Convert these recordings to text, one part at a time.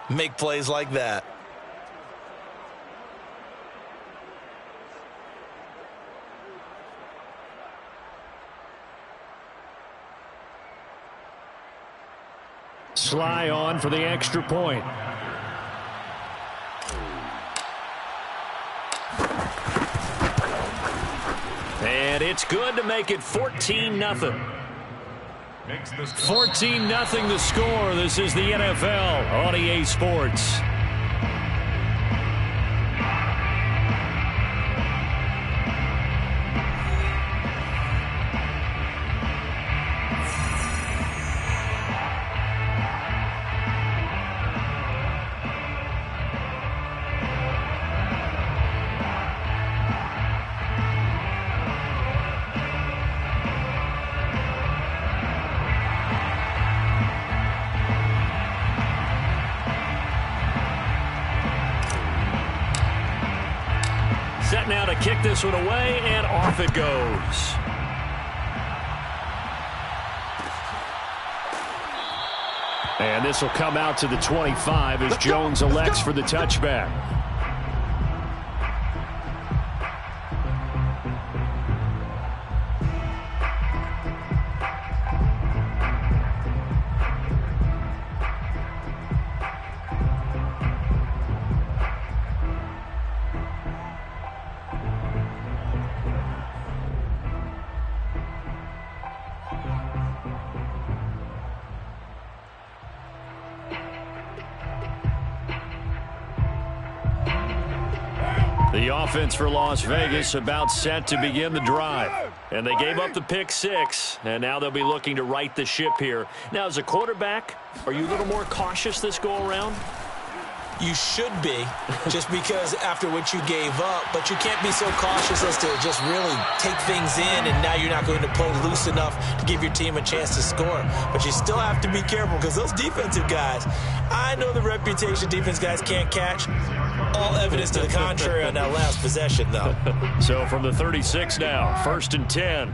make plays like that. Sly on for the extra point. And it's good to make it 14-0. 14-0 the score. This is the NFL on EA Sports. Set now to kick this one away, and off it goes. And this will come out to the 25 as Jones elects for the touchback. The offense for Las Vegas about set to begin the drive. And they gave up the pick six, and now they'll be looking to right the ship here. Now, as a quarterback, are you a little more cautious this go-around? You should be, just because after what you gave up, but you can't be so cautious as to just really take things in, and now you're not going to play loose enough to give your team a chance to score. But you still have to be careful because those defensive guys, I know the reputation defense guys can't catch. All evidence to the contrary on that last possession, though. So from the 36 now, 1st and 10.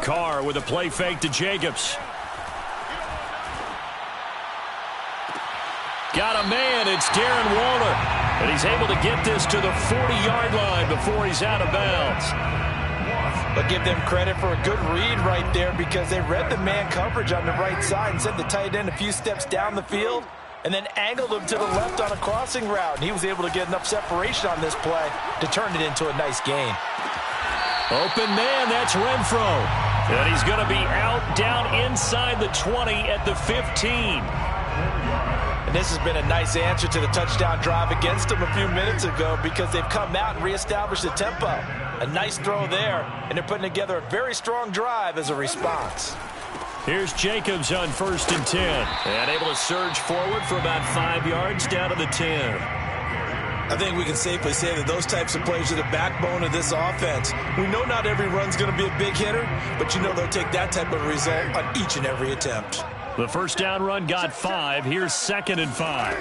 Carr with a play fake to Jacobs. Got a man, it's Darren Waller. And he's able to get this to the 40-yard line before he's out of bounds. But give them credit for a good read right there because they read the man coverage on the right side and sent the tight end a few steps down the field and then angled him to the left on a crossing route. And he was able to get enough separation on this play to turn it into a nice gain. Open man, that's Renfro. And he's going to be out down inside the 20 at the 15. And this has been a nice answer to the touchdown drive against them a few minutes ago because they've come out and reestablished the tempo. A nice throw there, and they're putting together a very strong drive as a response. Here's Jacobs on 1st and 10. And able to surge forward for about 5 yards down to the 10. I think we can safely say that those types of plays are the backbone of this offense. We know not every run's going to be a big hitter, but you know they'll take that type of result on each and every attempt. The first down run got 5. Here's 2nd and 5.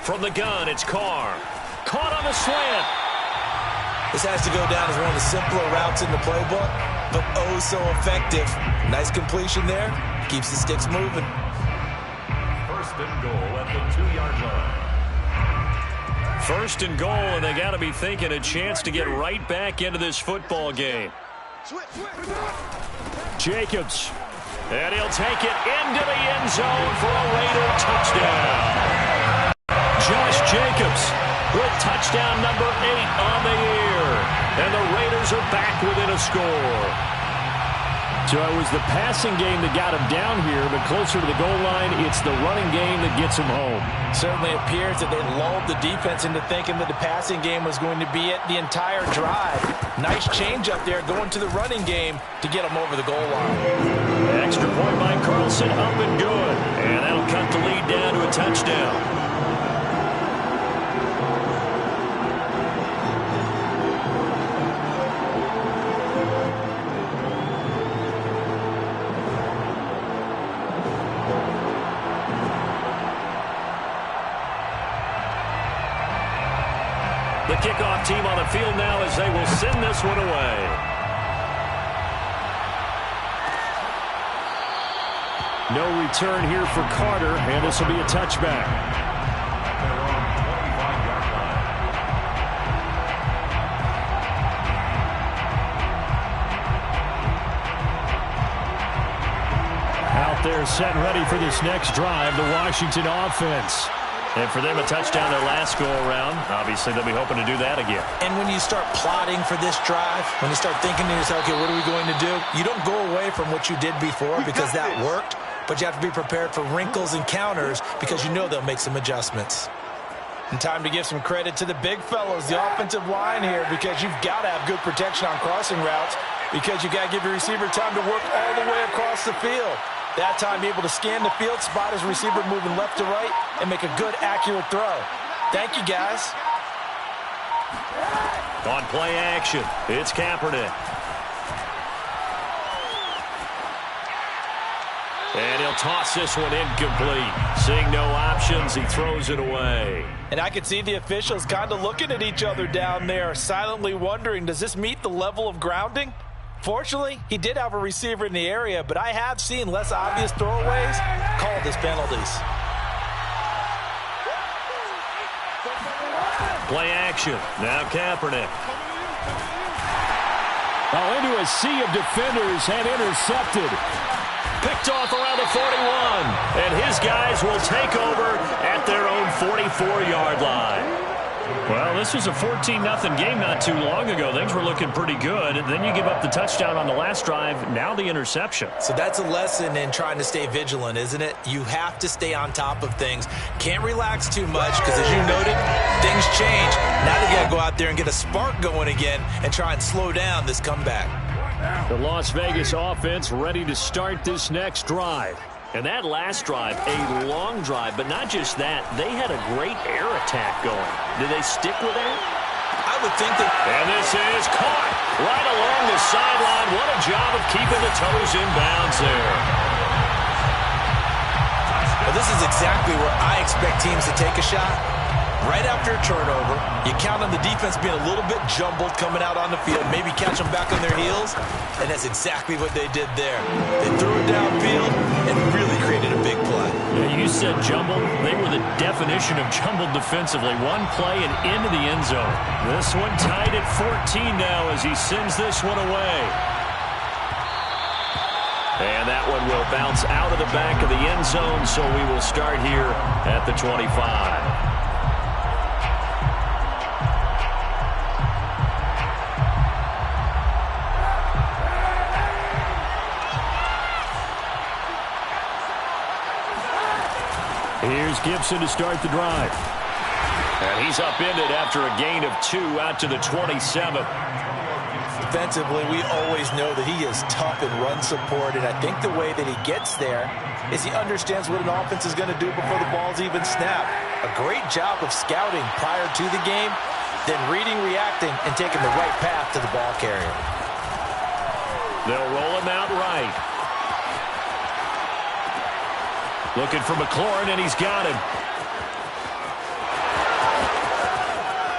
From the gun, it's Carr. Caught on the slant. This has to go down as one of the simpler routes in the playbook, but oh so effective. Nice completion there. Keeps the sticks moving. 1st and goal at the 2-yard line. 1st and goal, and they got to be thinking a chance to get right back into this football game. Jacobs. And he'll take it into the end zone for a Raider touchdown. Josh Jacobs with touchdown number 8 on the year. And the Raiders are back within a score. So it was the passing game that got him down here, but closer to the goal line, it's the running game that gets him home. Certainly appears that they lulled the defense into thinking that the passing game was going to be it the entire drive. Nice change up there going to the running game to get him over the goal line. Extra point by Carlson, up and good. And that'll cut the lead down to a touchdown. The kickoff team on the field now as they will send this one away. No return here for Carter, and this will be a touchback. Out there set and ready for this next drive, the Washington offense. And for them, a touchdown their last go-around. Obviously, they'll be hoping to do that again. And when you start plotting for this drive, when you start thinking to yourself, okay, what are we going to do? You don't go away from what you did before because that worked, but you have to be prepared for wrinkles and counters because you know they'll make some adjustments. And time to give some credit to the big fellows, the offensive line here, because you've got to have good protection on crossing routes because you've got to give your receiver time to work all the way across the field. That time, be able to scan the field, spot his receiver moving left to right, and make a good, accurate throw. Thank you, guys. On play action, it's Kaepernick. And he'll toss this one incomplete. Seeing no options, he throws it away. And I can see the officials kind of looking at each other down there, silently wondering, does this meet the level of grounding? Fortunately, he did have a receiver in the area, but I have seen less obvious throwaways called as penalties. Play action. Now Kaepernick. Oh, into a sea of defenders and intercepted. Picked off around the 41. And his guys will take over at their own 44-yard line. Well, this was a 14-0 game not too long ago. Things were looking pretty good. And then you give up the touchdown on the last drive. Now the interception. So that's a lesson in trying to stay vigilant, isn't it? You have to stay on top of things. Can't relax too much because, as you noted, things change. Now they got to go out there and get a spark going again and try and slow down this comeback. The Las Vegas offense ready to start this next drive. And that last drive, a long drive, but not just that. They had a great air attack going. Did they stick with that? I would think that. And this is caught right along the sideline. What a job of keeping the toes in bounds there. Well, this is exactly where I expect teams to take a shot. Right after a turnover, you count on the defense being a little bit jumbled coming out on the field, maybe catch them back on their heels, and that's exactly what they did there. They threw it downfield and really created a big play. Yeah, you said jumbled. They were the definition of jumbled defensively. One play and into the end zone. This one tied at 14 now as he sends this one away. And that one will bounce out of the back of the end zone, so we will start here at the 25. Here's Gibson to start the drive. And he's upended after a gain of 2 out to the 27. Defensively, we always know that he is tough in run support, and I think the way that he gets there is he understands what an offense is going to do before the ball's even snapped. A great job of scouting prior to the game, then reading, reacting, and taking the right path to the ball carrier. They'll roll him out right. Looking for McLaurin, and he's got him.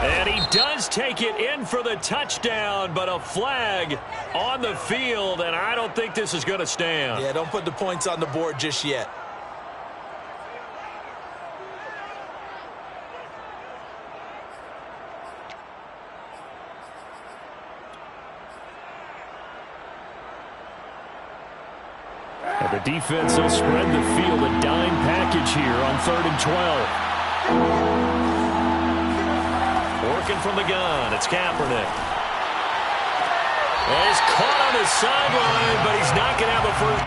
And he does take it in for the touchdown, but a flag on the field, and I don't think this is going to stand. Yeah, don't put the points on the board just yet. And the defense will spread the field, a dime package here on 3rd and 12. Working from the gun, it's Kaepernick. And he's caught on the sideline, but he's not going to have a first.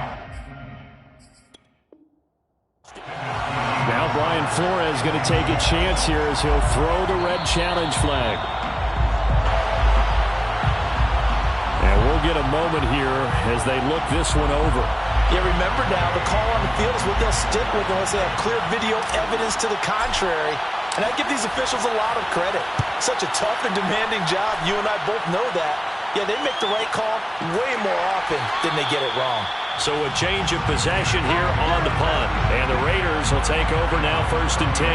Now Brian Flores going to take a chance here as he'll throw the red challenge flag. And we'll get a moment here as they look this one over. Yeah, remember now, the call on the field is what they'll stick with unless they have clear video evidence to the contrary. And I give these officials a lot of credit. Such a tough and demanding job. You and I both know that. Yeah, they make the right call way more often than they get it wrong. So a change of possession here on the punt. And the Raiders will take over now 1st and 10.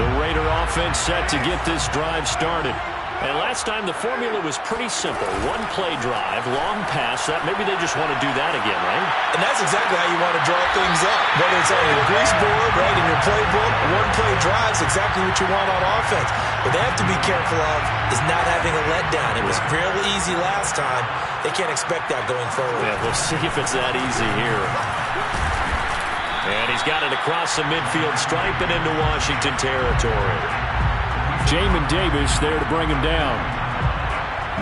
The Raider offense set to get this drive started. And last time the formula was pretty simple. One play drive, long pass. That maybe they just want to do that again, right? And that's exactly how you want to draw things up. Whether it's on your grease board, right, in your playbook, one play drive is exactly what you want on offense. What they have to be careful of is not having a letdown. It was fairly easy last time. They can't expect that going forward. Yeah, we'll see if it's that easy here. And he's got it across the midfield stripe and into Washington territory. Jamin Davis there to bring him down.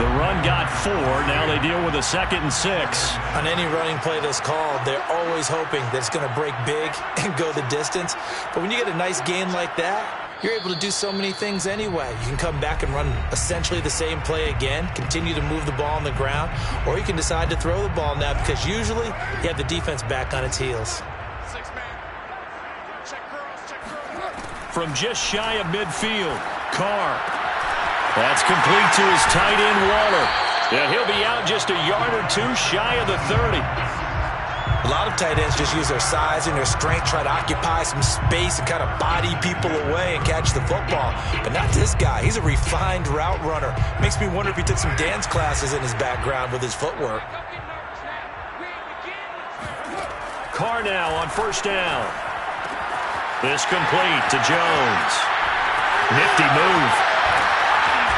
The run got 4. Now they deal with a 2nd and 6. On any running play that's called, they're always hoping that it's going to break big and go the distance. But when you get a nice gain like that, you're able to do so many things anyway. You can come back and run essentially the same play again, continue to move the ball on the ground, or you can decide to throw the ball now because usually you have the defense back on its heels. From just shy of midfield, Carr. That's complete to his tight end, Waller. Yeah, he'll be out just a yard or 2 shy of the 30. A lot of tight ends just use their size and their strength, try to occupy some space and kind of body people away and catch the football. But not this guy. He's a refined route runner. Makes me wonder if he took some dance classes in his background with his footwork. Carr now on 1st down. This complete to Jones. Nifty move.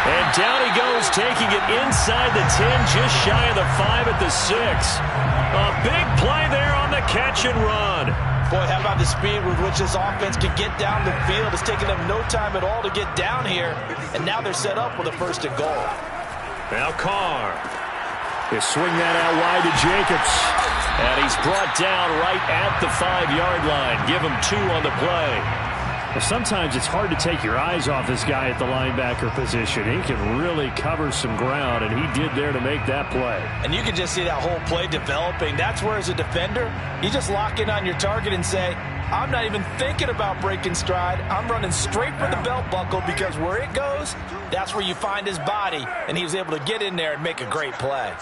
And down he goes, taking it inside the 10, just shy of the 5 at the 6. A big play there on the catch and run. Boy, how about the speed with which this offense can get down the field? It's taken them no time at all to get down here, and now they're set up with a 1st and goal. Now Carr. They swing that out wide to Jacobs. And he's brought down right at the 5-yard line. Give him 2 on the play. Well, sometimes it's hard to take your eyes off this guy at the linebacker position. He can really cover some ground, and he did there to make that play. And you can just see that whole play developing. That's where, as a defender, you just lock in on your target and say, I'm not even thinking about breaking stride. I'm running straight for the belt buckle because where it goes, that's where you find his body. And he was able to get in there and make a great play.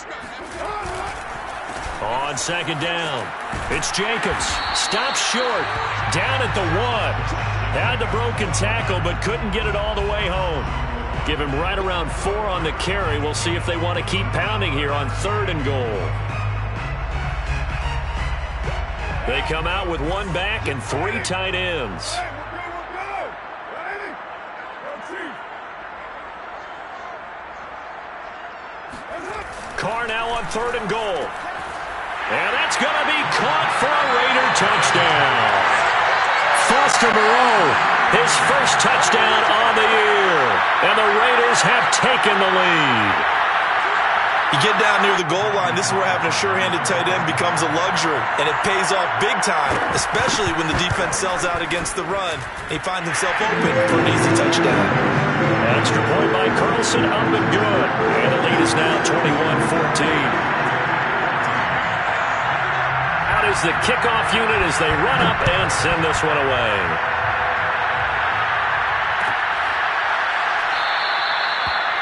On 2nd down, it's Jacobs. Stops short. Down at the 1. Had the broken tackle, but couldn't get it all the way home. Give him right around 4 on the carry. We'll see if they want to keep pounding here on 3rd and goal. They come out with 1 back and 3 tight ends. Carr now on 3rd and goal. And that's going to be caught for a Raider touchdown. Foster Moreau, his first touchdown on the year. And the Raiders have taken the lead. You get down near the goal line, this is where having a sure-handed tight end becomes a luxury. And it pays off big time, especially when the defense sells out against the run. He finds himself open for an easy touchdown. Extra point by Carlson, up and good. And the lead is now 21-14. Is the kickoff unit as they run up and send this one away.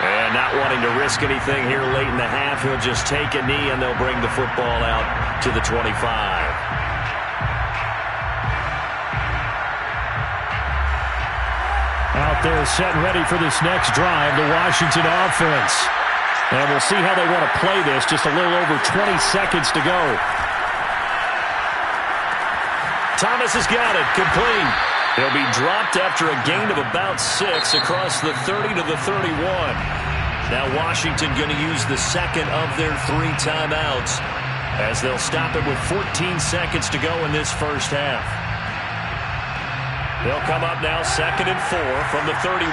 And not wanting to risk anything here late in the half, he'll just take a knee and they'll bring the football out to the 25. Out there set and ready for this next drive, the Washington offense. And we'll see how they want to play this. Just a little over 20 seconds to go. Thomas has got it, complete. He'll be dropped after a gain of about 6 across the 30 to the 31. Now Washington going to use the 2nd of their 3 timeouts as they'll stop it with 14 seconds to go in this first half. They'll come up now 2nd and 4 from the 31.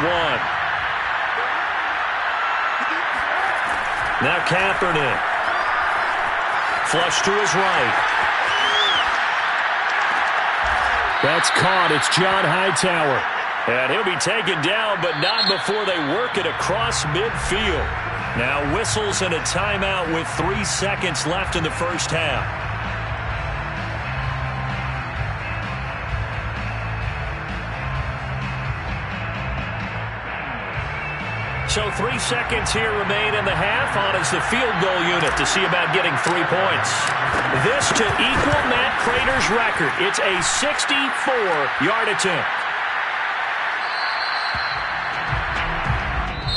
Now Kaepernick. Flush to his right. That's caught. It's John Hightower. And he'll be taken down, but not before they work it across midfield. Now whistles and a timeout with 3 seconds left in the first half. So 3 seconds here remain in the half. On is the field goal unit to see about getting 3 points. This to equal Matt Prater's record. It's a 64-yard attempt.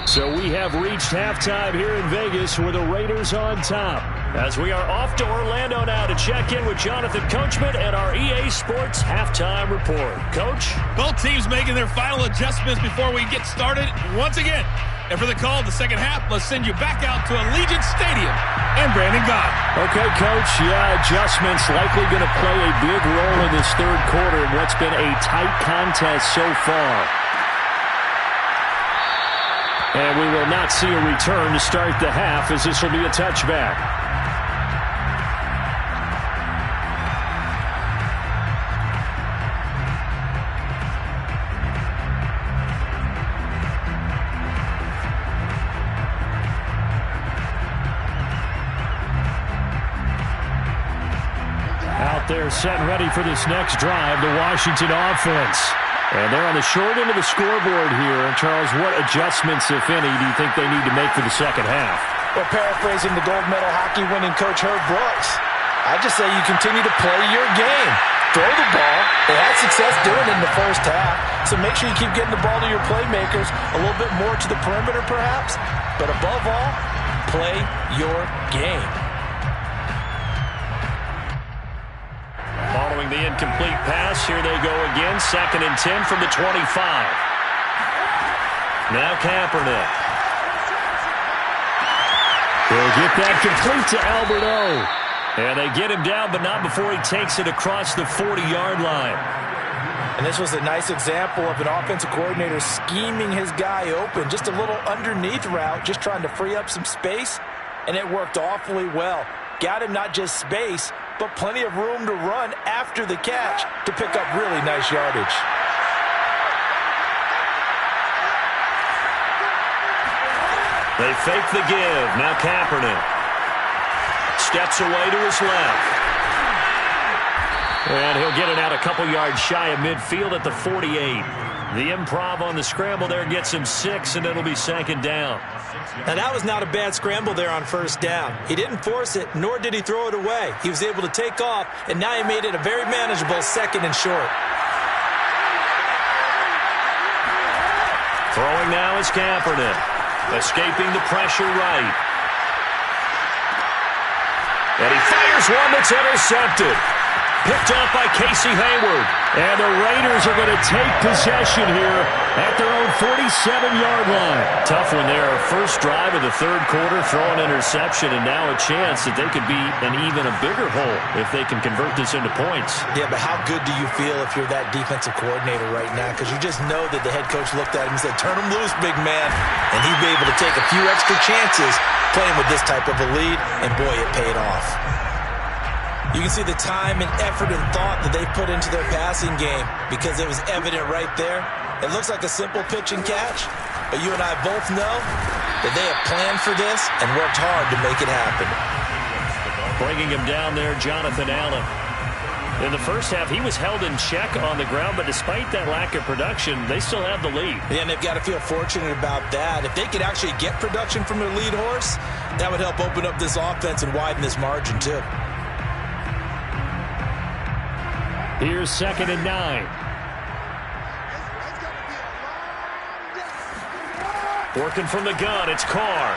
So we have reached halftime here in Vegas with the Raiders on top. As we are off to Orlando now to check in with Jonathan Coachman and our EA Sports halftime report. Coach? Both teams making their final adjustments before we get started once again. And for the call of the second half, let's send you back out to Allegiant Stadium and Brandon Gott. Okay, Coach. Yeah, adjustments likely going to play a big role in this third quarter in what's been a tight contest so far. And we will not see a return to start the half, as this will be a touchback. They're set and ready for this next drive, the Washington offense. And they're on the short end of the scoreboard here. And, Charles, what adjustments, if any, do you think they need to make for the second half? Well, paraphrasing the gold medal hockey winning coach Herb Brooks, I just say you continue to play your game. Throw the ball. They had success doing it in the first half. So make sure you keep getting the ball to your playmakers, a little bit more to the perimeter perhaps. But above all, play your game. Following the incomplete pass, here they go again. 2nd and 10 from the 25. Now Kaepernick. He'll get that complete to Alberto. And they get him down, but not before he takes it across the 40-yard line. And this was a nice example of an offensive coordinator scheming his guy open. Just a little underneath route, just trying to free up some space. And it worked awfully well. Got him not just space, but plenty of room to run after the catch to pick up really nice yardage. They fake the give. Now Kaepernick steps away to his left. And he'll get it out a couple yards shy of midfield at the 48. The improv on the scramble there gets him 6, and it'll be 2nd down. Now, that was not a bad scramble there on 1st down. He didn't force it, nor did he throw it away. He was able to take off, and now he made it a very manageable 2nd and short. Throwing now is Kaepernick. Escaping the pressure right. And he fires one that's intercepted. Picked off by Casey Hayward. And the Raiders are going to take possession here at their own 47-yard line. Tough one there. First drive of the third quarter, throw an interception, and now a chance that they could be an even a bigger hole if they can convert this into points. Yeah, but how good do you feel if you're that defensive coordinator right now? Because you just know that the head coach looked at him and said, turn him loose, big man. And he'd be able to take a few extra chances playing with this type of a lead, and boy, it paid off. You can see the time and effort and thought that they put into their passing game because it was evident right there. It looks like a simple pitch and catch, but you and I both know that they have planned for this and worked hard to make it happen. Bringing him down there, Jonathan Allen. In the first half, he was held in check on the ground, but despite that lack of production, they still have the lead. Yeah, and they've got to feel fortunate about that. If they could actually get production from their lead horse, that would help open up this offense and widen this margin too. Here's 2nd and 9. Working from the gun, it's Carr.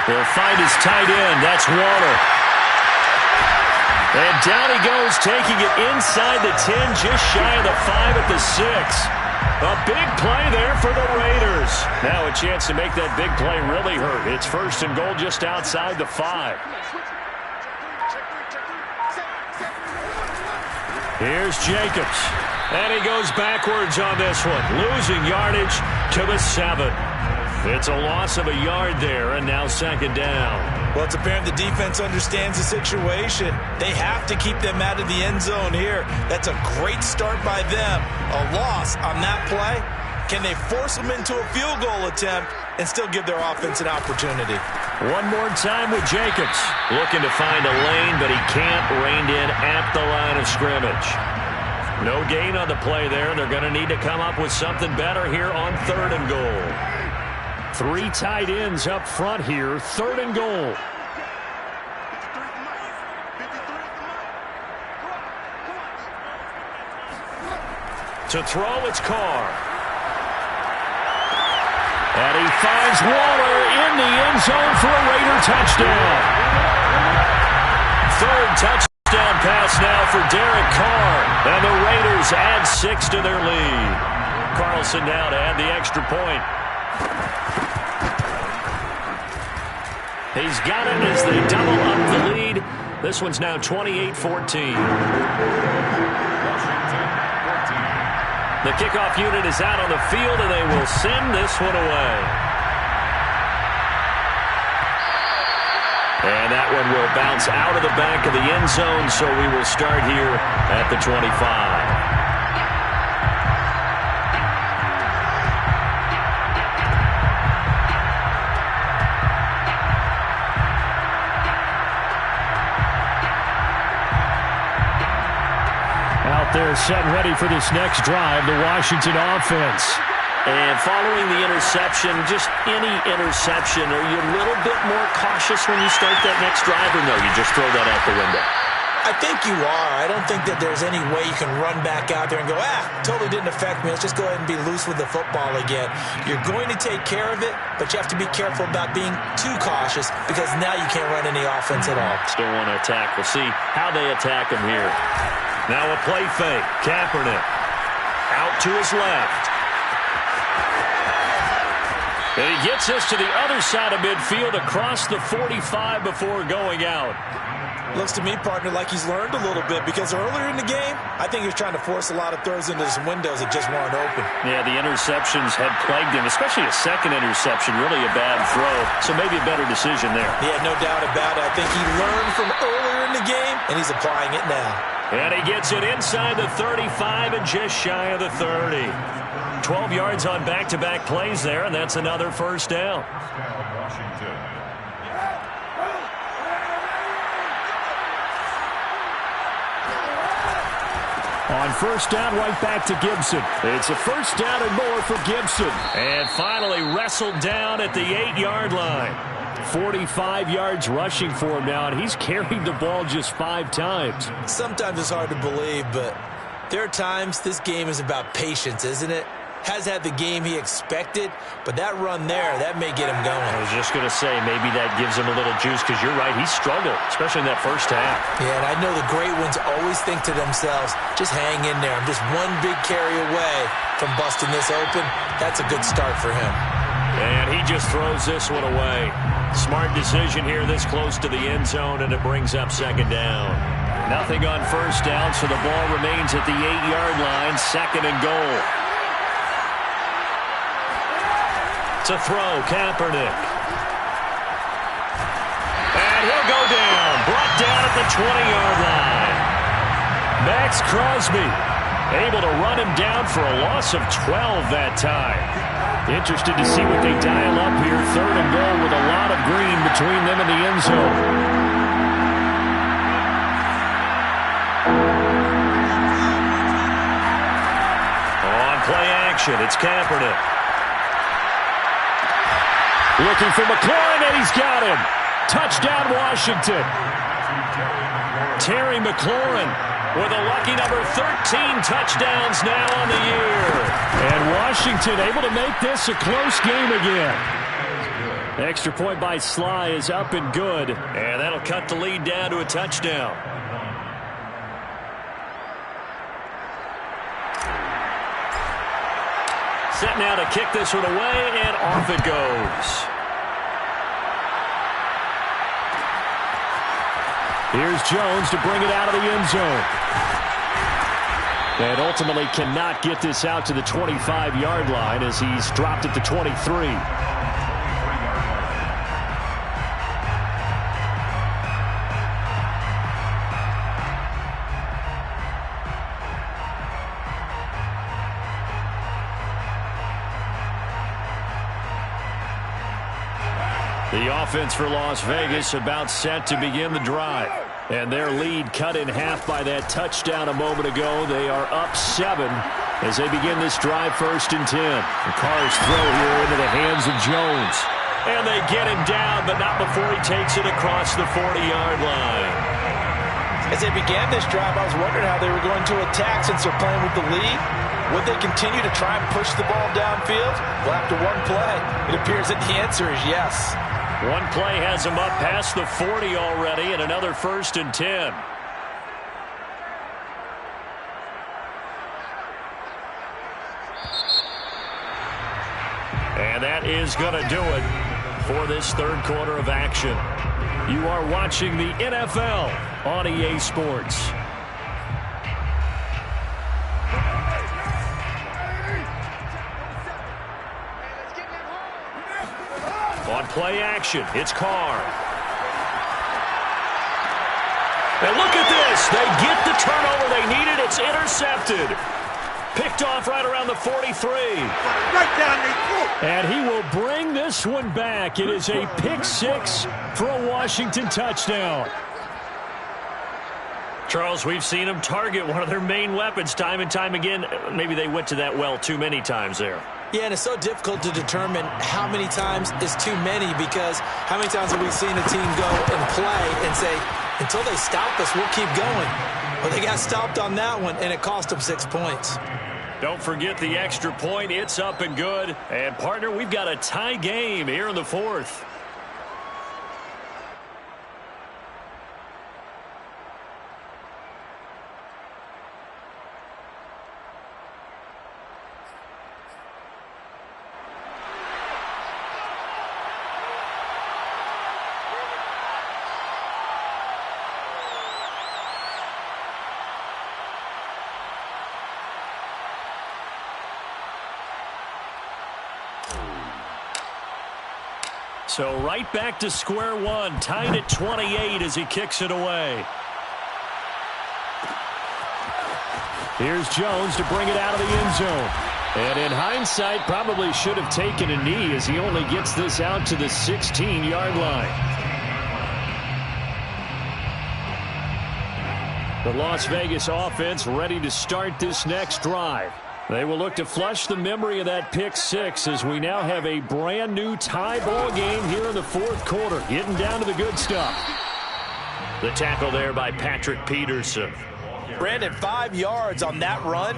He'll find his tight end. That's Waller. And down he goes, taking it inside the 10, just shy of the 5 at the 6. A big play there for the Raiders. Now a chance to make that big play really hurt. It's 1st and goal just outside the 5. Here's Jacobs. And he goes backwards on this one, losing yardage to the 7. It's a loss of a yard there, and now 2nd down. Well, it's apparent the defense understands the situation. They have to keep them out of the end zone here. That's a great start by them. A loss on that play. Can they force them into a field goal attempt and still give their offense an opportunity? One more time with Jacobs. Looking to find a lane, but he can't. Reined in at the line of scrimmage. No gain on the play there. They're going to need to come up with something better here on 3rd and goal. 3 tight ends up front here. 3rd and goal. To throw, it's Carr. And he finds Waller in the end zone for a Raider touchdown. Third touchdown pass now for Derek Carr. And the Raiders add 6 to their lead. Carlson now to add the extra point. He's got it as they double up the lead. This one's now 28-14. The kickoff unit is out on the field, and they will send this one away. And that one will bounce out of the back of the end zone, so we will start here at the 25. They're set and ready for this next drive, the Washington offense. And following the interception, just any interception, are you a little bit more cautious when you start that next drive, or no, you just throw that out the window? I think you are. I don't think that there's any way you can run back out there and go, totally didn't affect me. Let's just go ahead and be loose with the football again. You're going to take care of it, but you have to be careful about being too cautious because now you can't run any offense at all. Still want to attack. We'll see how they attack him here. Now a play fake. Kaepernick out to his left. And he gets this to the other side of midfield across the 45 before going out. Looks to me, partner, like he's learned a little bit because earlier in the game, I think he was trying to force a lot of throws into some windows that just weren't open. Yeah, the interceptions had plagued him, especially a second interception, really a bad throw. So maybe a better decision there. Yeah, no doubt about it. I think he learned from earlier in the game, and he's applying it now. And he gets it inside the 35 and just shy of the 30. 12 yards on back-to-back plays there, and that's another first down. On first down, right back to Gibson. It's a first down and more for Gibson. And finally wrestled down at the 8-yard line. 45 yards rushing for him now, and he's carried the ball just 5 times. Sometimes it's hard to believe, but there are times this game is about patience, isn't it? Has had the game he expected, but that run there, that may get him going. I was just going to say, maybe that gives him a little juice, because you're right, he struggled, especially in that first half. Yeah, and I know the great ones always think to themselves, just hang in there. I'm just one big carry away from busting this open. That's a good start for him. And he just throws this one away. Smart decision here this close to the end zone, and it brings up second down. Nothing on first down, so the ball remains at the 8-yard line, second and goal. To throw, Kaepernick. And he'll go down. Brought down at the 20-yard line. Max Crosby able to run him down for a loss of 12 that time. Interested to see what they dial up here. Third and goal with a lot of green between them and the end zone. On play action, it's Kaepernick. Looking for McLaurin, and he's got him. Touchdown, Washington. Terry McLaurin with a lucky number 13 touchdowns now on the year. And Washington able to make this a close game again. Extra point by Sly is up and good. And that'll cut the lead down to a touchdown. Set now to kick this one away, and off it goes. Here's Jones to bring it out of the end zone. And ultimately cannot get this out to the 25-yard line as he's dropped at the 23. The offense for Las Vegas about set to begin the drive. And their lead cut in half by that touchdown a moment ago. They are up 7 as they begin this drive, 1st and 10. The Carr's throw here into the hands of Jones. And they get him down, but not before he takes it across the 40-yard line. As they began this drive, I was wondering how they were going to attack since they're playing with the lead. Would they continue to try and push the ball downfield? Well, after one play, it appears that the answer is yes. One play has them up past the 40 already, and another 1st and 10. And that is going to do it for this third quarter of action. You are watching the NFL on EA Sports. On play action, it's Carr. And look at this. They get the turnover they needed. It's intercepted. Picked off right around the 43. Right down the throat. And he will bring this one back. It is a pick 6 for a Washington touchdown. Charles, we've seen them target one of their main weapons time and time again. Maybe they went to that well too many times there. Yeah, and it's so difficult to determine how many times is too many, because how many times have we seen a team go and play and say, until they stop us, we'll keep going. Well, they got stopped on that one, and it cost them 6 points. Don't forget the extra point. It's up and good. And, partner, we've got a tie game here in the 4th. So right back to square one, tied at 28 as he kicks it away. Here's Jones to bring it out of the end zone. And in hindsight, probably should have taken a knee as he only gets this out to the 16-yard line. The Las Vegas offense ready to start this next drive. They will look to flush the memory of that pick 6 as we now have a brand new tie ball game here in the 4th quarter. Getting down to the good stuff. The tackle there by Patrick Peterson. Brandon, 5 yards on that run.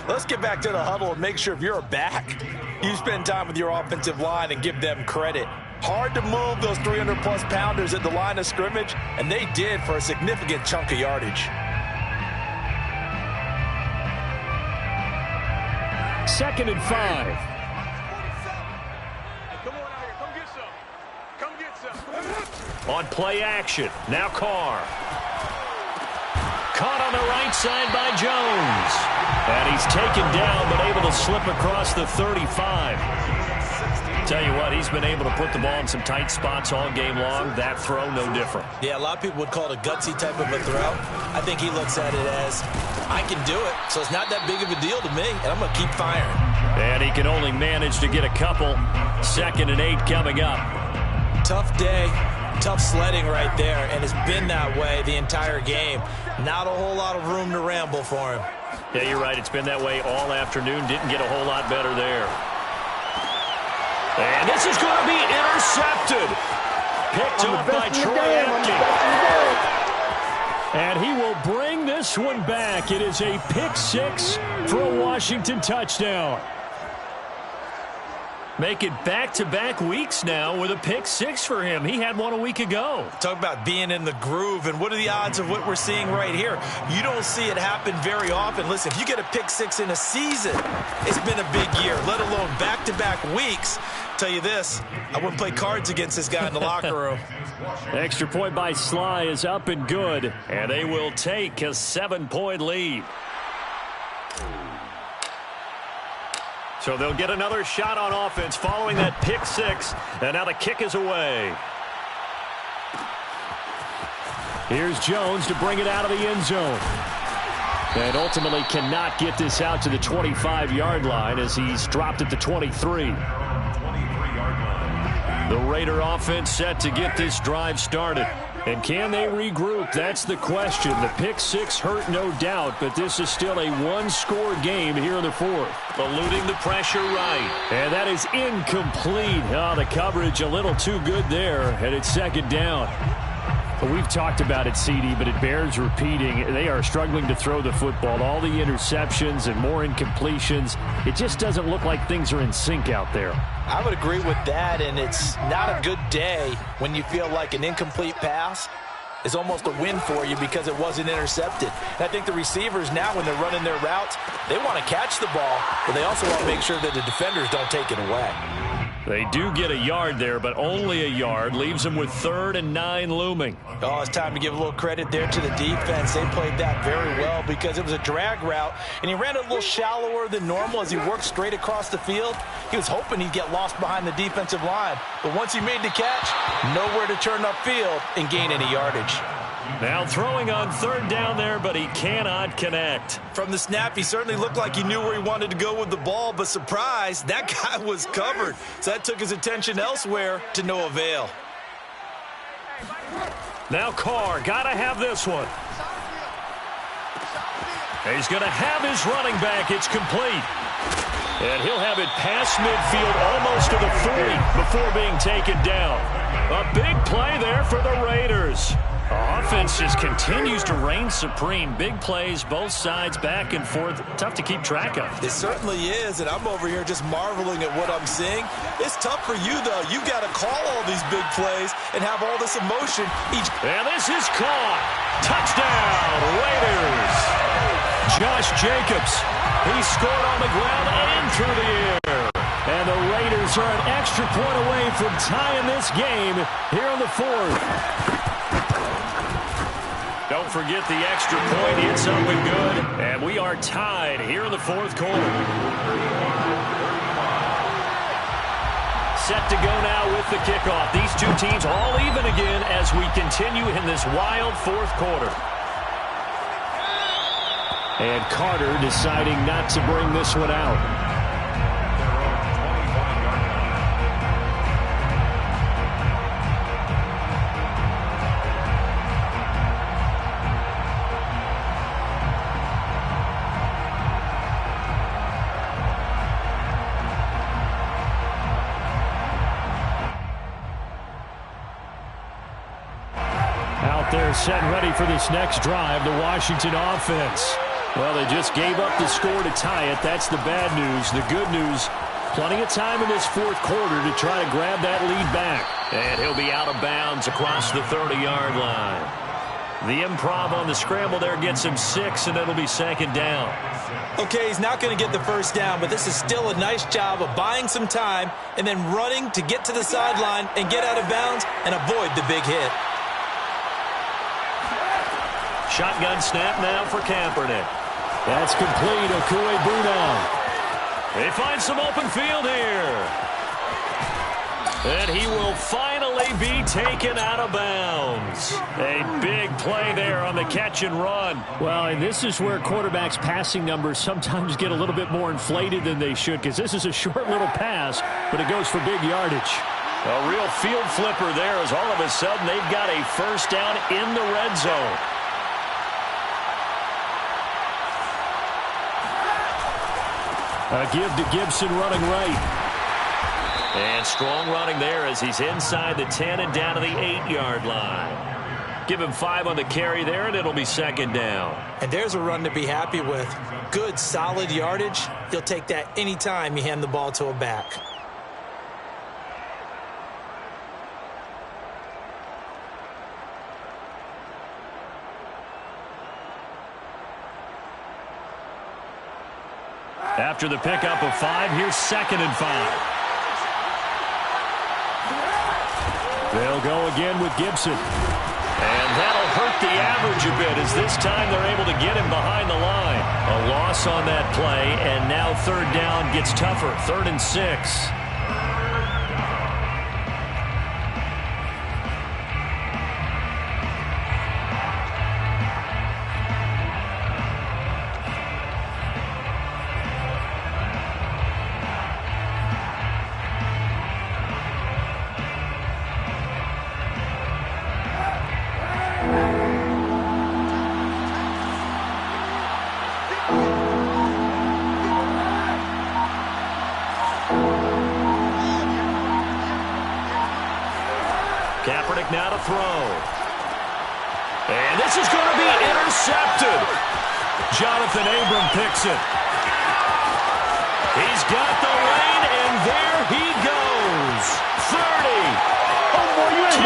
Let's get back to the huddle and make sure if you're a back, you spend time with your offensive line and give them credit. Hard to move those 300-plus pounders at the line of scrimmage, and they did for a significant chunk of yardage. 2nd and 5. Come on out here. Come get some. Come get some. On play action. Now Carr. Caught on the right side by Jones. And he's taken down but able to slip across the 35. Tell you what, he's been able to put the ball in some tight spots all game long. That throw, no different. Yeah, a lot of people would call it a gutsy type of a throw. I think he looks at it as, I can do it, so it's not that big of a deal to me, and I'm going to keep firing. And he can only manage to get a couple. 2nd and 8 coming up. Tough day, tough sledding right there, and it's been that way the entire game. Not a whole lot of room to ramble for him. Yeah, you're right. It's been that way all afternoon. Didn't get a whole lot better there. And this is going to be intercepted. Picked up by Troy Apke. And he will bring this one back. It is a pick 6 for a Washington touchdown. Make it back-to-back weeks now with a pick 6 for him. He had one a week ago. Talk about being in the groove, and what are the odds of what we're seeing right here? You don't see it happen very often. Listen, if you get a pick 6 in a season, it's been a big year, let alone back-to-back weeks. Tell you this, I wouldn't play cards against this guy in the locker room. Extra point by Sly is up and good, and they will take a 7-point lead. So they'll get another shot on offense following that pick 6, and now the kick is away. Here's Jones to bring it out of the end zone. And ultimately cannot get this out to the 25-yard line as he's dropped at the 23. The Raider offense set to get this drive started. And can they regroup? That's the question. The pick 6 hurt, no doubt, but this is still a one-score game here in the 4th. Eluding the pressure right. And that is incomplete. Oh, the coverage a little too good there, and it's 2nd down. We've talked about it, CD, but it bears repeating. They are struggling to throw the football. All the interceptions and more incompletions. It just doesn't look like things are in sync out there. I would agree with that, and it's not a good day when you feel like an incomplete pass is almost a win for you because it wasn't intercepted. And I think the receivers now, when they're running their routes, they want to catch the ball, but they also want to make sure that the defenders don't take it away. They do get a yard there, but only a yard. Leaves them with 3rd and 9 looming. Oh, it's time to give a little credit there to the defense. They played that very well because it was a drag route, and he ran a little shallower than normal as he worked straight across the field. He was hoping he'd get lost behind the defensive line, but once he made the catch, nowhere to turn upfield and gain any yardage. Now throwing on 3rd down there, but he cannot connect. From the snap, he certainly looked like he knew where he wanted to go with the ball, but surprise, that guy was covered. So that took his attention elsewhere to no avail. Now Carr, got to have this one. He's going to have his running back. It's complete. And he'll have it past midfield almost to the 40 before being taken down. A big play there for the Raiders. Offense just continues to reign supreme. Big plays, both sides, back and forth. Tough to keep track of. It certainly is, and I'm over here just marveling at what I'm seeing. It's tough for you, though. You've got to call all these big plays and have all this emotion. And this is caught. Touchdown, Raiders. Josh Jacobs. He scored on the ground and through the air. And the Raiders are an extra point away from tying this game here in the 4th. Don't forget the extra point. It's up and good. And we are tied here in the 4th quarter. Set to go now with the kickoff. These two teams all even again as we continue in this wild 4th quarter. And Carter deciding not to bring this one out. They're set and ready for this next drive, the Washington offense. Well, they just gave up the score to tie it. That's the bad news. The good news, plenty of time in this 4th quarter to try to grab that lead back. And he'll be out of bounds across the 30-yard line. The improv on the scramble there gets him 6, and it'll be 2nd down. Okay, he's not going to get the 1st down, but this is still a nice job of buying some time and then running to get to the sideline and get out of bounds and avoid the big hit. Shotgun snap now for Kaepernick. That's complete. Okuegbunam. They find some open field here. And he will finally be taken out of bounds. A big play there on the catch and run. Well, and this is where quarterbacks' passing numbers sometimes get a little bit more inflated than they should, because this is a short little pass, but it goes for big yardage. A real field flipper there as all of a sudden they've got a 1st down in the red zone. A give to Gibson running right. And strong running there as he's inside the 10 and down to the 8-yard line. Give him 5 on the carry there, and it'll be 2nd down. And there's a run to be happy with. Good, solid yardage. He'll take that anytime you hand the ball to a back. After the pickup of 5, here's 2nd and 5. They'll go again with Gibson. And that'll hurt the average a bit as this time they're able to get him behind the line. A loss on that play, and now 3rd down gets tougher. 3rd and 6. Kaepernick now to throw. And this is going to be intercepted. Jonathan Abram picks it. He's got the lane, and there he goes. 30. 10.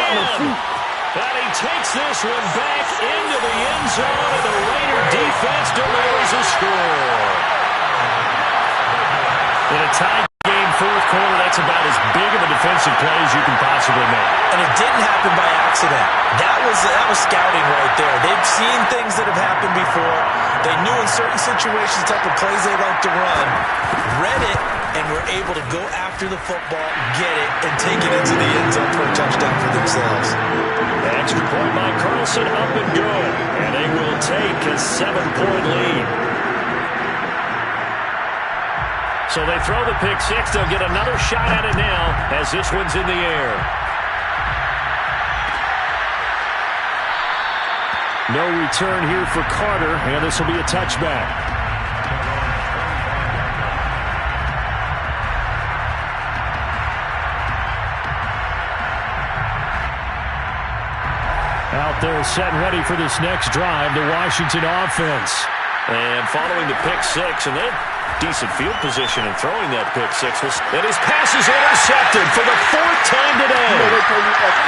And he takes this one back into the end zone, and the Raider defense delivers a score. In a tie game fourth quarter, that's about as big of a defensive play as you can possibly make. And it didn't happen by accident. That was scouting right there. They've seen things that have happened before. They knew in certain situations the type of plays they like to run, read it, and were able to go after the football, get it, and take it into the end zone for a touchdown for themselves. Extra point by Carlson, up and good. And they will take a 7-point lead. So they throw the pick six. They'll get another shot at it now as this one's in the air. No return here for Carter, and this will be a touchback. Out there set and ready for this next drive, the Washington offense. And following the pick six, and they have decent field position in throwing that pick six. And his pass is intercepted for the fourth time today.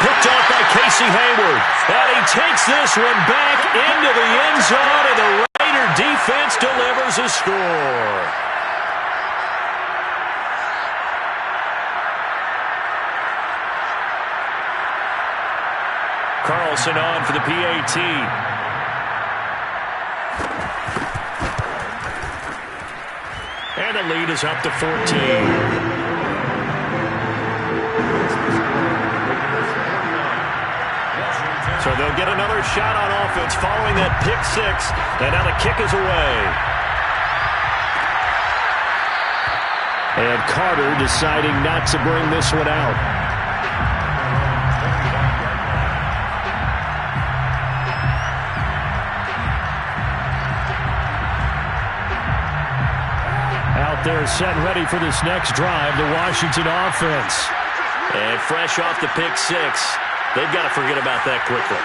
Picked off by Casey Hayward. And he takes this one back into the end zone, and the Raider defense delivers a score. Carlson on for the PAT. And the lead is up to 14. So they'll get another shot on offense following that pick six. And now the kick is away. And Carter deciding not to bring this one out. They're set and ready for this next drive, the Washington offense. And fresh off the pick six, they've got to forget about that quickly.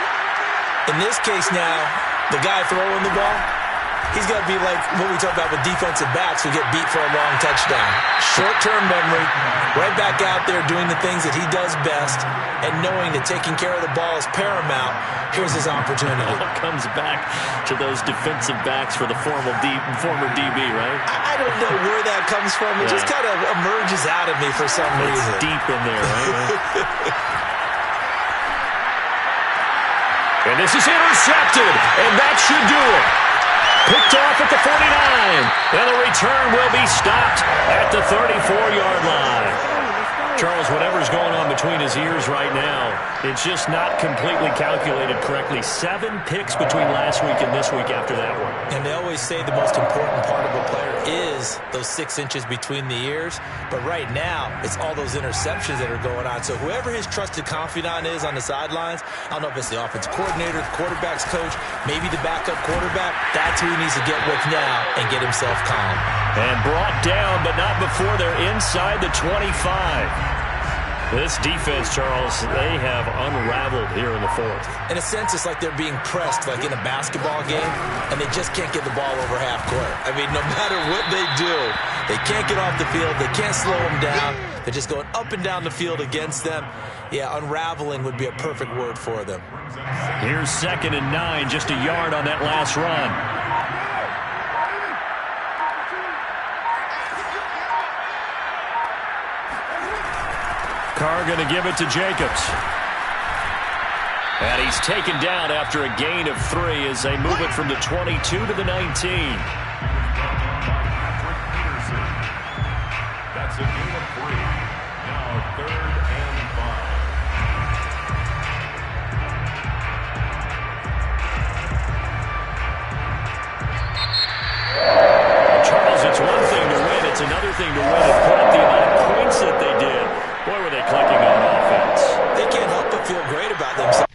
In this case now, the guy throwing the ball, he's got to be like what we talk about with defensive backs who get beat for a long touchdown. Short-term memory, right back out there doing the things that he does best, and knowing that taking care of the ball is paramount. Here's his opportunity. It all comes back to those defensive backs for the former DB, right? I don't know where that comes from. It just kind of emerges out of me for some reason. It's deep in there, right? And this is intercepted, and that should do it. Picked off at the 49, and the return will be stopped at the 34-yard line. Charles, whatever's going on between his ears right now, it's just not completely calculated correctly. 7 picks between last week and this week after that one. And they always say the most important part of a player is those 6 inches between the ears. But right now, it's all those interceptions that are going on. So whoever his trusted confidant is on the sidelines, I don't know if it's the offensive coordinator, the quarterback's coach, maybe the backup quarterback, that's who he needs to get with now and get himself calm. And brought down, but not before they're inside the 25. This defense, Charles, they have unraveled here in the fourth. In a sense, it's like they're being pressed like in a basketball game, and they just can't get the ball over half court. I mean, no matter what they do, they can't get off the field. They can't slow them down. They're just going up and down the field against them. Yeah, unraveling would be a perfect word for them. Here's 2nd and 9, just a yard on that last run. Carr going to give it to Jacobs. And he's taken down after a gain of 3 as they move it from the 22 to the 19. That's a gain of 3. Now 3rd and 5. Charles, it's one thing to win. It's another thing to win and put up the amount of points that they did. Boy, were they clicking on offense. They can't help but feel great about themselves.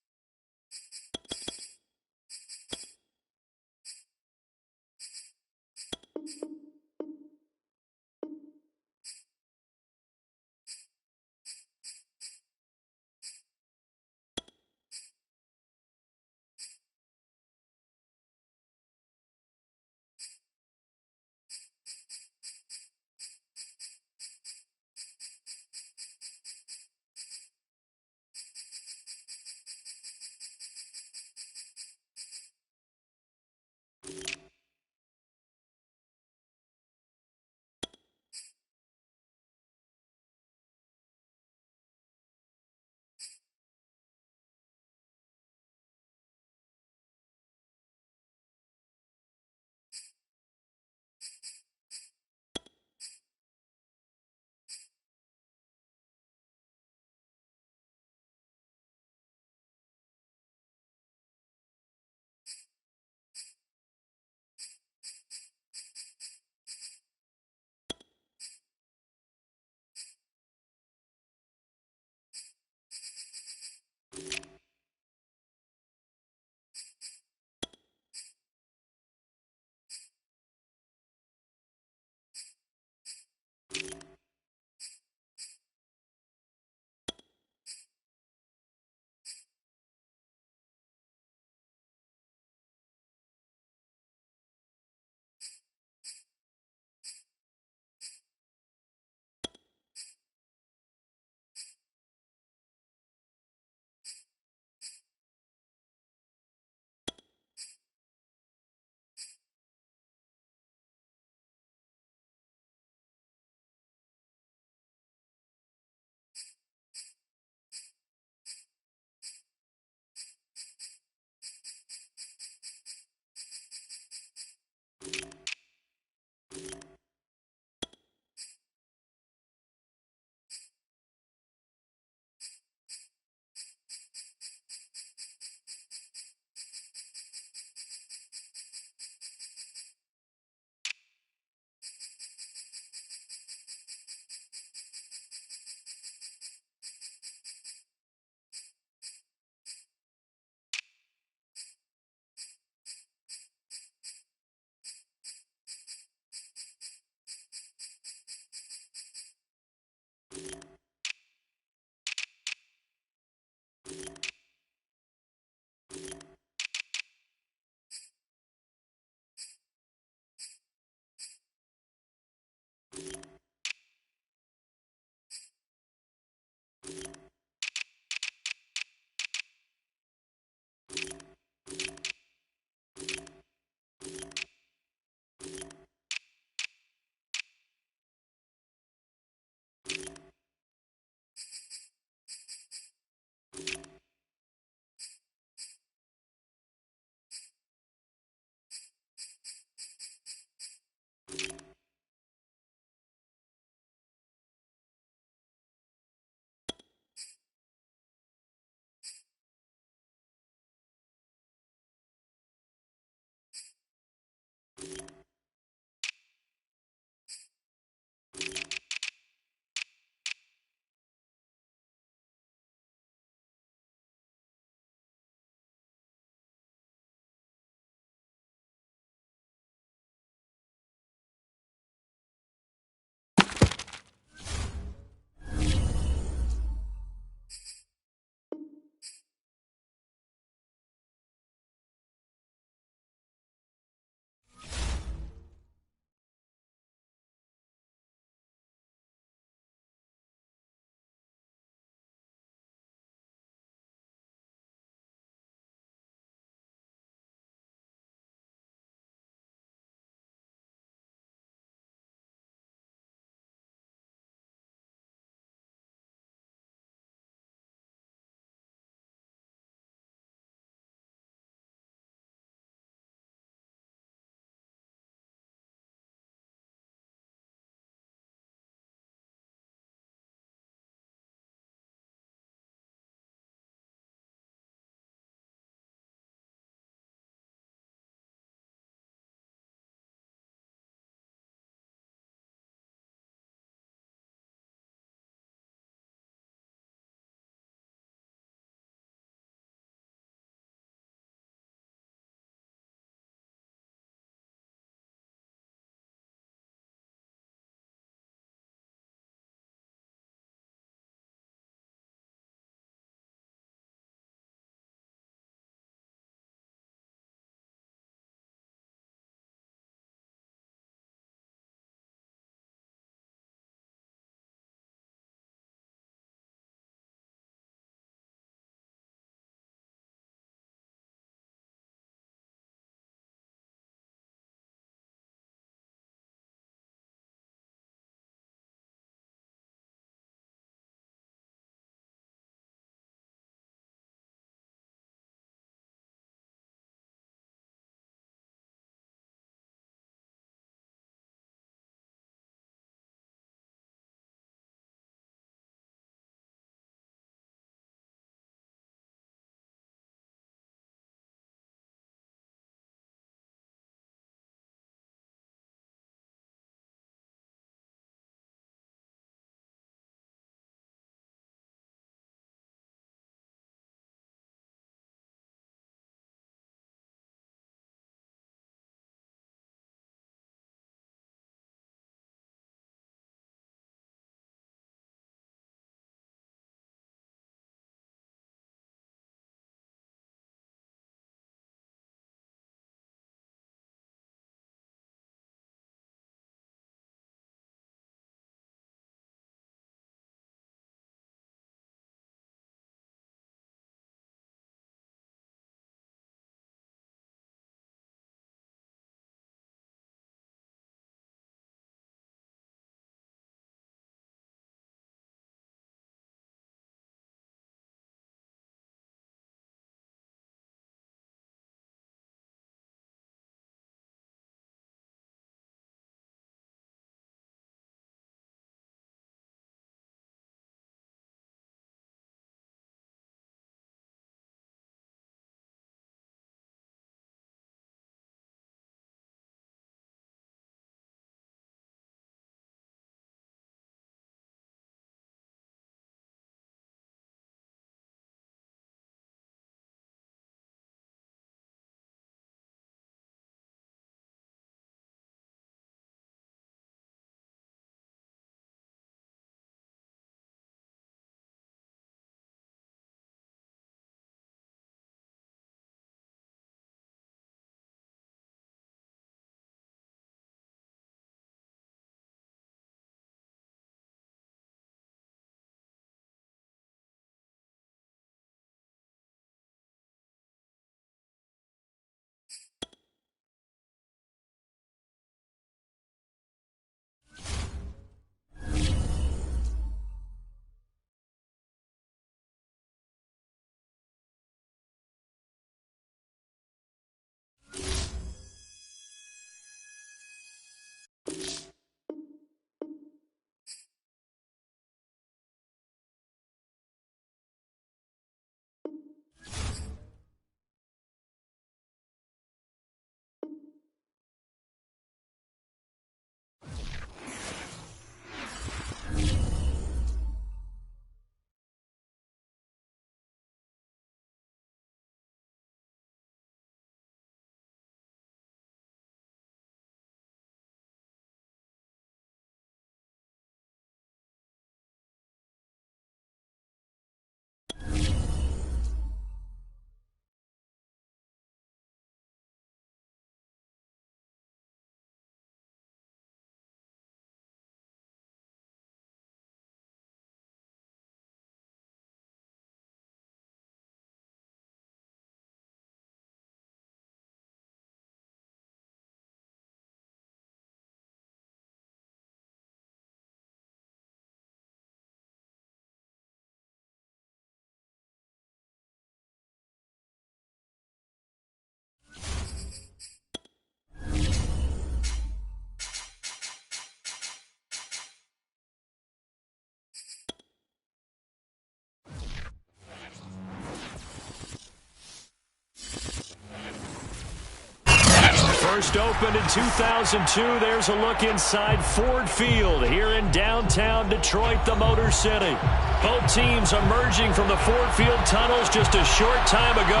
First opened in 2002. There's a look inside Ford Field here in downtown Detroit, the Motor City. Both teams emerging from the Ford Field tunnels just a short time ago.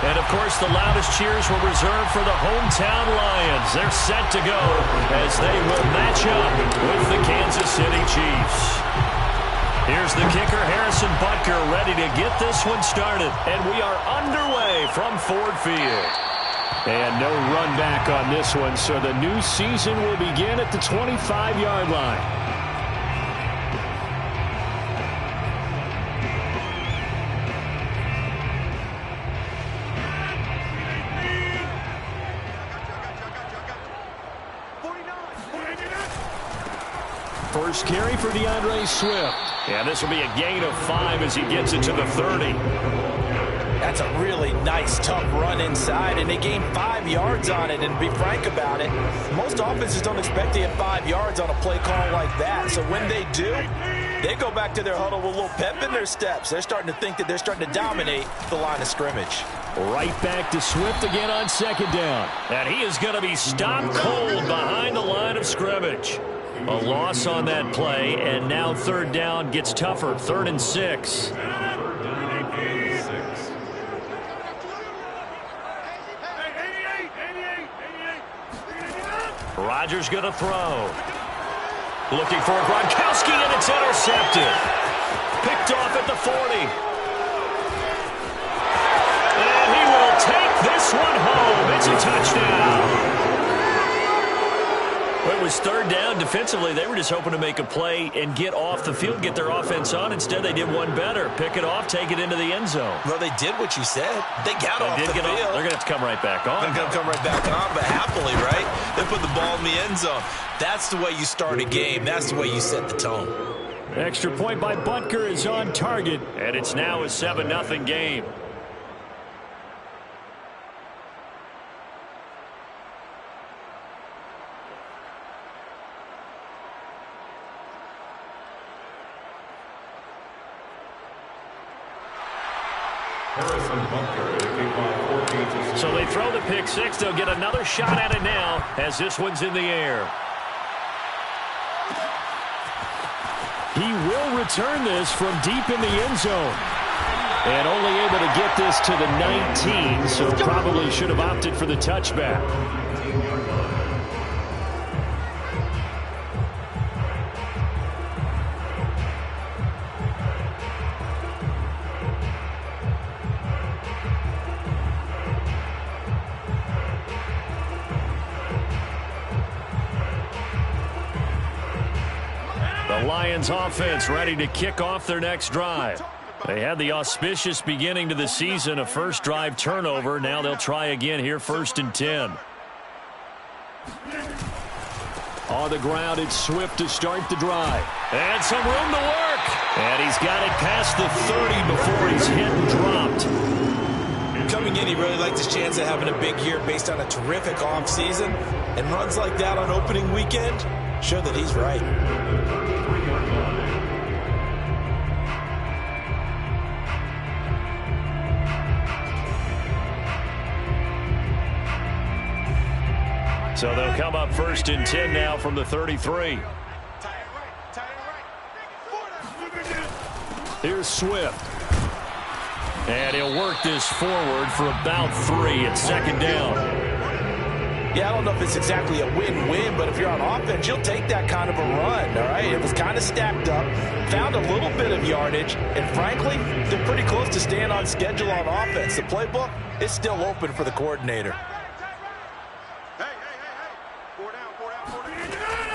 And, of course, the loudest cheers were reserved for the hometown Lions. They're set to go as they will match up with the Kansas City Chiefs. Here's the kicker, Harrison Butker, ready to get this one started. And we are underway from Ford Field. And no run back on this one, so the new season will begin at the 25-yard line. First carry for DeAndre Swift. And this will be a gain of 5 as he gets it to the 30. That's a really nice, tough run inside, and they gained 5 yards on it. And to be frank about it, most offenses don't expect to get 5 yards on a play call like that. So when they do, they go back to their huddle with a little pep in their steps. They're starting to think that they're starting to dominate the line of scrimmage. Right back to Swift again on second down. And he is going to be stopped cold behind the line of scrimmage. A loss on that play, and now third down gets tougher. 3rd and 6. Rodgers going to throw. Looking for Gronkowski, and it's intercepted. Picked off at the 40. And he will take this one home. It's a touchdown. It was third down. Defensively, they were just hoping to make a play and get off the field, get their offense on. Instead, they did one better. Pick it off, take it into the end zone. Well, they did what you said. They got off the field. They're going to have to come right back on. They're going to come right back on, but happily, right? They put the ball in the end zone. That's the way you start a game. That's the way you set the tone. Extra point by Butker is on target, and it's now a 7-0 game. So they throw the pick six. They'll get another shot at it now as this one's in the air. He will return this from deep in the end zone. And only able to get this to the 19, so probably should have opted for the touchback. The Lions offense ready to kick off their next drive. They had the auspicious beginning to the season, a first drive turnover. Now they'll try again here, 1st and 10. On the ground, it's Swift to start the drive. And some room to work. And he's got it past the 30 before he's hit and dropped. Coming in, he really liked his chance of having a big year based on a terrific offseason. And runs like that on opening weekend show that he's right. So they'll come up 1st and 10 now from the 33. Here's Swift. And he'll work this forward for about 3 at 2nd down. Yeah, I don't know if it's exactly a win-win, but if you're on offense, you'll take that kind of a run, all right? It was kind of stacked up, found a little bit of yardage, and frankly, they're pretty close to staying on schedule on offense. The playbook is still open for the coordinator.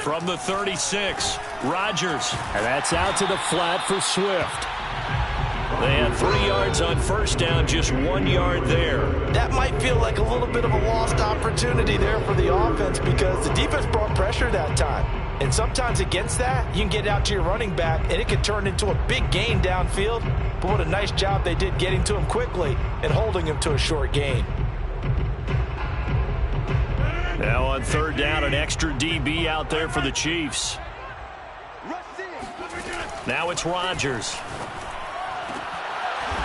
From the 36, Rodgers. And that's out to the flat for Swift. They had 3 yards on 1st down, just 1 yard there. That might feel like a little bit of a lost opportunity there for the offense because the defense brought pressure that time. And sometimes against that, you can get out to your running back, and it can turn into a big gain downfield. But what a nice job they did getting to him quickly and holding him to a short gain. Now on 3rd down, an extra DB out there for the Chiefs. Now it's Rodgers.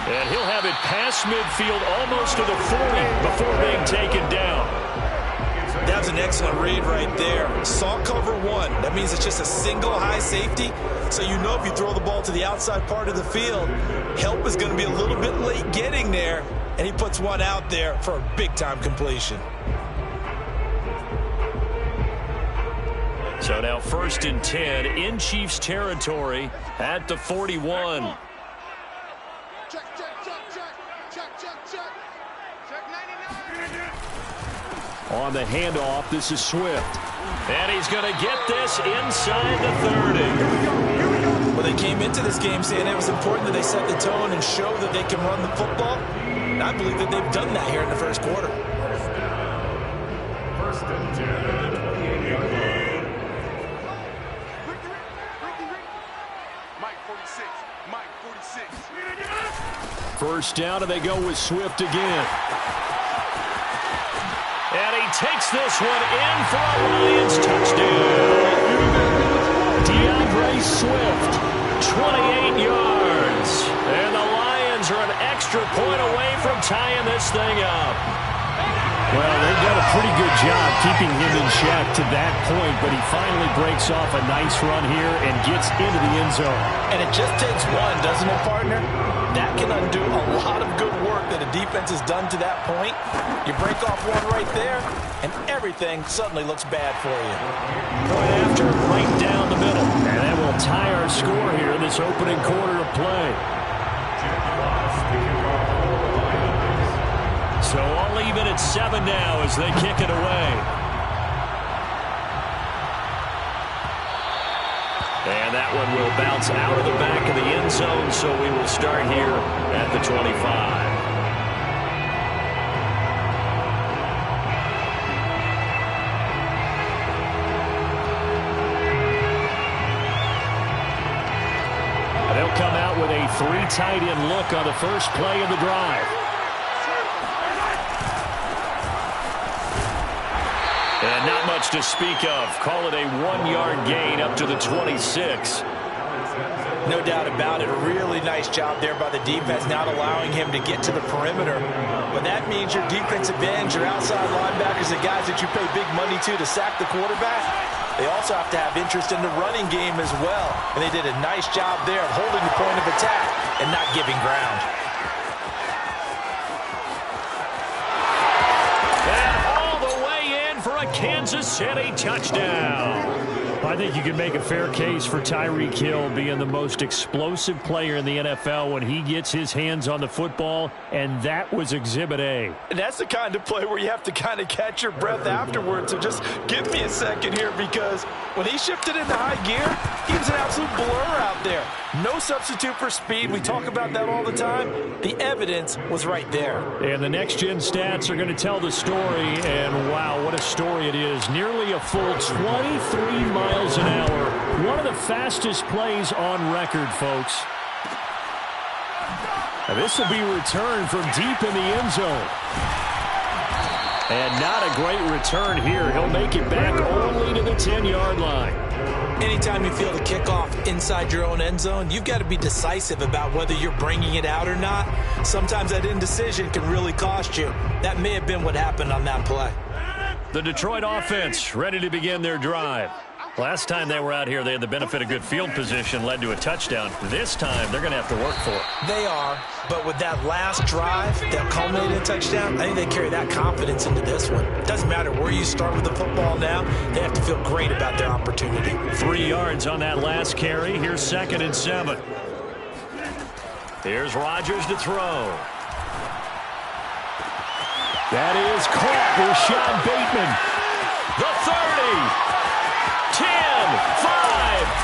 And he'll have it past midfield almost to the 40 before being taken down. That was an excellent read right there. Saw cover one. That means it's just a single high safety. So you know if you throw the ball to the outside part of the field, help is going to be a little bit late getting there. And he puts one out there for a big-time completion. So now 1st and 10 in Chiefs territory at the 41. Check, check, check, check. Check, check, check. Check 99. On the handoff, this is Swift. And he's going to get this inside the 30. Well, they came into this game saying it was important that they set the tone and show that they can run the football. And I believe that they've done that here in the first quarter. 1st and 10 at the 28-yard line. Mike 46. Mike 46. First down, and they go with Swift again. And he takes this one in for a Lions touchdown. DeAndre Swift, 28 yards. And the Lions are an extra point away from tying this thing up. Well, they've done a pretty good job keeping him in check to that point, but he finally breaks off a nice run here and gets into the end zone. And it just takes one, doesn't it, partner? That can undo a lot of good work that a defense has done to that point. You break off one right there, and everything suddenly looks bad for you. Point after, right down the middle. And that will tie our score here in this opening quarter of play. So all even at 7 now as they kick it away. And that one will bounce out of the back of the end zone, so we will start here at the 25. They'll come out with a 3 tight end look on the first play of the drive. And not much to speak of. Call it a 1-yard gain up to the 26. No doubt about it. A really nice job there by the defense, not allowing him to get to the perimeter. But that means your defensive ends, your outside linebackers, the guys that you pay big money to sack the quarterback, they also have to have interest in the running game as well. And they did a nice job there of holding the point of attack and not giving ground. And all the way in for a Kansas City touchdown. I think you can make a fair case for Tyreek Hill being the most explosive player in the NFL when he gets his hands on the football, and that was Exhibit A. And that's the kind of play where you have to kind of catch your breath afterwards. So just give me a second here, because when he shifted into high gear, he was an absolute blur out there. No substitute for speed. We talk about that all the time. The evidence was right there. And the next-gen stats are going to tell the story, and wow, what a story it is. Nearly a full 23 miles an hour. One of the fastest plays on record, folks. Now this will be returned from deep in the end zone. And not a great return here. He'll make it back only to the 10-yard line. Anytime you feel the kickoff inside your own end zone, you've got to be decisive about whether you're bringing it out or not. Sometimes that indecision can really cost you. That may have been what happened on that play. The Detroit offense ready to begin their drive. Last time they were out here, they had the benefit of good field position, led to a touchdown. This time, they're going to have to work for it. They are, but with that last drive that culminated in a touchdown, I think they carry that confidence into this one. It doesn't matter where you start with the football now. They have to feel great about their opportunity. 3 yards on that last carry. Here's 2nd and 7. Here's Rodgers to throw. That is caught. Rashad Bateman. The 30. 10, 5,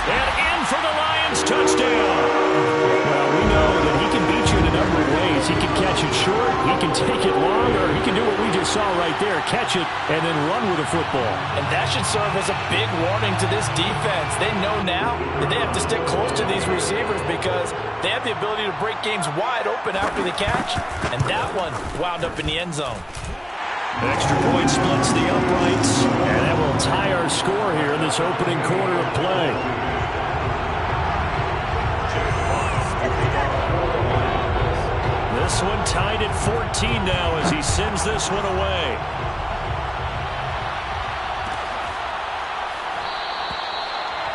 and in for the Lions touchdown. Well, we know that he can beat you in a number of ways. He can catch it short, he can take it long, or he can do what we just saw right there, catch it and then run with the football. And that should serve as a big warning to this defense. They know now that they have to stick close to these receivers because they have the ability to break games wide open after the catch, and that one wound up in the end zone. Extra point splits the uprights, and that will tie our score here in this opening quarter of play. This one tied at 14 now as he sends this one away.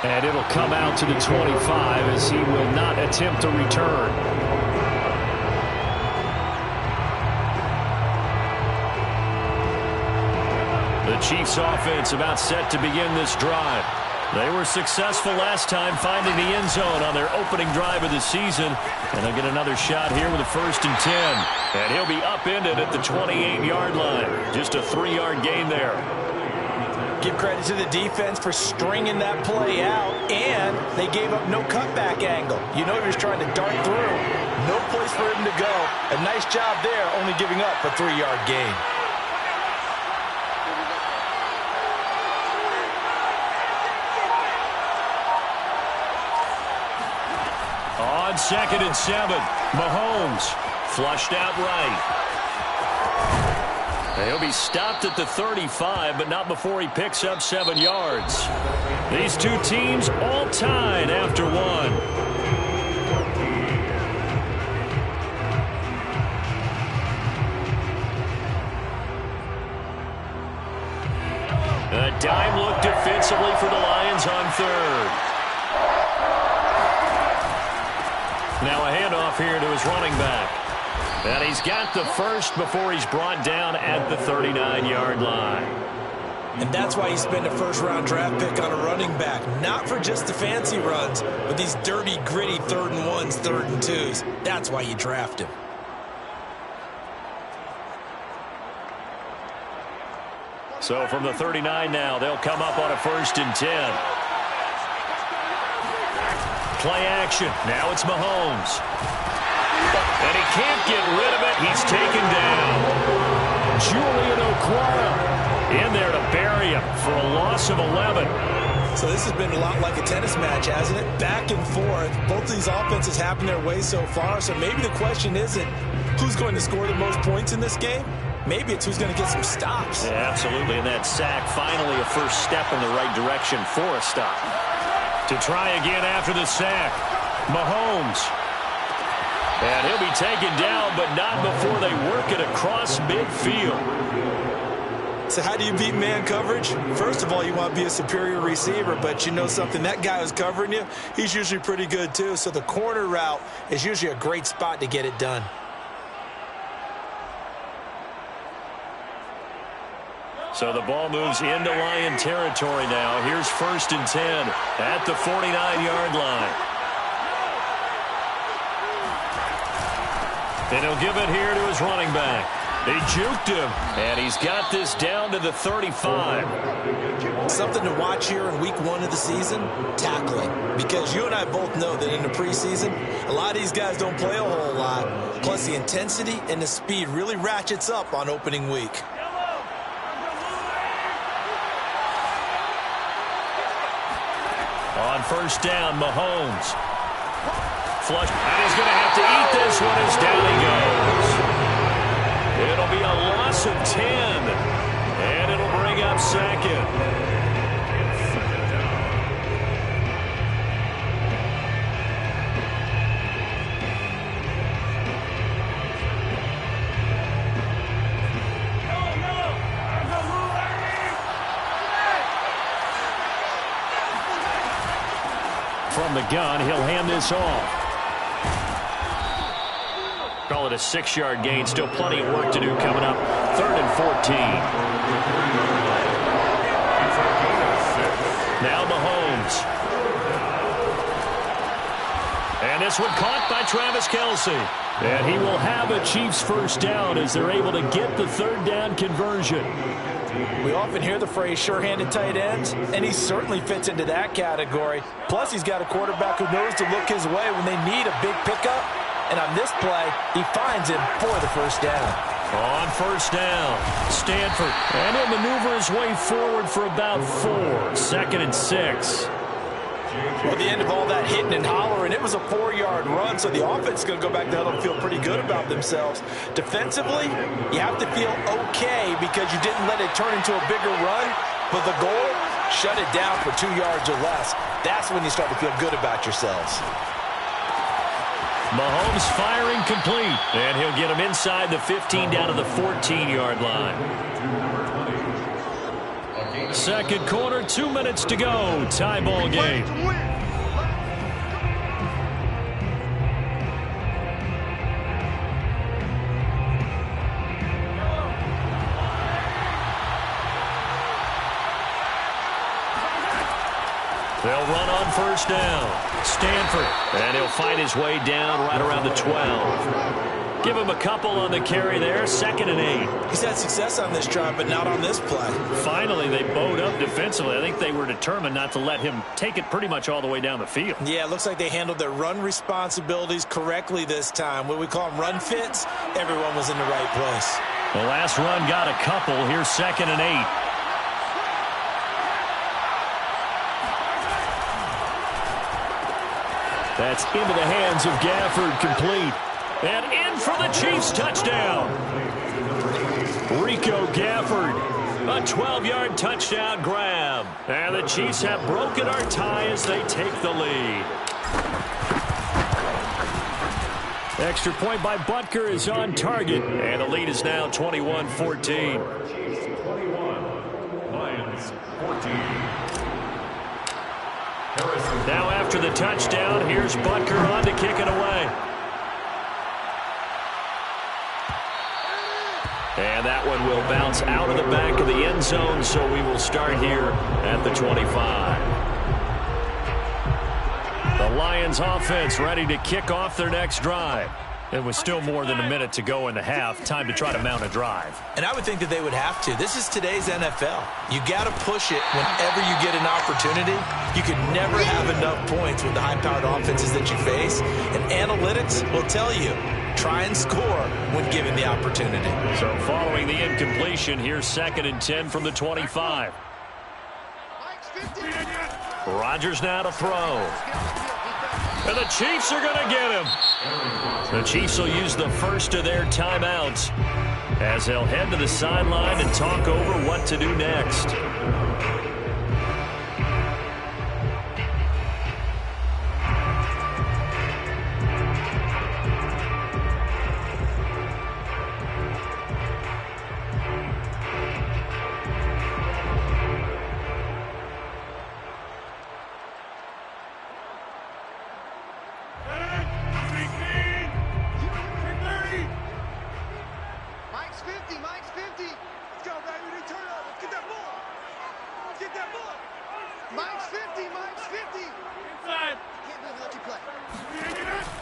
And it'll come out to the 25 as he will not attempt to return. The Chiefs offense about set to begin this drive. They were successful last time finding the end zone on their opening drive of the season. And they'll get another shot here with a 1st and 10. And he'll be upended at the 28-yard line. Just a 3-yard gain there. Give credit to the defense for stringing that play out, and they gave up no cutback angle. You know he was trying to dart through. No place for him to go. A nice job there, only giving up a 3-yard gain. On 2nd and 7, Mahomes flushed out right. He'll be stopped at the 35, but not before he picks up 7 yards. These two teams all tied after 1. A dime look defensively for the Lions on 3rd. Now a handoff here to his running back. And he's got the first before he's brought down at the 39-yard line. And that's why you spend a first-round draft pick on a running back. Not for just the fancy runs, but these dirty, gritty 3rd and 1s, 3rd and 2s. That's why you draft him. So from the 39 now, they'll come up on a 1st and 10. Play action. Now it's Mahomes. And he can't get rid of it. He's taken down. Julian Okwara in there to bury him for a loss of 11. So this has been a lot like a tennis match, hasn't it? Back and forth. Both of these offenses happen their way so far. So maybe the question isn't who's going to score the most points in this game. Maybe it's who's going to get some stops. Yeah, absolutely. And that sack, finally a first step in the right direction for a stop. To try again after the sack, Mahomes. And he'll be taken down, but not before they work it across midfield. So how do you beat man coverage? First of all, you want to be a superior receiver, but you know something, that guy who's covering you, he's usually pretty good too. So the corner route is usually a great spot to get it done. So the ball moves into Lion territory now. Here's 1st and 10 at the 49-yard line. And he'll give it here to his running back. They juked him, and he's got this down to the 35. Something to watch here in week 1 of the season, tackling. Because you and I both know that in the preseason, a lot of these guys don't play a whole lot. Plus the intensity and the speed really ratchets up on opening week. On 1st down, Mahomes. Flush, and he's going to have to eat this one as down he goes. It'll be a loss of 10, and it'll bring up 2nd. From the gun, he'll hand this off. Call it a 6-yard gain. Still plenty of work to do coming up. 3rd and 14. Now Mahomes. And this one caught by Travis Kelce. And he will have a Chiefs first down as they're able to get the 3rd down conversion. We often hear the phrase sure-handed tight ends, and he certainly fits into that category. Plus, he's got a quarterback who knows to look his way when they need a big pickup. And on this play, he finds him for the 1st down. On 1st down, Stanford. And he'll maneuver his way forward for about 4. 2nd and 6. Well, at the end of all that hitting and hollering, it was a 4-yard run, so the offense is going to go back to huddle and feel pretty good about themselves. Defensively, you have to feel okay because you didn't let it turn into a bigger run, but the goal, shut it down for 2 yards or less. That's when you start to feel good about yourselves. Mahomes firing complete, and he'll get him inside the 15 down to the 14-yard line. Second quarter, 2 minutes to go. Tie ball game. They'll run on first down. Stanford. And he'll fight his way down right around the 12. Give him a couple on the carry there. 2nd and 8. He's had success on this drive, but not on this play. Finally, they bowed up defensively. I think they were determined not to let him take it pretty much all the way down the field. Yeah, it looks like they handled their run responsibilities correctly this time. What we call them run fits, everyone was in the right place. The last run got a couple. Here's 2nd and 8. That's into the hands of Gafford, complete. And in for the Chiefs, touchdown. Rico Gafford, a 12-yard touchdown grab. And the Chiefs have broken our tie as they take the lead. Extra point by Butker is on target. And the lead is now 21-14. Chiefs 21, Lions 14. Now after the touchdown, here's Butker on to kick it away. And that one will bounce out of the back of the end zone, so we will start here at the 25. The Lions offense ready to kick off their next drive. It was still more than a minute to go in the half. Time to try to mount a drive. And I would think that they would have to. This is today's NFL. You got to push it whenever you get an opportunity. You can never have enough points with the high-powered offenses that you face. And analytics will tell you, try and score when given the opportunity. So following the incompletion, here's 2nd and 10 from the 25. Rodgers now to throw. And the Chiefs are going to get him. The Chiefs will use the first of their timeouts as they'll head to the sideline and talk over what to do next.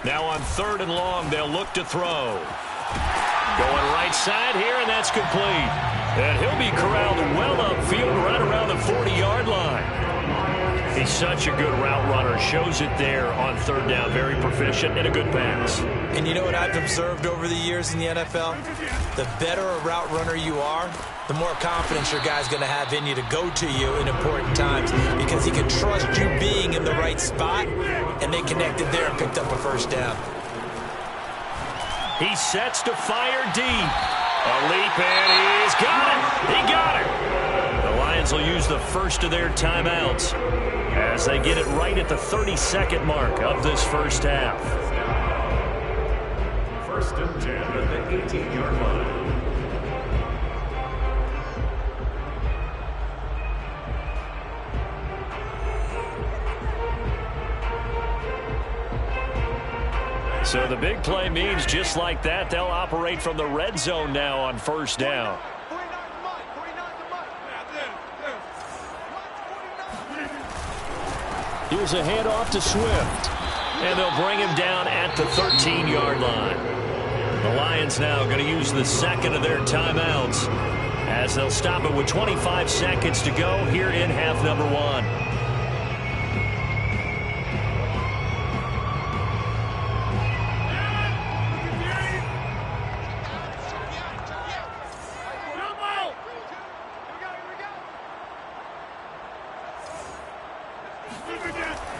Now on 3rd and long, they'll look to throw. Going right side here, and that's complete. And he'll be corralled well upfield right around the 40-yard line. He's such a good route runner. Shows it there on 3rd down. Very proficient and a good pass. And you know what I've observed over the years in the NFL? The better a route runner you are, the more confidence your guy's going to have in you to go to you in important times because he can trust you being in the right spot, and they connected there and picked up a first down. He sets to fire deep. A leap, and he's got it. He got it. The Lions will use the first of their timeouts as they get it right at the 32nd mark of this first half. 1st and 10 at the 18-yard line. So the big play means just like that, they'll operate from the red zone now on 1st down. Here's a handoff to Swift. And they'll bring him down at the 13-yard line. The Lions now going to use the 2nd of their timeouts as they'll stop it with 25 seconds to go here in half number 1.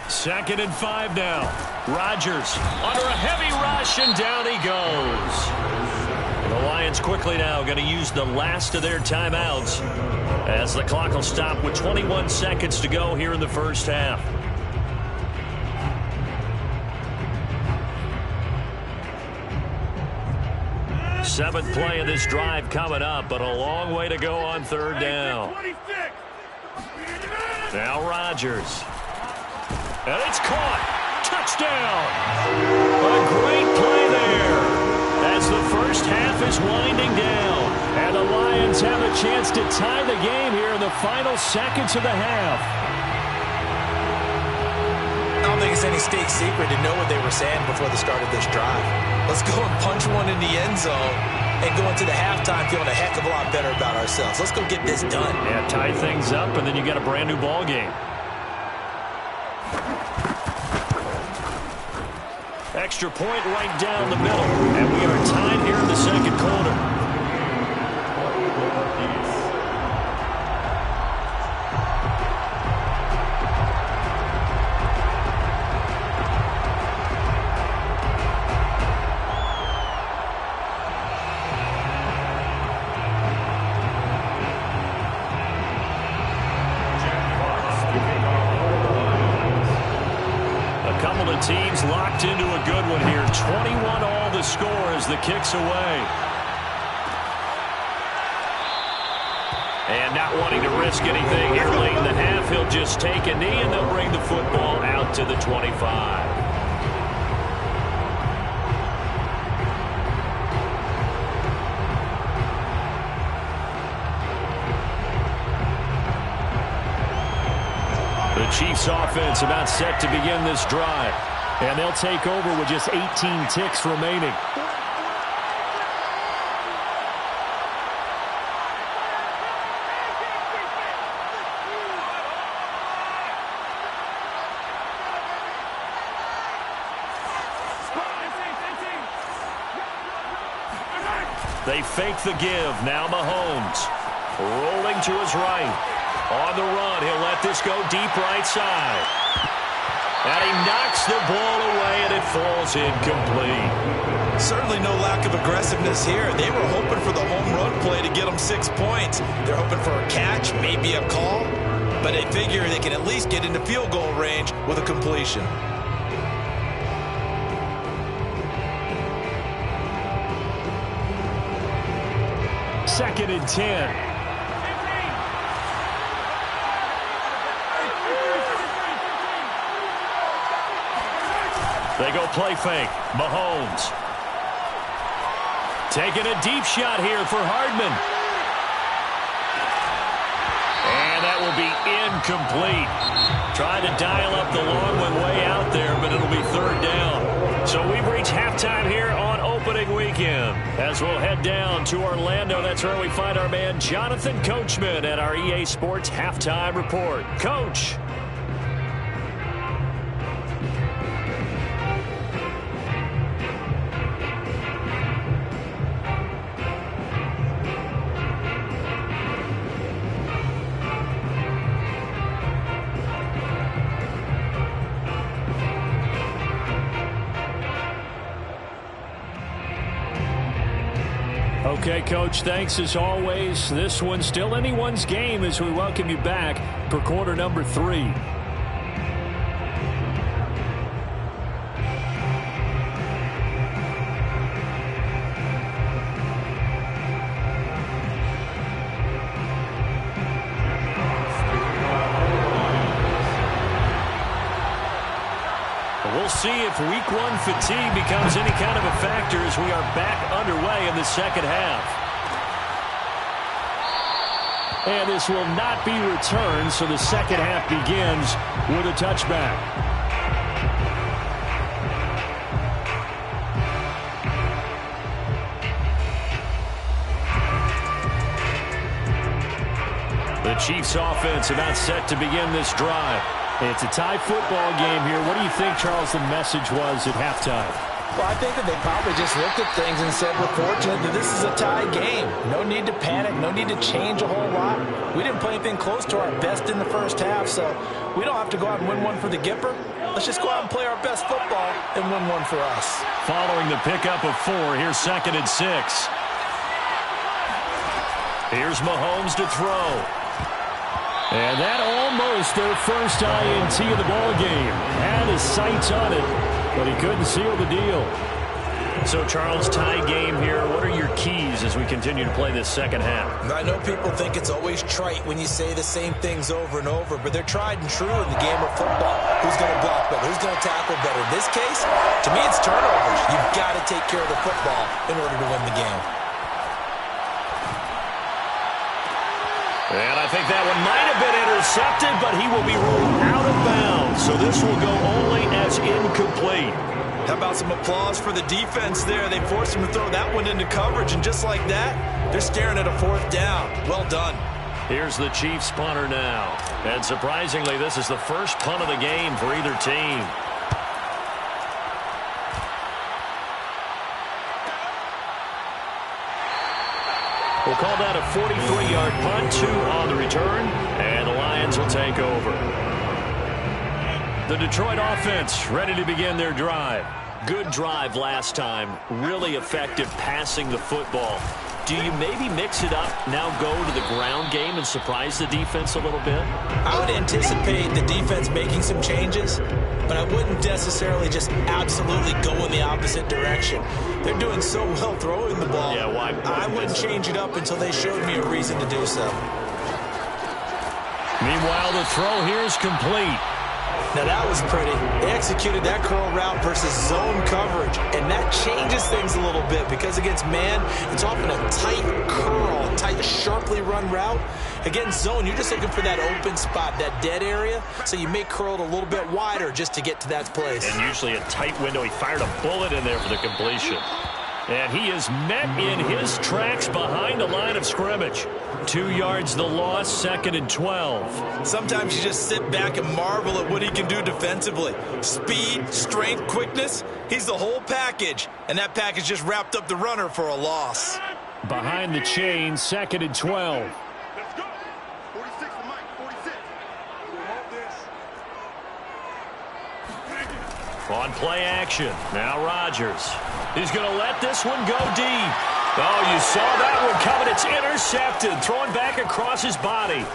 Second and 5 now. Rodgers under a heavy rush, and down he goes. The Lions quickly now going to use the last of their timeouts as the clock will stop with 21 seconds to go here in the first half. Seventh play of this drive coming up, but a long way to go on 3rd down. Now Rodgers. And it's caught. Touchdown. A great play there. As the first half is winding down. And the Lions have a chance to tie the game here in the final seconds of the half. I don't think it's any state secret to know what they were saying before the start of this drive. Let's go and punch one in the end zone and go into the halftime feeling a heck of a lot better about ourselves. Let's go get this done. Yeah, tie things up, and then you got a brand new ball game. Extra point right down the middle, and we are tied here in the second quarter. Teams locked into a good one here. 21 all the score as the kick's away. And not wanting to risk anything here late in the half, he'll just take a knee and they'll bring the football out to the 25. The Chiefs offense about set to begin this drive. And they'll take over with just 18 ticks remaining. They fake the give. Now Mahomes rolling to his right. On the run, he'll let this go deep right side. And he knocks the ball away, and it falls incomplete. Certainly no lack of aggressiveness here. They were hoping for the home run play to get them 6 points. They're hoping for a catch, maybe a call, but they figure they can at least get into field goal range with a completion. Second and 10. They go play fake. Mahomes. Taking a deep shot here for Hardman. And that will be incomplete. Trying to dial up the long one way out there, but it'll be third down. So we've reached halftime here on opening weekend. As we'll head down to Orlando, that's where we find our man Jonathan Coachman at our EA Sports Halftime Report. Coach. Okay, Coach, thanks as always. This one's still anyone's game as we welcome you back for quarter number 3. We'll see if week 1 fatigue becomes any kind of a factor as we are back underway in the second half. And this will not be returned, so the second half begins with a touchback. The Chiefs offense about set to begin this drive. It's a tie football game here. What do you think, Charles, the message was at halftime? Well, I think that they probably just looked at things and said, we're fortunate that this is a tie game. No need to panic. No need to change a whole lot. We didn't play anything close to our best in the first half, so we don't have to go out and win one for the Gipper. Let's just go out and play our best football and win one for us. Following the pickup of 4, here's 2nd and 6. Here's Mahomes to throw. And that almost their first INT of the ball game. Had his sights on it, but he couldn't seal the deal. So, Charles, tie game here. What are your keys as we continue to play this second half? I know people think it's always trite when you say the same things over and over, but they're tried and true in the game of football. Who's going to block better? Who's going to tackle better? In this case, to me, it's turnovers. You've got to take care of the football in order to win the game. And I think that one might have been intercepted, but he will be ruled out of bounds. So this will go only as incomplete. How about some applause for the defense there? They forced him to throw that one into coverage, and just like that, they're staring at a fourth down. Well done. Here's the Chiefs punter now. And surprisingly, this is the first punt of the game for either team. We'll call that a 43-yard punt, 2 on the return, and the Lions will take over. The Detroit offense ready to begin their drive. Good drive last time. Really effective passing the football. Do you maybe mix it up, now go to the ground game and surprise the defense a little bit? I would anticipate the defense making some changes, but I wouldn't necessarily just absolutely go in the opposite direction. They're doing so well throwing the ball. Yeah, why I wouldn't change it up until they showed me a reason to do so. Meanwhile, the throw here is complete. Now that was pretty. They executed that curl route versus zone coverage, and that changes things a little bit because against man, it's often a tight curl, tight, sharply run route. Against zone, you're just looking for that open spot, that dead area, so you may curl it a little bit wider just to get to that place. And usually a tight window. He fired a bullet in there for the completion. And he is met in his tracks behind the line of scrimmage. 2 yards the loss, 2nd and 12. Sometimes you just sit back and marvel at what he can do defensively. Speed, strength, quickness, he's the whole package. And that package just wrapped up the runner for a loss. Behind the chain, 2nd and 12. Let's go. 46 to Mike, 46. We'll hold this. On play action, now Rodgers. He's going to let this one go deep. Oh, you saw that one coming. It's intercepted, thrown back across his body.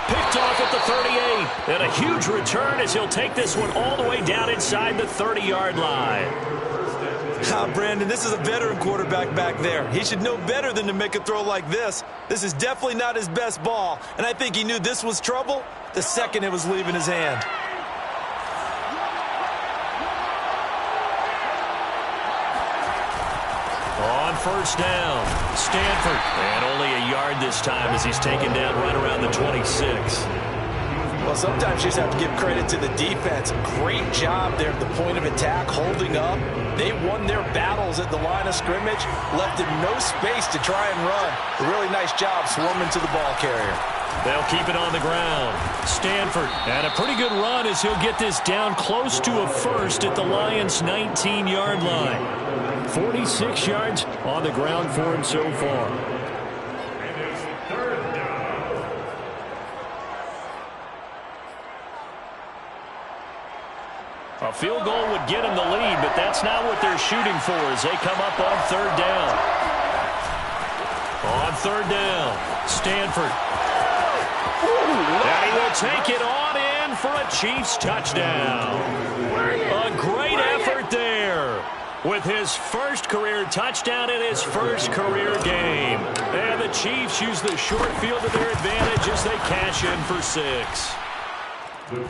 Picked off at the 38. And a huge return as he'll take this one all the way down inside the 30-yard line. Brandon, this is a veteran quarterback back there. He should know better than to make a throw like this. This is definitely not his best ball, and I think he knew this was trouble the second it was leaving his hand. On first down, Stanford. And only a yard this time as he's taken down right around the 26. Well, sometimes you just have to give credit to the defense. Great job there at the point of attack, holding up. They won their battles at the line of scrimmage, left him no space to try and run. A really nice job swarming to the ball carrier. They'll keep it on the ground. Stanford, and a pretty good run as he'll get this down close to a first at the Lions' 19-yard line. 46 yards on the ground for him so far. A field goal would get him the lead, but that's not what they're shooting for as they come up on third down. On third down, Stanford. And he will take it on in for a Chiefs touchdown. A great effort there with his first career touchdown in his first career game. And the Chiefs use the short field to their advantage as they cash in for 6.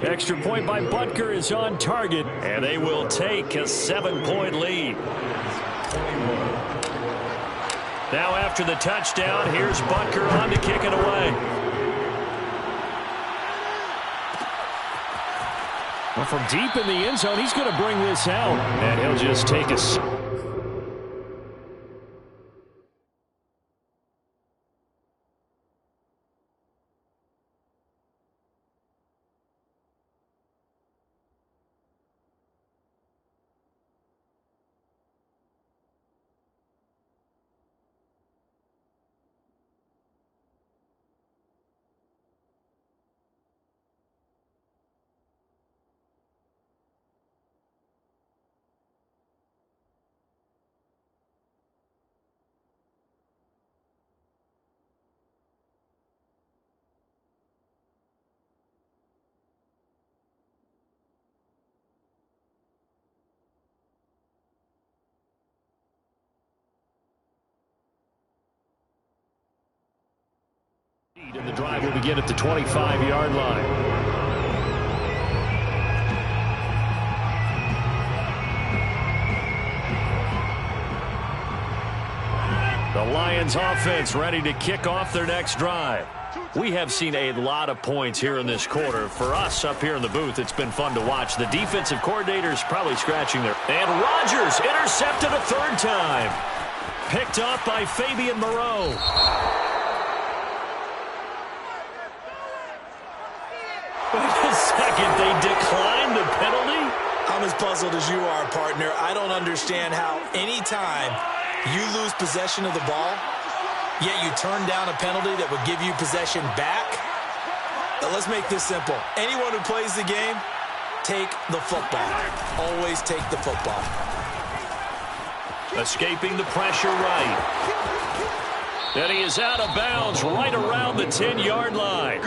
Extra point by Butker is on target, and they will take a 7-point lead. Now after the touchdown, here's Butker on to kick it away. Well, from deep in the end zone, he's going to bring this out, and he'll just take a... drive will begin at the 25-yard line. The Lions offense ready to kick off their next drive. We have seen a lot of points here in this quarter. For us up here in the booth, it's been fun to watch. The defensive coordinator's probably scratching their... And Rodgers intercepted a third time. Picked up by Fabian Moreau. Wait a second, they declined the penalty? I'm as puzzled as you are, partner. I don't understand how any time you lose possession of the ball, yet you turn down a penalty that would give you possession back. Now, let's make this simple. Anyone who plays the game, take the football. Always take the football. Escaping the pressure right. And he is out of bounds right around the 10-yard line.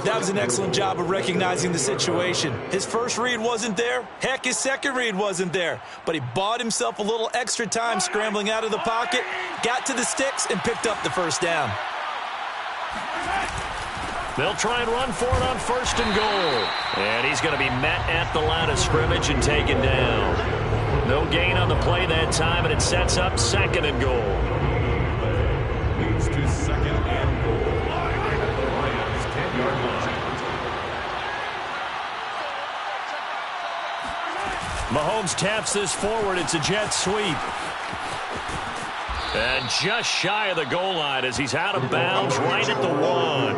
That was an excellent job of recognizing the situation. His first read wasn't there. Heck, his second read wasn't there. But he bought himself a little extra time scrambling out of the pocket, got to the sticks, and picked up the first down. They'll try and run for it on 1st and goal. And he's going to be met at the line of scrimmage and taken down. No gain on the play that time, and it sets up 2nd and goal. Leads to 2nd and goal. Lions 10-yard line. Mahomes taps this forward. It's a jet sweep. And just shy of the goal line as he's out of bounds right at the 1.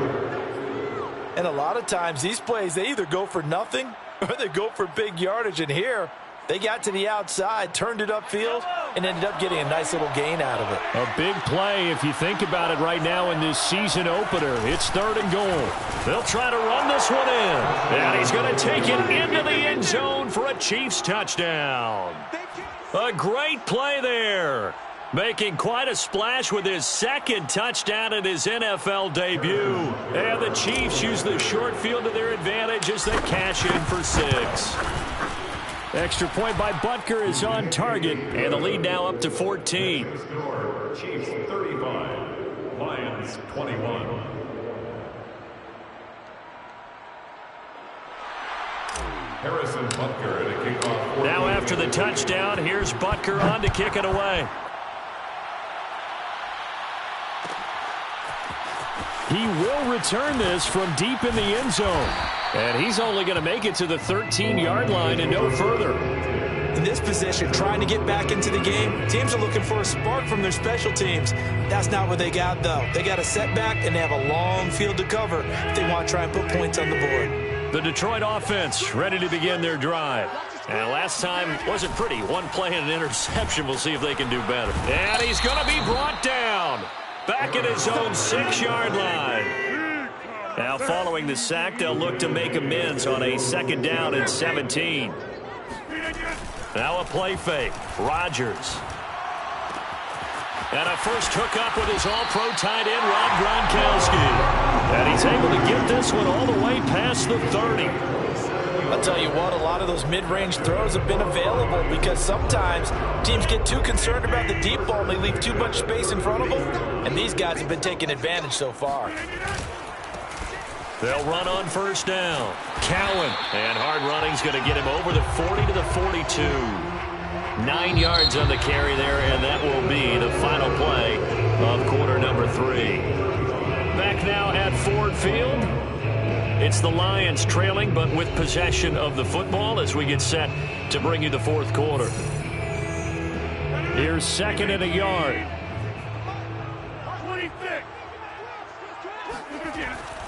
And a lot of times these plays, they either go for nothing or they go for big yardage. And here, they got to the outside, turned it upfield, and ended up getting a nice little gain out of it. A big play if you think about it right now in this season opener. It's 3rd and goal. They'll try to run this one in. And he's going to take it into the end zone for a Chiefs touchdown. A great play there. Making quite a splash with his 2nd touchdown in his NFL debut. And the Chiefs use the short field to their advantage as they cash in for 6. Extra point by Butker is on target, and the lead now up to 14. Chiefs 35, Lions 21. Harrison Butker at a kickoff. Now after the touchdown, here's Butker on to kick it away. He will return this from deep in the end zone. And he's only going to make it to the 13-yard line and no further. In this position, trying to get back into the game, teams are looking for a spark from their special teams. That's not what they got, though. They got a setback, and they have a long field to cover if they want to try and put points on the board. The Detroit offense ready to begin their drive. And last time wasn't pretty. One play and an interception. We'll see if they can do better. And he's going to be brought down. Back at his own 6-yard line. Now following the sack, they'll look to make amends on a 2nd down and 17. Now a play fake. Rodgers. And a first hookup with his all-pro tight end, Rob Gronkowski. And he's able to get this one all the way past the 30. I'll tell you what, a lot of those mid-range throws have been available because sometimes teams get too concerned about the deep ball and they leave too much space in front of them. And these guys have been taking advantage so far. They'll run on 1st down. Cowan. And hard running's going to get him over the 40 to the 42. 9 yards on the carry there, and that will be the final play of quarter number 3. Back now at Ford Field. It's the Lions trailing, but with possession of the football as we get set to bring you the 4th quarter. Here's 2nd and a yard.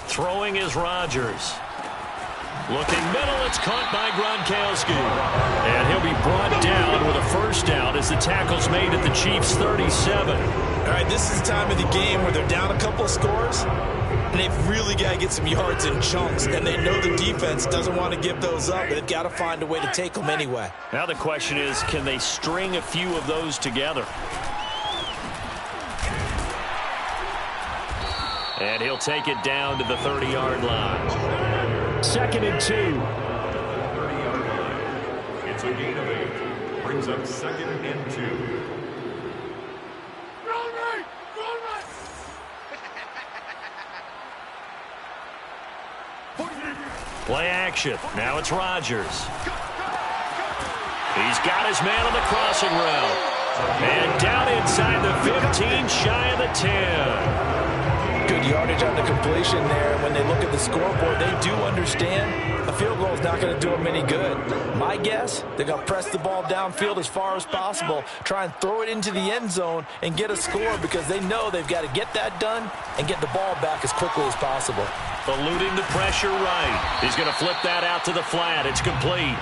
Throwing is Rodgers. Looking middle, it's caught by Gronkowski. And he'll be brought down with a 1st down as the tackle's made at the Chiefs' 37. All right, this is the time of the game where they're down a couple of scores, and they've really got to get some yards in chunks, and they know the defense doesn't want to give those up, but they've got to find a way to take them anyway. Now the question is, can they string a few of those together? And he'll take it down to the 30-yard line. 2nd and 2. 30-yard line. It's a gain of 8. Brings up 2nd and 2. Play action. Now it's Rodgers. He's got his man on the crossing route. And down inside the 15, shy of the 10. Good yardage on the completion there. When they look at the scoreboard, they do understand a field goal is not going to do them any good. My guess, they're going to press the ball downfield as far as possible, try and throw it into the end zone and get a score because they know they've got to get that done and get the ball back as quickly as possible. Eluding the pressure right. He's going to flip that out to the flat. It's complete.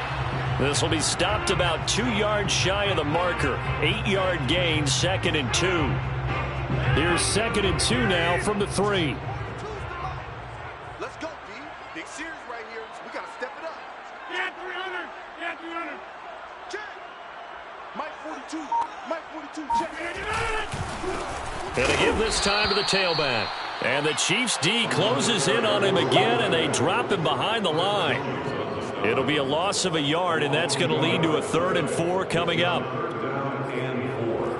This will be stopped about 2 yards shy of the marker. 8-yard gain, 2nd and 2. Here's 2nd and 2 now from the 3. Let's go, D. Big series right here. We got to step it up. Yeah, 300. Yeah, 300. Check. Mike 42. Mike 42. Check. And they give this time to the tailback. And the Chiefs D closes in on him again, and they drop him behind the line. It'll be a loss of a yard, and that's going to lead to a 3rd and 4 coming up. Down and 4.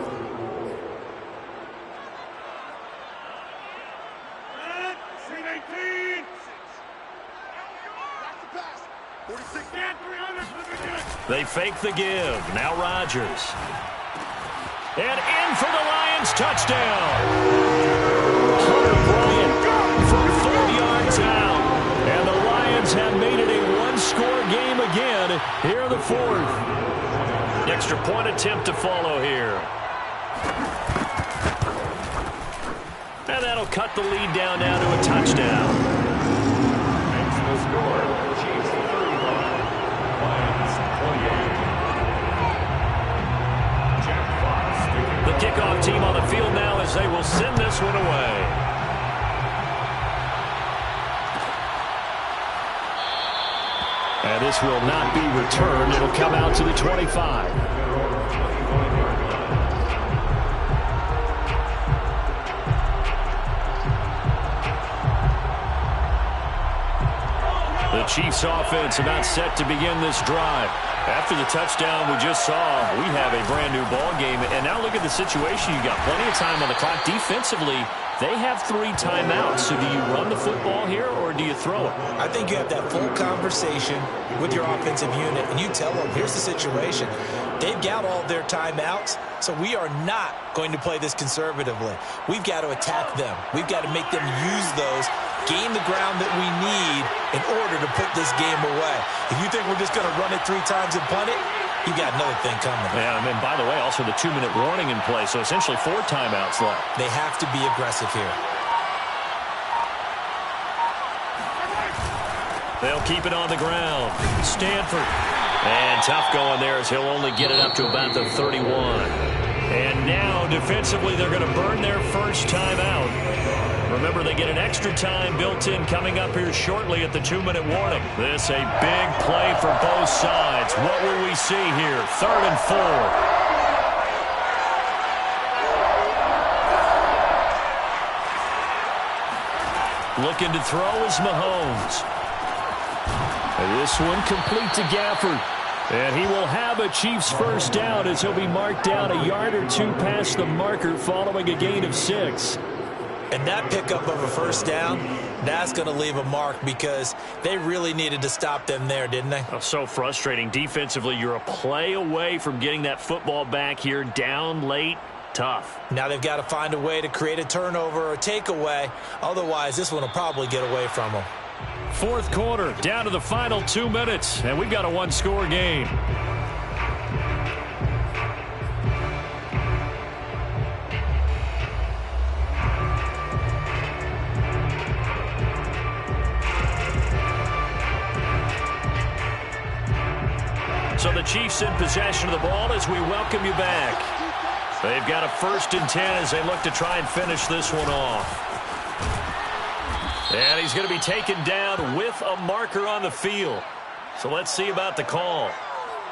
They fake the give. Now Rodgers. And in for the Lions. Touchdown. Hunter Bryant for 4 yards out. And the Lions have made it a one-score game again here in the 4th. Extra point attempt to follow here. And that'll cut the lead down now to a touchdown. Makes the score. Chiefs 31. Lions 28. Jack Fox. The kickoff team on the field now as they will send this one away. And this will not be returned. It'll come out to the 25. The Chiefs offense about set to begin this drive. After the touchdown we just saw, we have a brand new ball game. And now look at the situation. You got plenty of time on the clock. Defensively, they have 3 timeouts. So do you run the football here or do you throw it? I think you have that full conversation with your offensive unit, and you tell them, here's the situation. They've got all their timeouts, so we are not going to play this conservatively. We've got to attack them. We've got to make them use those, gain the ground that we need in order to put this game away. If you think we're just going to run it 3 times and punt it, you got another thing coming. Yeah, and by the way, also the 2-minute warning in play, so essentially 4 timeouts left. They have to be aggressive here. They'll keep it on the ground. Stanford. And tough going there as he'll only get it up to about the 31. And now, defensively, they're going to burn their first timeout. Remember, they get an extra time built in coming up here shortly at the 2-minute warning. This a big play for both sides. What will we see here? 3rd and 4. Looking to throw is Mahomes. This one complete to Gafford. And he will have a Chiefs first down as he'll be marked down a yard or 2 past the marker following a gain of 6. And that pickup of a first down, that's going to leave a mark because they really needed to stop them there, didn't they? Oh, so frustrating. Defensively, you're a play away from getting that football back here down late. Tough. Now they've got to find a way to create a turnover or a takeaway. Otherwise, this one will probably get away from them. 4th quarter, down to the final 2 minutes, and we've got a 1-score game. So the Chiefs in possession of the ball as we welcome you back. They've got a 1st and 10 as they look to try and finish this one off. And he's going to be taken down with a marker on the field. So let's see about the call.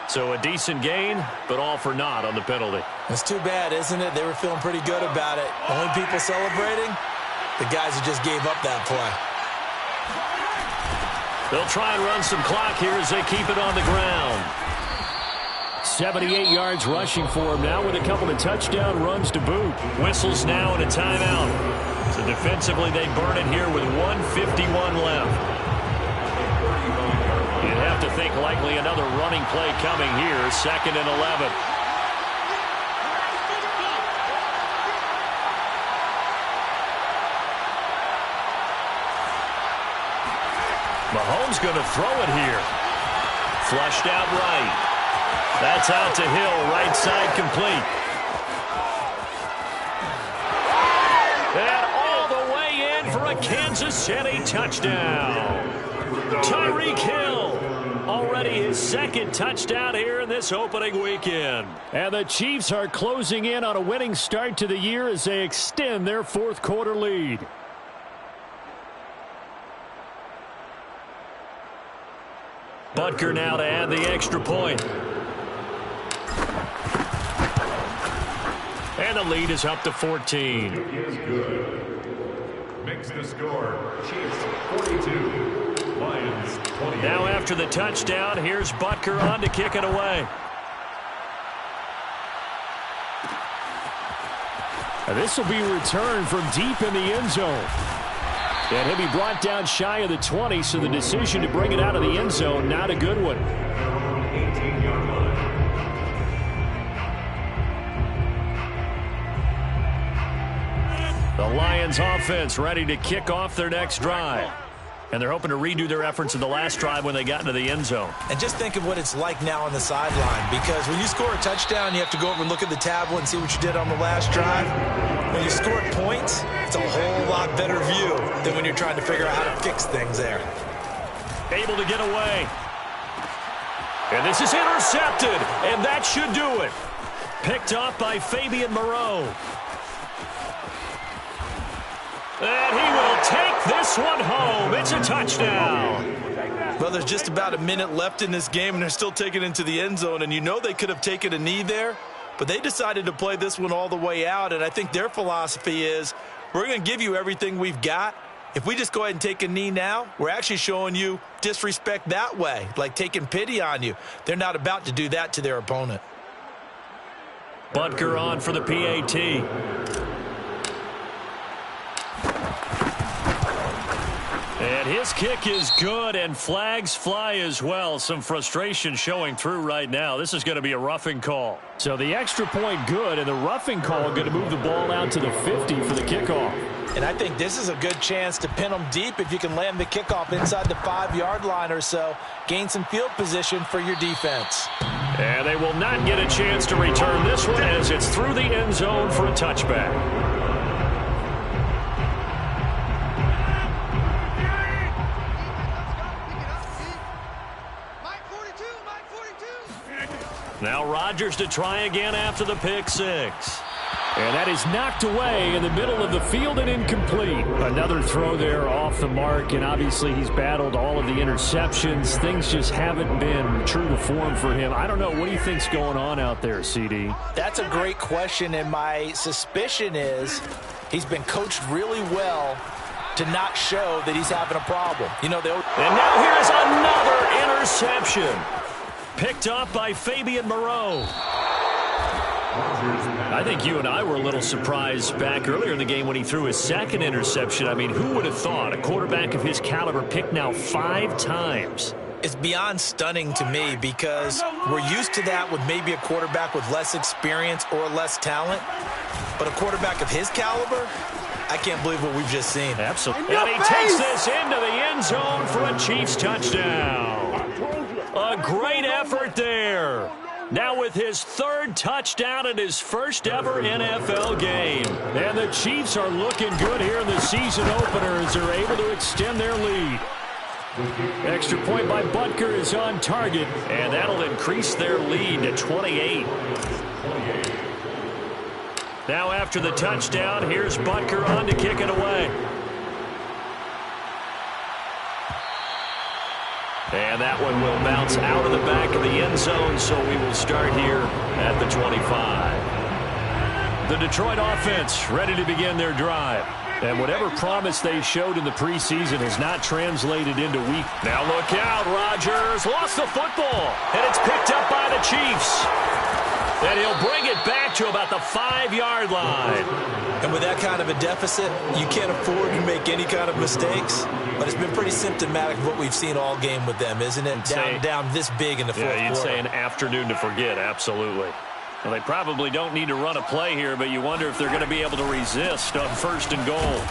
So a decent gain, but all for naught on the penalty. It's too bad, isn't it? They were feeling pretty good about it. Only people celebrating, the guys who just gave up that play. They'll try and run some clock here as they keep it on the ground. 78 yards rushing for him now with a couple of touchdown runs to boot. Whistles now and a timeout. So defensively they burn it here with 1:51 left. You'd have to think likely another running play coming here. 2nd and 11. Mahomes going to throw it here. Flushed out right. That's out to Hill, right side complete. And all the way in for a Kansas City touchdown. Tyreek Hill, already his 2nd touchdown here in this opening weekend. And the Chiefs are closing in on a winning start to the year as they extend their 4th quarter lead. Butker now to add the extra point. And the lead is up to 14. Is good. Makes the score. Chiefs 42. Lions 28. Now after the touchdown, here's Butker on to kick it away. Now this will be returned from deep in the end zone. And he'll be brought down shy of the 20, so the decision to bring it out of the end zone, not a good one. 18-yard line. The Lions offense ready to kick off their next drive. And they're hoping to redo their efforts in the last drive when they got into the end zone. And just think of what it's like now on the sideline, because when you score a touchdown, you have to go over and look at the tablet and see what you did on the last drive. When you score points, it's a whole lot better view than when you're trying to figure out how to fix things there. Able to get away. And this is intercepted, and that should do it. Picked off by Fabian Moreau. And he will take this one home. It's a touchdown. Well, there's just about a minute left in this game, and they're still taking it into the end zone. And you know they could have taken a knee there, but they decided to play this one all the way out. And I think their philosophy is, we're going to give you everything we've got. If we just go ahead and take a knee now, we're actually showing you disrespect that way, like taking pity on you. They're not about to do that to their opponent. Butker on for the PAT. And his kick is good, and flags fly as well. Some frustration showing through right now. This is going to be a roughing call. So the extra point good, and the roughing call going to move the ball out to the 50 for the kickoff. And I think this is a good chance to pin them deep if you can land the kickoff inside the 5-yard line or so. Gain some field position for your defense. And they will not get a chance to return this one as it's through the end zone for a touchback. Now Rodgers to try again after the pick six. And that is knocked away in the middle of the field and incomplete. Another throw there off the mark, and obviously he's battled all of the interceptions. Things just haven't been true to form for him. I don't know. What do you think's going on out there, CD? That's a great question, and my suspicion is he's been coached really well to not show that he's having a problem. You know, and now here's another interception. Picked off by Fabian Moreau. I think you and I were a little surprised back earlier in the game when he threw his second interception. I mean, who would have thought a quarterback of his caliber picked now 5 times? It's beyond stunning to me because we're used to that with maybe a quarterback with less experience or less talent. But a quarterback of his caliber, I can't believe what we've just seen. Absolutely. And he takes this into the end zone for a Chiefs touchdown. A great effort there. Now with his 3rd touchdown in his first ever NFL game. And the Chiefs are looking good here in the season opener as they're able to extend their lead. Extra point by Butker is on target, and that'll increase their lead to 28. Now after the touchdown, here's Butker on to kick it away. And that one will bounce out of the back of the end zone, so we will start here at the 25. The Detroit offense ready to begin their drive. And whatever promise they showed in the preseason has not translated into week. Now look out, Rodgers lost the football, and it's picked up by the Chiefs. And he'll bring it back to about the 5-yard line. And with that kind of a deficit, you can't afford to make any kind of mistakes. But it's been pretty symptomatic of what we've seen all game with them, isn't it? Down this big in the fourth quarter. Yeah, you'd say an afternoon to forget, absolutely. Well, they probably don't need to run a play here, but you wonder if they're going to be able to resist on 1st and goal.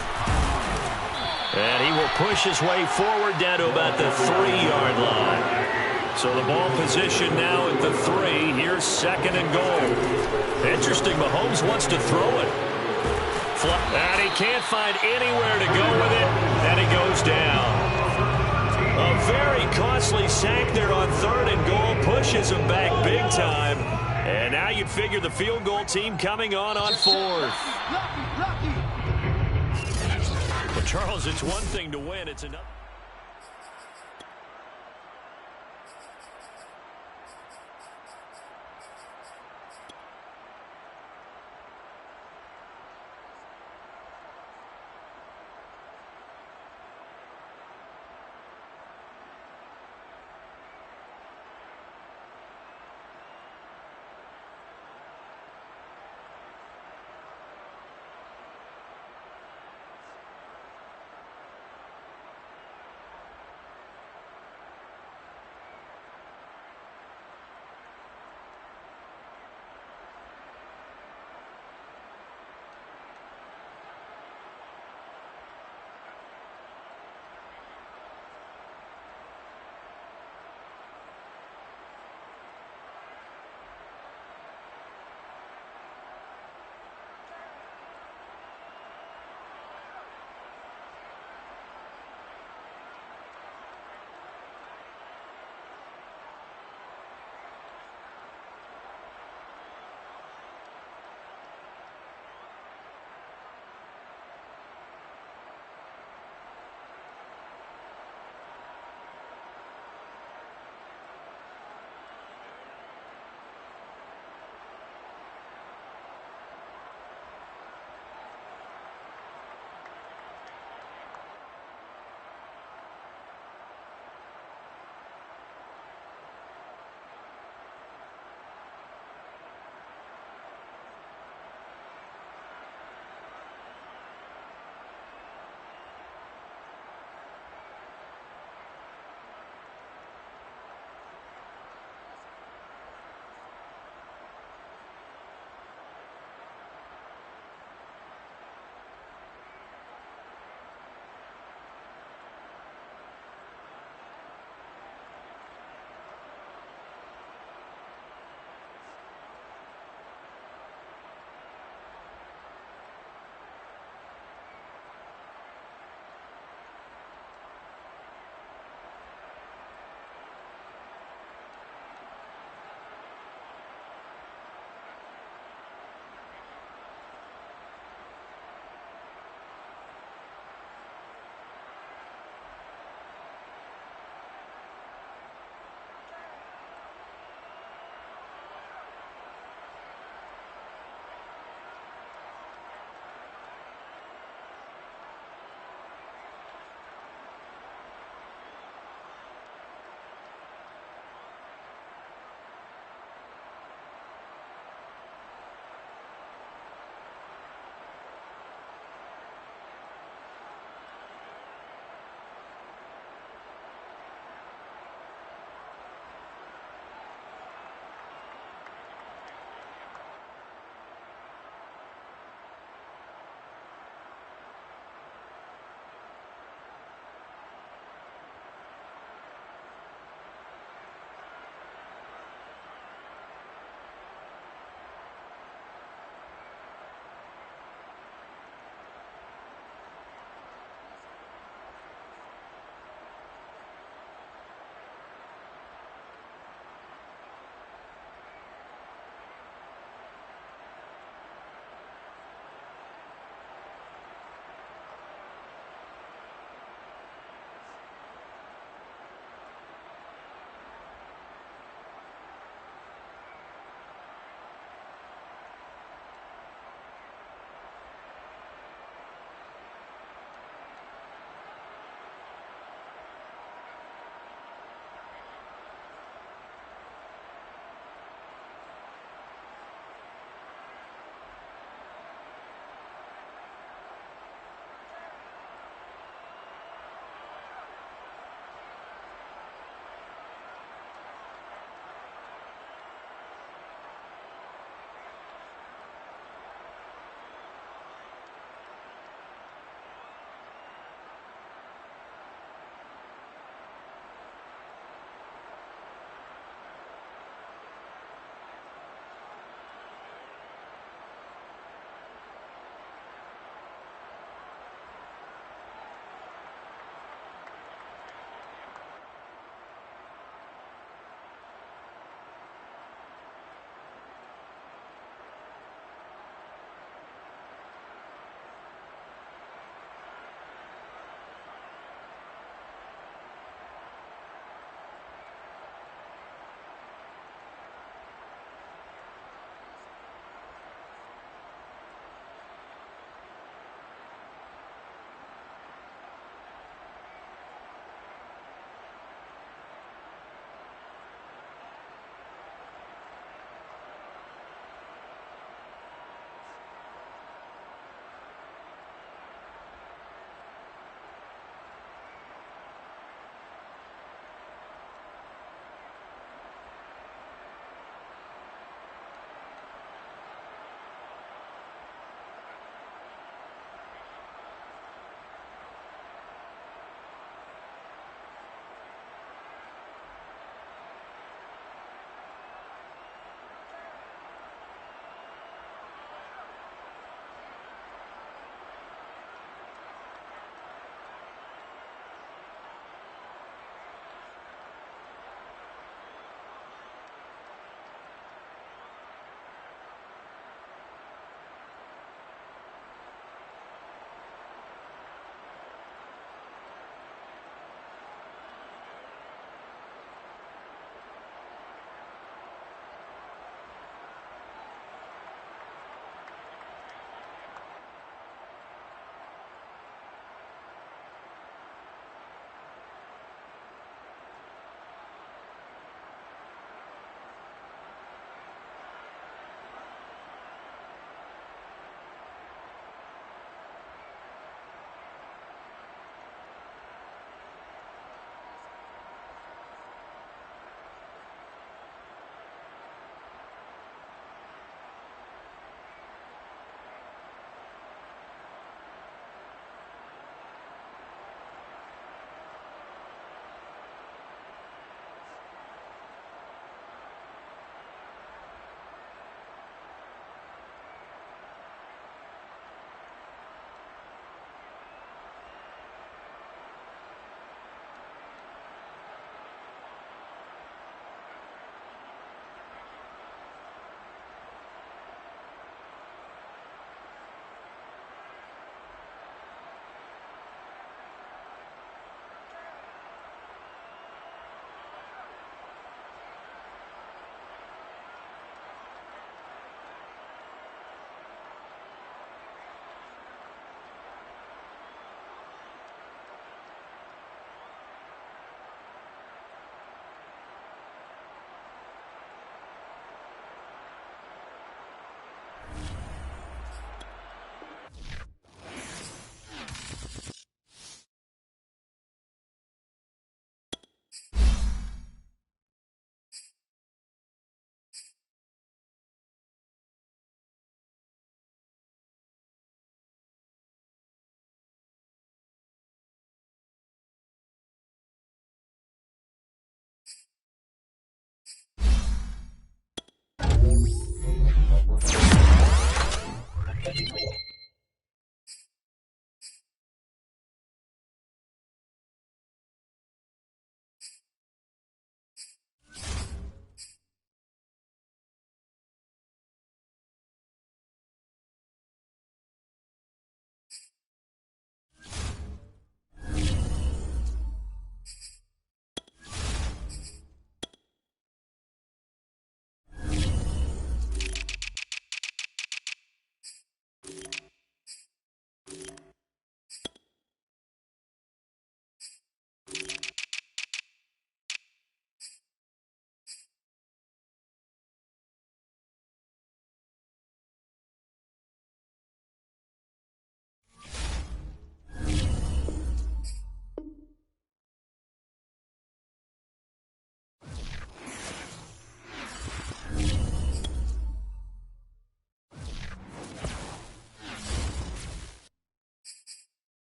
And he will push his way forward down to about the 3-yard line. So the ball position now at the 3. Here's 2nd and goal. Interesting, Mahomes wants to throw it. And he can't find anywhere to go with it, and he goes down. A very costly sack there on 3rd and goal. Pushes him back big time. And now you'd figure the field goal team coming on 4th. Well, Charles, it's one thing to win. It's another.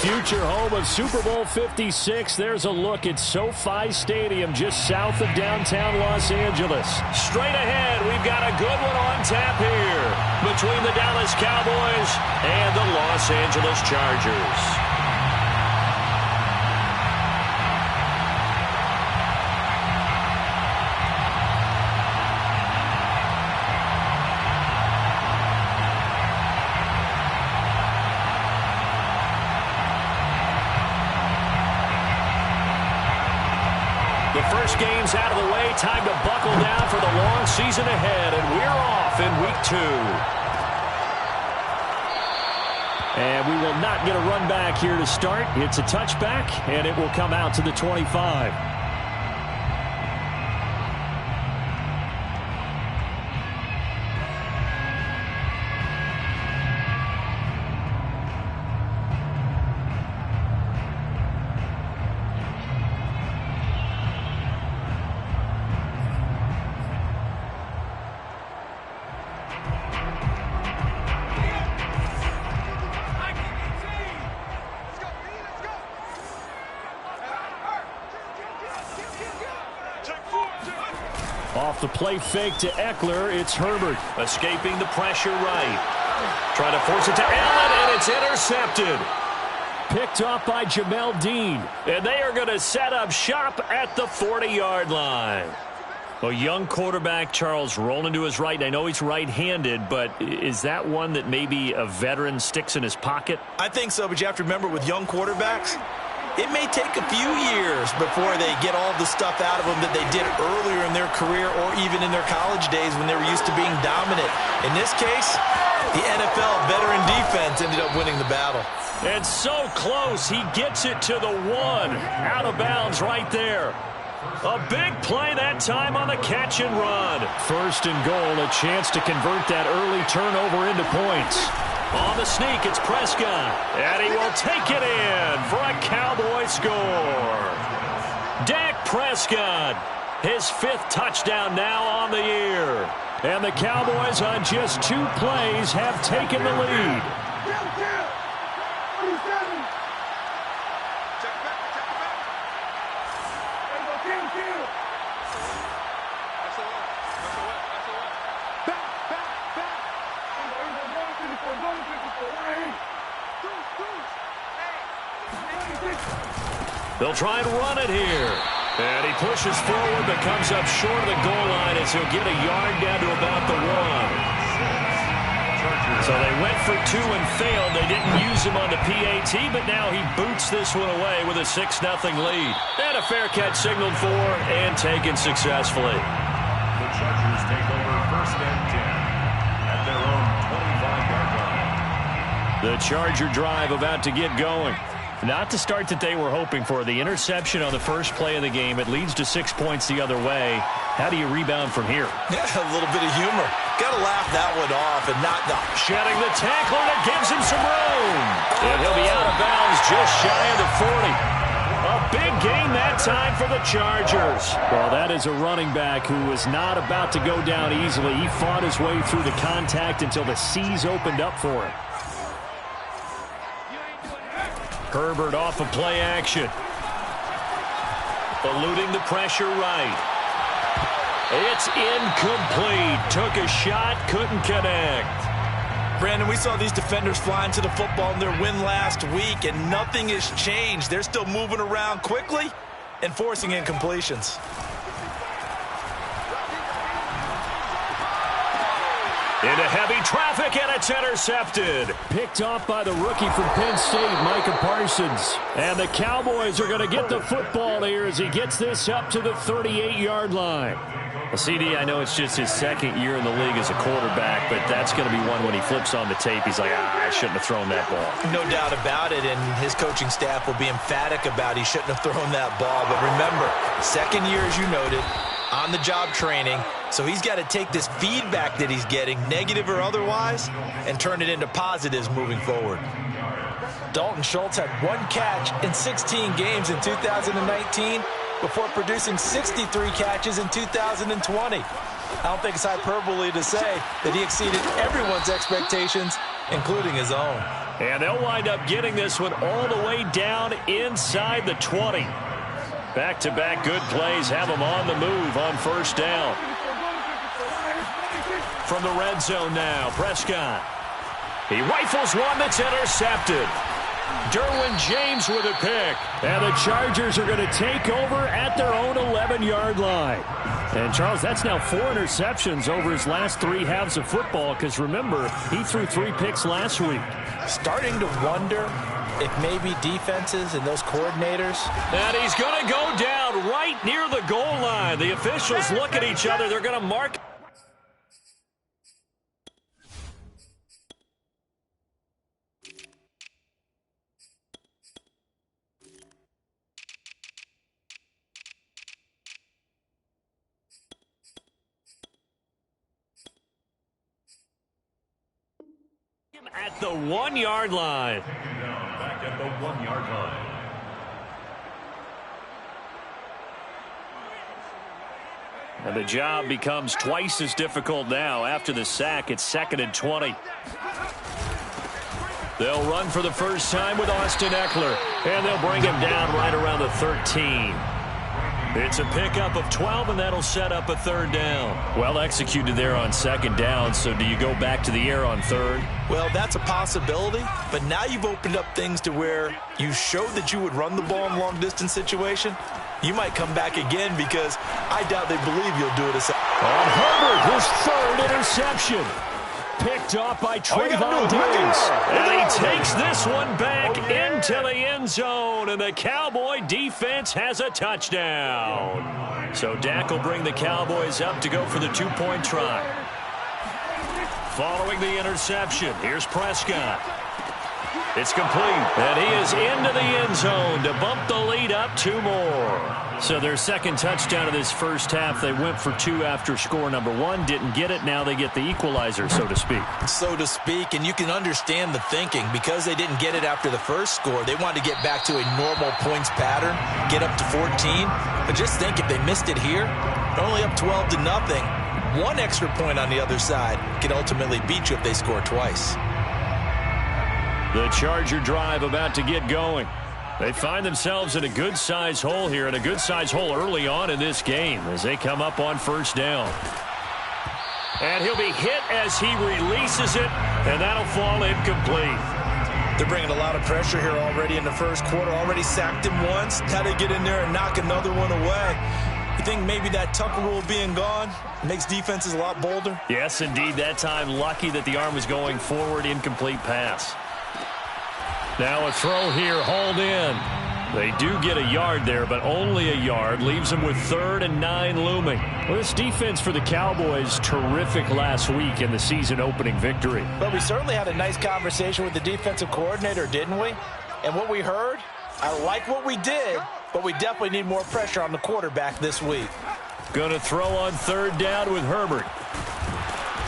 future home of Super Bowl 56. There's a look at SoFi Stadium just south of downtown Los Angeles. Straight ahead, we've got a good one on tap here between the Dallas Cowboys and the Los Angeles Chargers. The first game's out of the way. Time to buckle down for the long season ahead, and we're off in week 2. And we will not get a run back here to start. It's a touchback, and it will come out to the 25. Off the play fake to Eckler, it's Herbert. Escaping the pressure right. Trying to force it to Allen, and it's intercepted. Picked off by Jamel Dean. And they are going to set up shop at the 40-yard line. A young quarterback, Charles, rolling to his right. I know he's right-handed, but is that one that maybe a veteran sticks in his pocket? I think so, but you have to remember with young quarterbacks, it may take a few years before they get all the stuff out of them that they did earlier in their career or even in their college days when they were used to being dominant. In this case, the NFL veteran defense ended up winning the battle. And so close, he gets it to the 1. Out of bounds right there. A big play that time on the catch and run. First and goal, a chance to convert that early turnover into points. On the sneak, it's Prescott. And he will take it in for a Cowboy score. Dak Prescott, his 5th touchdown now on the year. And the Cowboys on just 2 plays have taken the lead. They'll try and run it here. And he pushes forward but comes up short of the goal line as he'll get a yard down to about the 1. So they went for 2 and failed. They didn't use him on the PAT, but now he boots this one away with a 6-0 lead. And a fair catch signaled for and taken successfully. The Chargers take over 1st and 10 at their own 25-yard line. The Charger drive about to get going. Not the start that they were hoping for. The interception on the first play of the game. It leads to 6 points the other way. How do you rebound from here? Yeah, a little bit of humor. Got to laugh that one off and not the... Shedding the tackle that gives him some room. And he'll be out of bounds just shy of the 40. A big gain that time for the Chargers. Well, that is a running back who was not about to go down easily. He fought his way through the contact until the seas opened up for him. Herbert off of play action. Eluding the pressure right. It's incomplete. Took a shot, couldn't connect. Brandon, we saw these defenders flying to the football in their win last week, and nothing has changed. They're still moving around quickly and forcing incompletions. Into heavy traffic, and it's intercepted. Picked off by the rookie from Penn State, Micah Parsons. And the Cowboys are going to get the football here as he gets this up to the 38-yard line. Well, CD, I know it's just his 2nd year in the league as a quarterback, but that's going to be one when he flips on the tape. He's like, I shouldn't have thrown that ball. No doubt about it, and his coaching staff will be emphatic about he shouldn't have thrown that ball. But remember, 2nd year, as you noted, on-the-job training, so he's got to take this feedback that he's getting, negative or otherwise, and turn it into positives moving forward. Dalton Schultz had 1 catch in 16 games in 2019 before producing 63 catches in 2020. I don't think it's hyperbole to say that he exceeded everyone's expectations including his own. And they'll wind up getting this one all the way down inside the 20. Back-to-back good plays have them on the move on first down. From the red zone now, Prescott. He rifles one that's intercepted. Derwin James with a pick. And the Chargers are going to take over at their own 11-yard line. And, Charles, that's now 4 interceptions over his last 3 halves of football because, remember, he threw 3 picks last week. Starting to wonder if maybe defenses and those coordinators. And he's going to go down right near the goal line. The officials look at each other. They're going to mark. At the 1-yard line. Back at the 1-yard line. And the job becomes twice as difficult now. After the sack, it's 2nd and 20. They'll run for the first time with Austin Eckler. And they'll bring him down right around the 13. It's a pickup of 12, and that'll set up a 3rd down. Well executed there on 2nd down, so do you go back to the air on 3rd? Well, that's a possibility, but now you've opened up things to where you showed that you would run the ball in long-distance situation. You might come back again because I doubt they believe you'll do it. On Herbert, his 3rd interception. Picked off by Trayvon Diggs. And he takes this one back into the end zone, and the Cowboy defense has a touchdown. So Dak will bring the Cowboys up to go for the 2-point try. Following the interception, here's Prescott. It's complete, and he is into the end zone to bump the lead up 2 more. So their 2nd touchdown of this first half, they went for 2 after score number 1, didn't get it, now they get the equalizer, so to speak. So to speak, and you can understand the thinking. Because they didn't get it after the first score, they wanted to get back to a normal points pattern, get up to 14. But just think, if they missed it here, they're only up 12-0. 1 extra point on the other side can ultimately beat you if they score twice. The Charger drive about to get going. They find themselves in a good-sized hole here, and a good-sized hole early on in this game as they come up on first down. And he'll be hit as he releases it, and that'll fall incomplete. They're bringing a lot of pressure here already in the first quarter. Already sacked him once. How to get in there and knock another one away. You think maybe that Tucker rule being gone makes defenses a lot bolder? Yes, indeed. That time, lucky that the arm was going forward. Incomplete pass. Now a throw here, hauled in. They do get a yard there, but only a yard. Leaves them with 3rd and 9 looming. Well, this defense for the Cowboys, terrific last week in the season-opening victory. But we certainly had a nice conversation with the defensive coordinator, didn't we? And what we heard, I like what we did, but we definitely need more pressure on the quarterback this week. Going to throw on 3rd down with Herbert.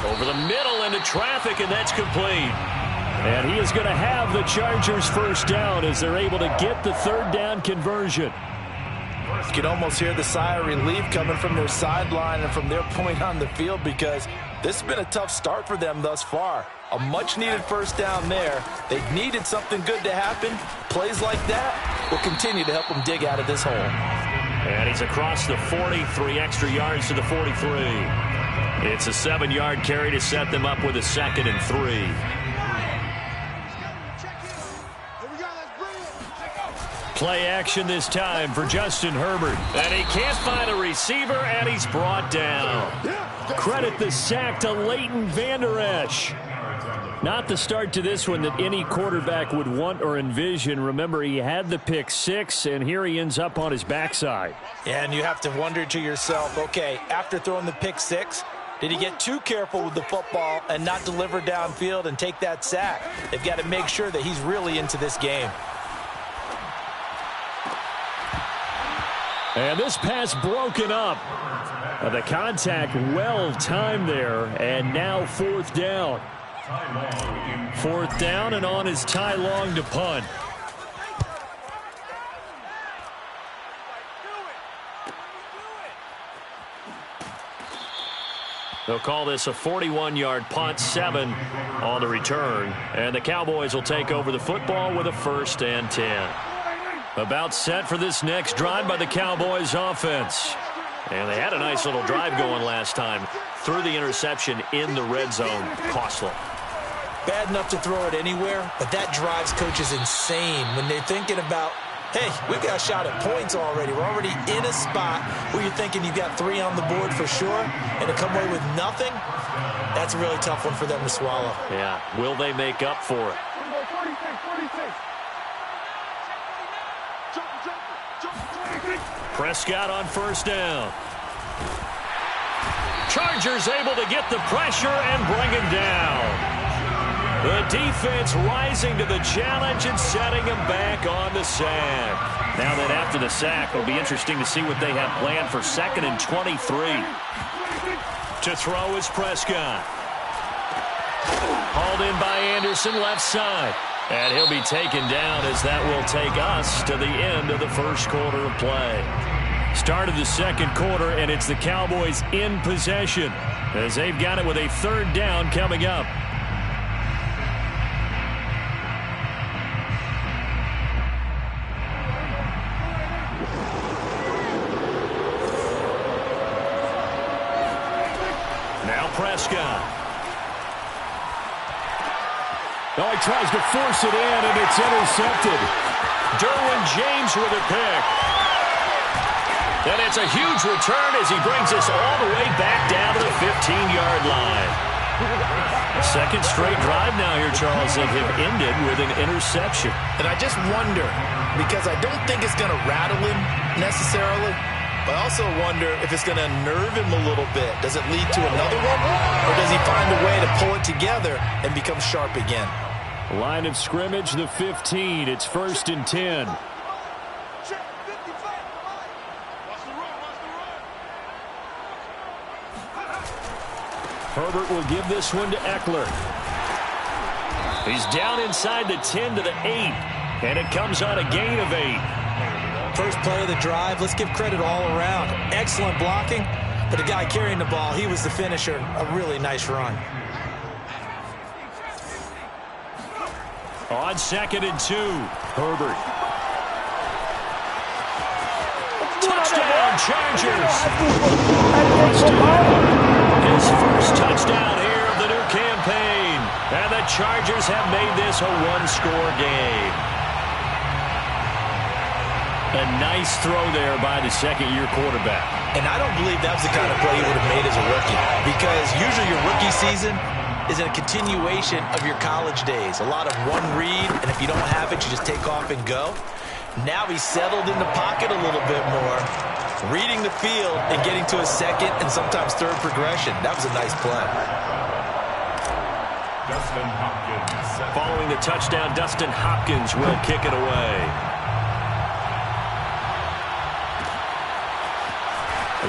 Over the middle into traffic, and that's complete. And he is going to have the Chargers first down as they're able to get the 3rd down conversion. You can almost hear the sigh of relief coming from their sideline and from their point on the field because this has been a tough start for them thus far. A much-needed first down there. They needed something good to happen. Plays like that will continue to help them dig out of this hole. And he's across the 40, 3 extra yards to the 43. It's a 7-yard carry to set them up with a 2nd and 3. Play action this time for Justin Herbert. And he can't find a receiver, and he's brought down. Credit the sack to Leighton Vander Esch. Not the start to this one that any quarterback would want or envision. Remember, he had the pick 6, and here he ends up on his backside. And you have to wonder to yourself, okay, after throwing the pick 6, did he get too careful with the football and not deliver downfield and take that sack? They've got to make sure that he's really into this game. And this pass broken up. The contact well timed there, and now 4th down. 4th down, and on is Ty Long to punt. They'll call this a 41-yard punt, 7 on the return. And the Cowboys will take over the football with a 1st and 10. About set for this next drive by the Cowboys offense. And they had a nice little drive going last time. Threw the interception in the red zone. Costly. Bad enough to throw it anywhere, but that drives coaches insane when they're thinking about, hey, we've got a shot at points already. We're already in a spot where you're thinking you've got 3 on the board for sure, and to come away with nothing, that's a really tough one for them to swallow. Yeah, will they make up for it? Prescott on 1st down. Chargers able to get the pressure and bring him down. The defense rising to the challenge and setting him back on the sack. Now that after the sack, it'll be interesting to see what they have planned for 2nd and 23. To throw is Prescott. Hauled in by Anderson, left side. And he'll be taken down as that will take us to the end of the 1st quarter of play. Start of the 2nd quarter, and it's the Cowboys in possession as they've got it with a 3rd down coming up. Now Prescott. Oh, he tries to force it in, and it's intercepted. Derwin James with a pick. And it's a huge return as he brings us all the way back down to the 15-yard line. 2nd straight drive now here, Charles, that have ended with an interception. And I just wonder, because I don't think it's going to rattle him necessarily, but I also wonder if it's going to unnerve him a little bit. Does it lead to another one? Or does he find a way to pull it together and become sharp again? Line of scrimmage, the 15. It's 1st and 10. Herbert will give this one to Eckler. He's down inside the 10 to the 8. And it comes on a gain of 8. First play of the drive, let's give credit all around. Excellent blocking, but the guy carrying the ball, he was the finisher. A really nice run. On 2nd and 2, Herbert. Touchdown, Chargers. His 1st touchdown here of the new campaign. And the Chargers have made this a 1-score game. A nice throw there by the 2nd-year quarterback. And I don't believe that was the kind of play he would have made as a rookie, because usually your rookie season is a continuation of your college days. A lot of one read, and if you don't have it, you just take off and go. Now he's settled in the pocket a little bit more, reading the field and getting to a 2nd and sometimes 3rd progression. That was a nice play. Dustin Hopkins. Following the touchdown, Dustin Hopkins will kick it away.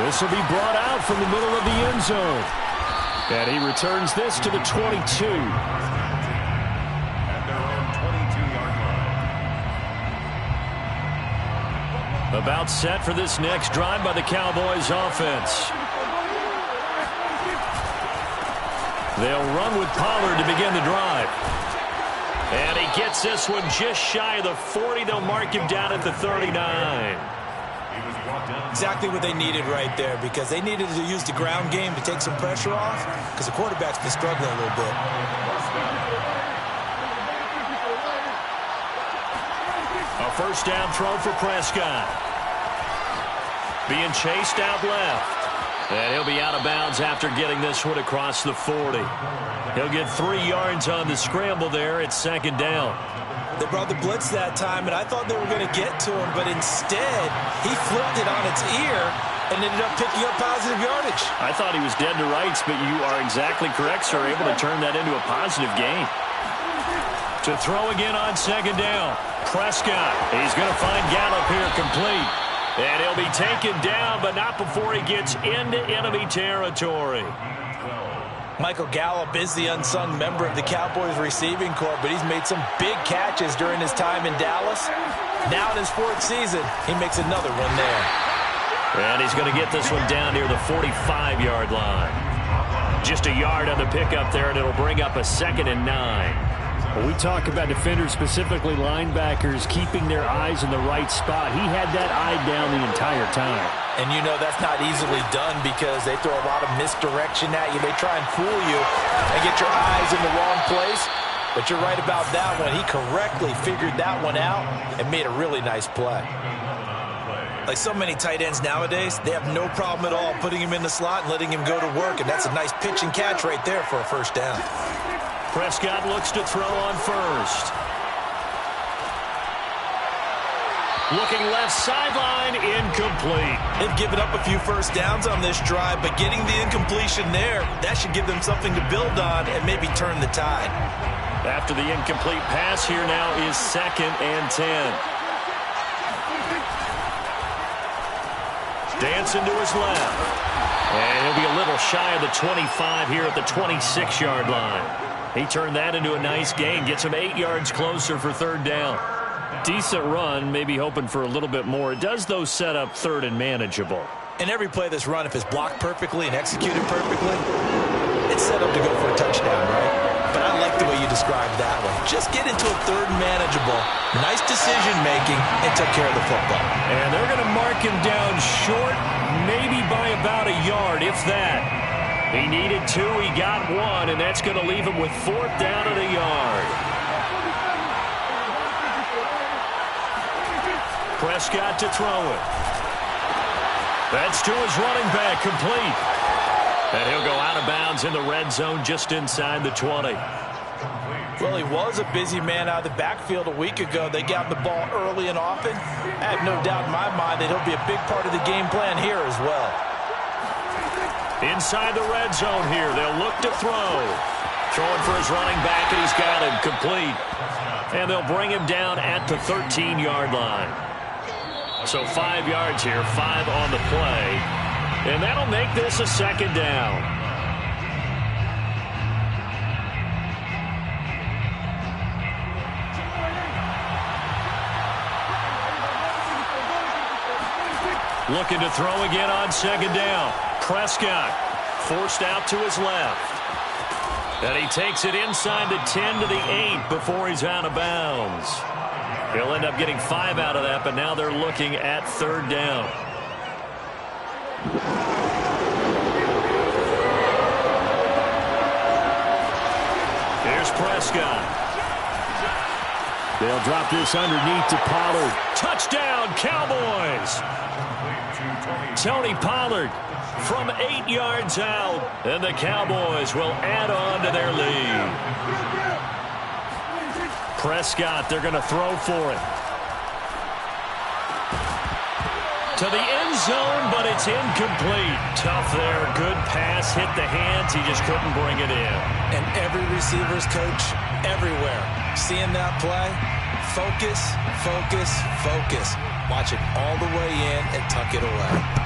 This will be brought out from the middle of the end zone. And he returns this to the 22. At their own 22-yard line. About set for this next drive by the Cowboys offense. They'll run with Pollard to begin the drive. And he gets this one just shy of the 40. They'll mark him down at the 39. Exactly what they needed right there, because they needed to use the ground game to take some pressure off, because the quarterback's been struggling a little bit. A 1st down throw for Prescott. Being chased out left. And he'll be out of bounds after getting this one across the 40. He'll get 3 yards on the scramble there at 2nd down. They brought the blitz that time, and I thought they were going to get to him, but instead, he flipped it on its ear and ended up picking up positive yardage. I thought he was dead to rights, but you are exactly correct, sir. Able to turn that into a positive gain. To throw again on 2nd down. Prescott. He's going to find Gallup here complete. And he'll be taken down, but not before he gets into enemy territory. Michael Gallup is the unsung member of the Cowboys receiving corps, but he's made some big catches during his time in Dallas. Now in his 4th season, he makes another one there. And he's going to get this one down near the 45-yard line. Just a yard on the pickup there, and it'll bring up a 2nd and 9. Well, we talk about defenders, specifically linebackers, keeping their eyes in the right spot. He had that eye down the entire time. And you know that's not easily done because they throw a lot of misdirection at you. They try and fool you and get your eyes in the wrong place. But you're right about that one. He correctly figured that one out and made a really nice play. Like so many tight ends nowadays, they have no problem at all putting him in the slot and letting him go to work. And that's a nice pitch and catch right there for a first down. Prescott looks to throw on first. Looking left sideline, incomplete. They've given up a few first downs on this drive, but getting the incompletion there, that should give them something to build on and maybe turn the tide. After the incomplete pass, here now is 2nd and 10. Dancing to his left. And he'll be a little shy of the 25 here at the 26-yard line. He turned that into a nice gain. Gets him 8 yards closer for 3rd down. Decent run, maybe hoping for a little bit more. It does, though, set up 3rd and manageable. And every play that's run, if it's blocked perfectly and executed perfectly, it's set up to go for a touchdown, right? But I like the way you described that one. Just get into a 3rd and manageable, nice decision-making, and took care of the football. And they're going to mark him down short, maybe by about a yard, if that. He needed 2, he got 1, and that's going to leave him with 4th down and a yard. Prescott to throw it. That's to his running back, complete. And he'll go out of bounds in the red zone just inside the 20. Well, he was a busy man out of the backfield a week ago. They got the ball early and often. I have no doubt in my mind that he'll be a big part of the game plan here as well. Inside the red zone here, they'll look to throw. Throwing for his running back, and he's got him complete. And they'll bring him down at the 13-yard line. So 5 yards here, 5 on the play. And that'll make this a 2nd down. Looking to throw again on 2nd down. Prescott forced out to his left. And he takes it inside the 10 to the 8 before he's out of bounds. He'll end up getting 5 out of that, but now they're looking at 3rd down. Here's Prescott. They'll drop this underneath to Pollard. Touchdown, Cowboys! Tony Pollard from 8 yards out, and the Cowboys will add on to their lead. Prescott, they're going to throw for it. To the end zone, but it's incomplete. Tough there. Good pass. Hit the hands. He just couldn't bring it in. And every receiver's coach everywhere. Seeing that play, focus, focus, focus. Watch it all the way in and tuck it away.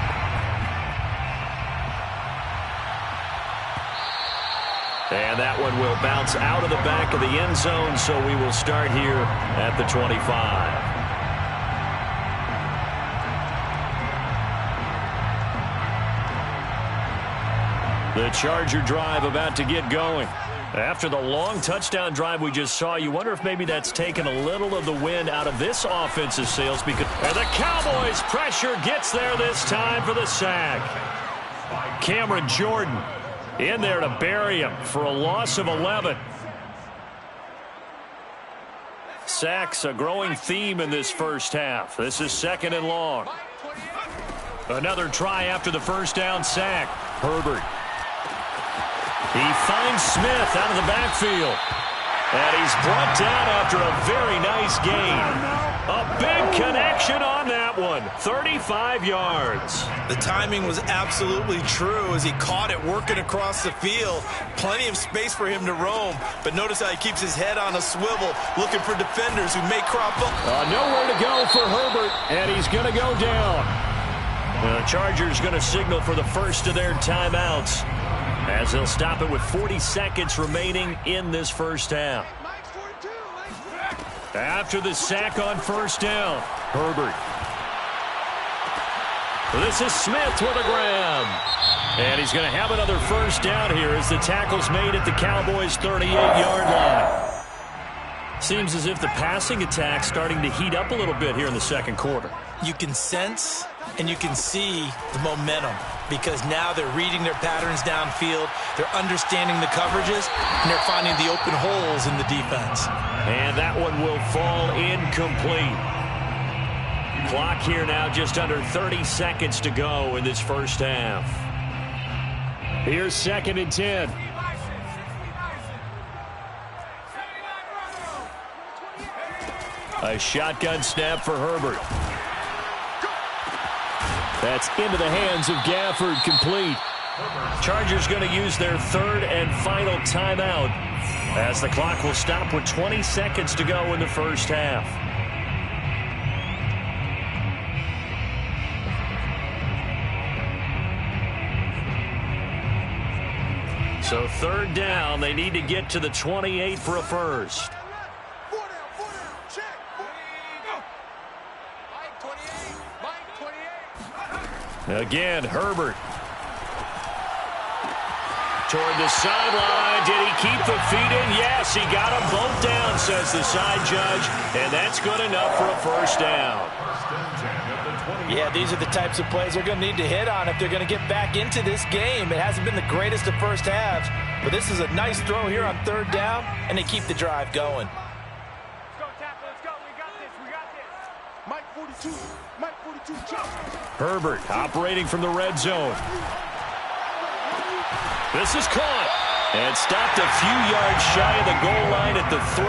And that one will bounce out of the back of the end zone, so we will start here at the 25. The Charger drive about to get going. After the long touchdown drive we just saw, you wonder if maybe that's taken a little of the wind out of this offensive sails. And the Cowboys' pressure gets there this time for the sack. Cameron Jordan in there to bury him for a loss of 11. Sacks, a growing theme in this first half. This is 2nd and long. Another try after the first down sack. Herbert. He finds Smith out of the backfield. And he's brought down after a very nice gain. A big connection on that one. 35 yards. The timing was absolutely true as he caught it working across the field. Plenty of space for him to roam. But notice how he keeps his head on a swivel, looking for defenders who may crop up. Nowhere to go for Herbert, and he's going to go down. The Chargers going to signal for the first of their timeouts, as they'll stop it with 40 seconds remaining in this first half. After the sack on first down, Herbert. This is Smith with a grab. And he's going to have another first down here as the tackle's made at the Cowboys' 38-yard line. Seems as if the passing attack's starting to heat up a little bit here in the second quarter. You can sense and you can see the momentum because now they're reading their patterns downfield, they're understanding the coverages, and they're finding the open holes in the defense. And that one will fall incomplete. Clock here now just under 30 seconds to go in this first half. Here's 2nd and 10. A shotgun snap for Herbert. That's into the hands of Gafford, complete. Chargers going to use their 3rd and final timeout as the clock will stop with 20 seconds to go in the first half. So 3rd down, they need to get to the 28 for a first. Again, Herbert. Toward the sideline. Did he keep the feet in? Yes, he got them both down, says the side judge. And that's good enough for a first down. Yeah, these are the types of plays they're going to need to hit on if they're going to get back into this game. It hasn't been the greatest of first halves, but this is a nice throw here on 3rd down, and they keep the drive going. Let's go, tackle. Let's go. We got this. We got this. Mike 42. Mike 42. Herbert operating from the red zone. This is caught and stopped a few yards shy of the goal line at the 3.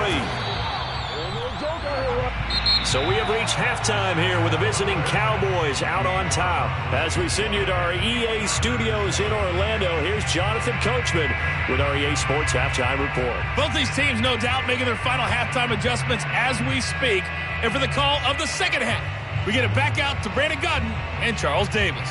So we have reached halftime here with the visiting Cowboys out on top. As we send you to our EA studios in Orlando, here's Jonathan Coachman with our EA Sports Halftime Report. Both these teams, no doubt, making their final halftime adjustments as we speak. And for the call of the second half, we get it back out to Brandon Godden and Charles Davis.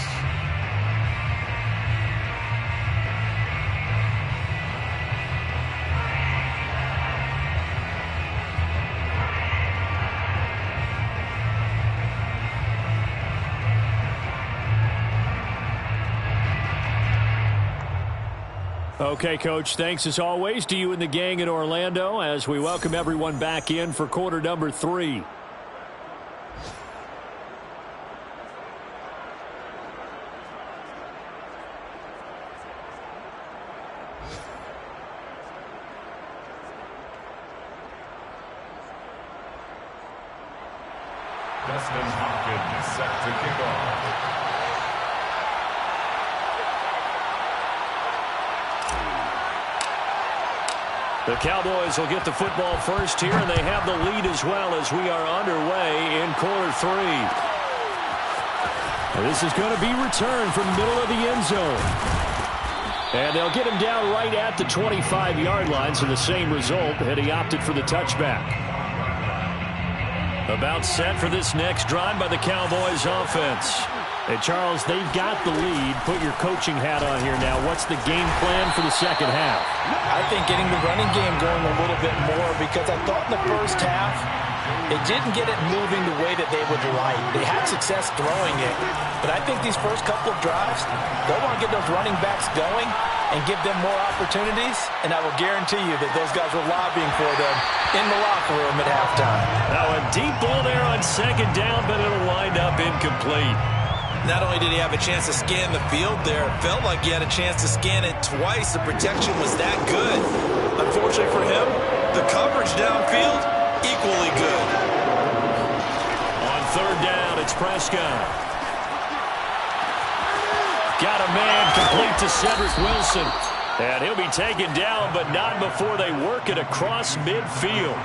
Okay, Coach, thanks as always to you and the gang in Orlando as we welcome everyone back in for quarter number 3. Dustin Hopkins set to kick off. The Cowboys will get the football first here, and they have the lead as well as we are underway in quarter 3. This is going to be returned from the middle of the end zone. And they'll get him down right at the 25-yard line, so the same result had he opted for the touchback. About set for this next drive by the Cowboys offense. And Charles, they've got the lead. Put your coaching hat on here now. What's the game plan for the second half? I think getting the running game going a little bit more because I thought in the first half they didn't get it moving the way that they would like. They had success throwing it, but I think these first couple of drives, they'll want to get those running backs going and give them more opportunities, and I will guarantee you that those guys were lobbying for them in the locker room at halftime. Now a deep ball there on second down, but it'll wind up incomplete. Not only did he have a chance to scan the field there, it felt like he had a chance to scan it twice. The protection was that good. Unfortunately for him, the coverage downfield, equally good. On third down, it's Prescott. Got a man complete to Cedric Wilson. And he'll be taken down, but not before they work it across midfield.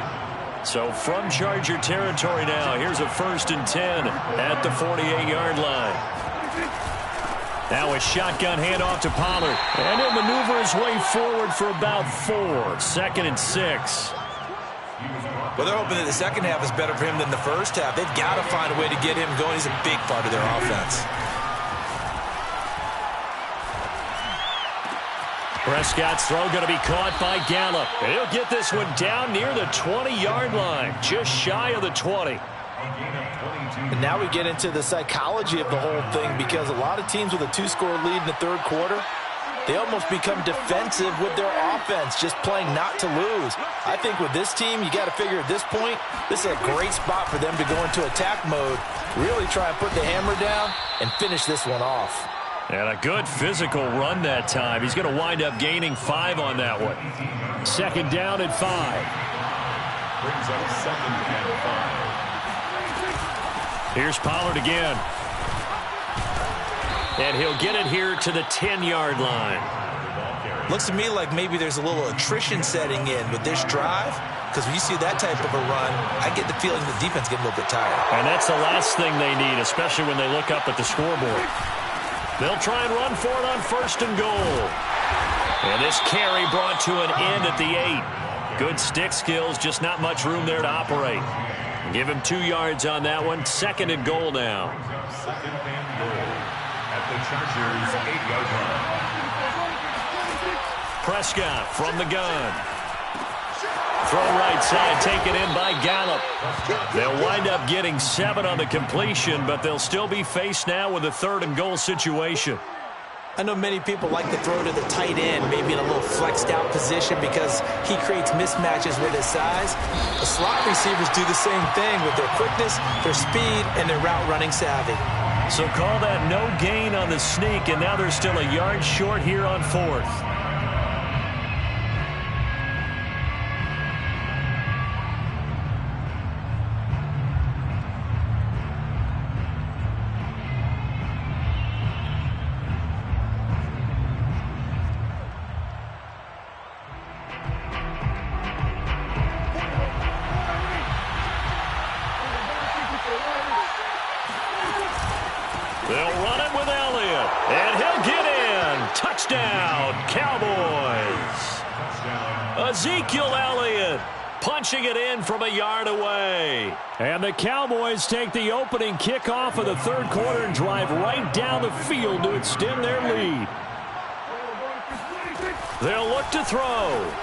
So from Charger territory now, here's a 1st and 10 at the 48-yard line. Now a shotgun handoff to Pollard. And he'll maneuver his way forward for about 4. 2nd and 6. Well, they're hoping that the second half is better for him than the first half. They've got to find a way to get him going. He's a big part of their offense. Prescott's throw going to be caught by Gallup. He'll get this one down near the 20-yard line, just shy of the 20. And now we get into the psychology of the whole thing, because a lot of teams with a 2-score lead in the third quarter, they almost become defensive with their offense, just playing not to lose. I think with this team, you got to figure at this point, this is a great spot for them to go into attack mode, really try and put the hammer down and finish this one off. And a good physical run that time. He's going to wind up gaining 5 on that one. Second down and 5. Brings up second and 5. Here's Pollard again. And he'll get it here to the 10-yard line. Looks to me like maybe there's a little attrition setting in with this drive, because when you see that type of a run, I get the feeling the defense getting a little bit tired. And that's the last thing they need, especially when they look up at the scoreboard. They'll try and run for it on first and goal. And this carry brought to an end at the 8. Good stick skills, just not much room there to operate. Give him 2 yards on that one. Second and goal now. Second and goal at the Chargers' 8-yard line. Prescott from the gun. Throw right side, taken in by Gallup. They'll wind up getting 7 on the completion, but they'll still be faced now with a third and goal situation. I know many people like to throw to the tight end, maybe in a little flexed out position, because he creates mismatches with his size. The slot receivers do the same thing with their quickness, their speed, and their route running savvy. So call that no gain on the sneak, and now they're still a yard short here on 4th. They'll run it with Elliott, and he'll get in. Touchdown, Cowboys. Ezekiel Elliott punching it in from a yard away. And the Cowboys take the opening kickoff of the third quarter and drive right down the field to extend their lead. They'll look to throw.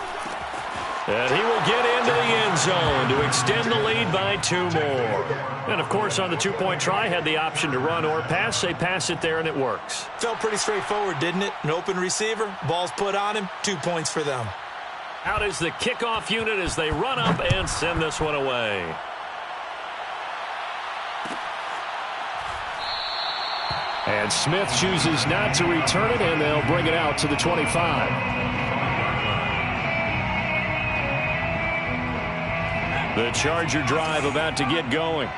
And he will get into the end zone to extend the lead by 2 more. And, of course, on the 2-point try, had the option to run or pass. They pass it there, and it works. Felt pretty straightforward, didn't it? An open receiver, ball's put on him, 2 points for them. Out is the kickoff unit as they run up and send this one away. And Smith chooses not to return it, and they'll bring it out to the 25. The Charger drive about to get going.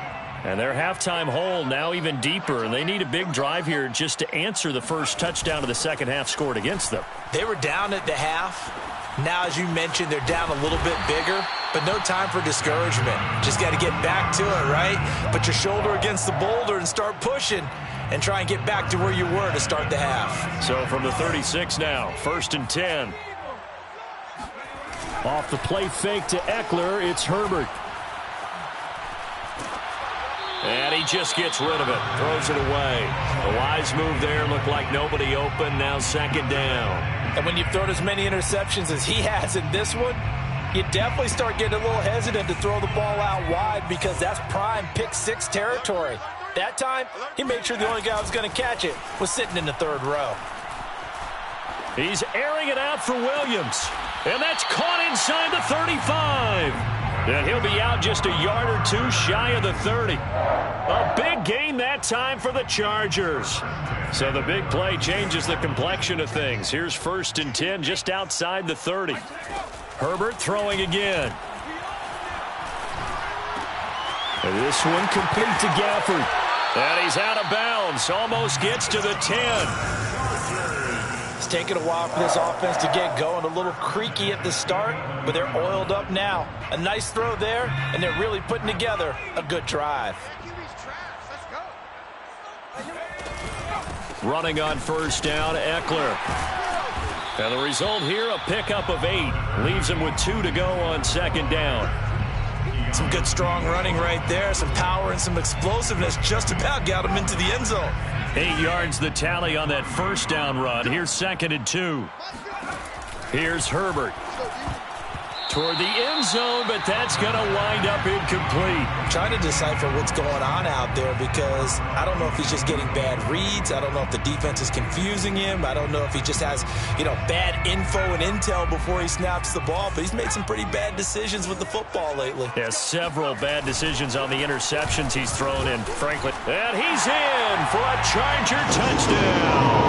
And their halftime hole now even deeper, and they need a big drive here just to answer the first touchdown of the second half scored against them. They were down at the half. Now, as you mentioned, they're down a little bit bigger, but no time for discouragement. Just got to get back to it, right? Put your shoulder against the boulder and start pushing and try and get back to where you were to start the half. So from the 36 now, 1st and 10. Off the play fake to Eckler, it's Herbert. And he just gets rid of it, throws it away. A wise move there, looked like nobody open, now second down. And when you've thrown as many interceptions as he has in this one, you definitely start getting a little hesitant to throw the ball out wide, because that's prime pick 6 territory. That time, he made sure the only guy who was going to catch it was sitting in the 3rd row. He's airing it out for Williams. And that's caught inside the 35. And he'll be out just a yard or 2 shy of the 30. A big gain that time for the Chargers. So the big play changes the complexion of things. Here's 1st and 10 just outside the 30. Herbert throwing again. And this one complete to Gafford. And he's out of bounds. Almost gets to the 10. It's taken a while for this offense to get going. A little creaky at the start, but they're oiled up now. A nice throw there, and they're really putting together a good drive. Running on first down, Eckler. And the result here, a pickup of 8. Leaves him with 2 to go on second down. Some good strong running right there. Some power and some explosiveness just about got him into the end zone. 8 yards the tally on that first down run. Here's 2nd and 2. Here's Herbert. Toward the end zone, but that's going to wind up incomplete. I'm trying to decipher what's going on out there because I don't know if he's just getting bad reads. I don't know if the defense is confusing him. I don't know if he just has, bad info and intel before he snaps the ball. But he's made some pretty bad decisions with the football lately. Yeah, several bad decisions on the interceptions he's thrown in, frankly. And he's in for a Charger touchdown.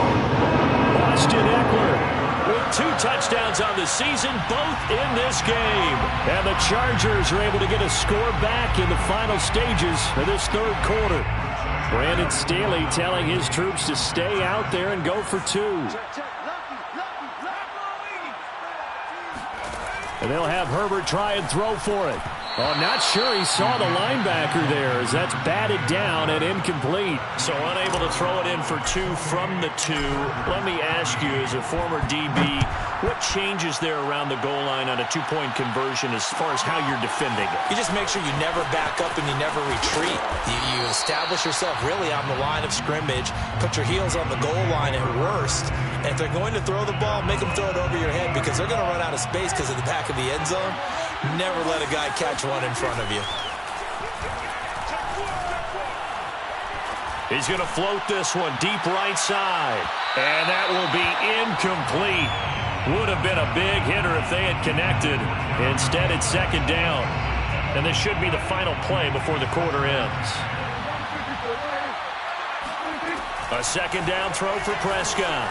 Austin Eckler with 2 touchdowns on the season, both in this game. And the Chargers are able to get a score back in the final stages of this third quarter. Brandon Staley telling his troops to stay out there and go for 2. And they'll have Herbert try and throw for it. Oh, not sure he saw the linebacker there as that's batted down and incomplete. So unable to throw it in for 2 from the 2. Let me ask you, as a former DB, what changes there around the goal line on a 2-point conversion as far as how you're defending it? You just make sure you never back up and you never retreat. You establish yourself really on the line of scrimmage, put your heels on the goal line at worst. And if they're going to throw the ball, make them throw it over your head because they're going to run out of space because of the back of the end zone. Never let a guy catch one in front of you. He's going to float this one deep right side. And that will be incomplete. Would have been a big hitter if they had connected. Instead, it's second down. And this should be the final play before the quarter ends. A second down throw for Prescott.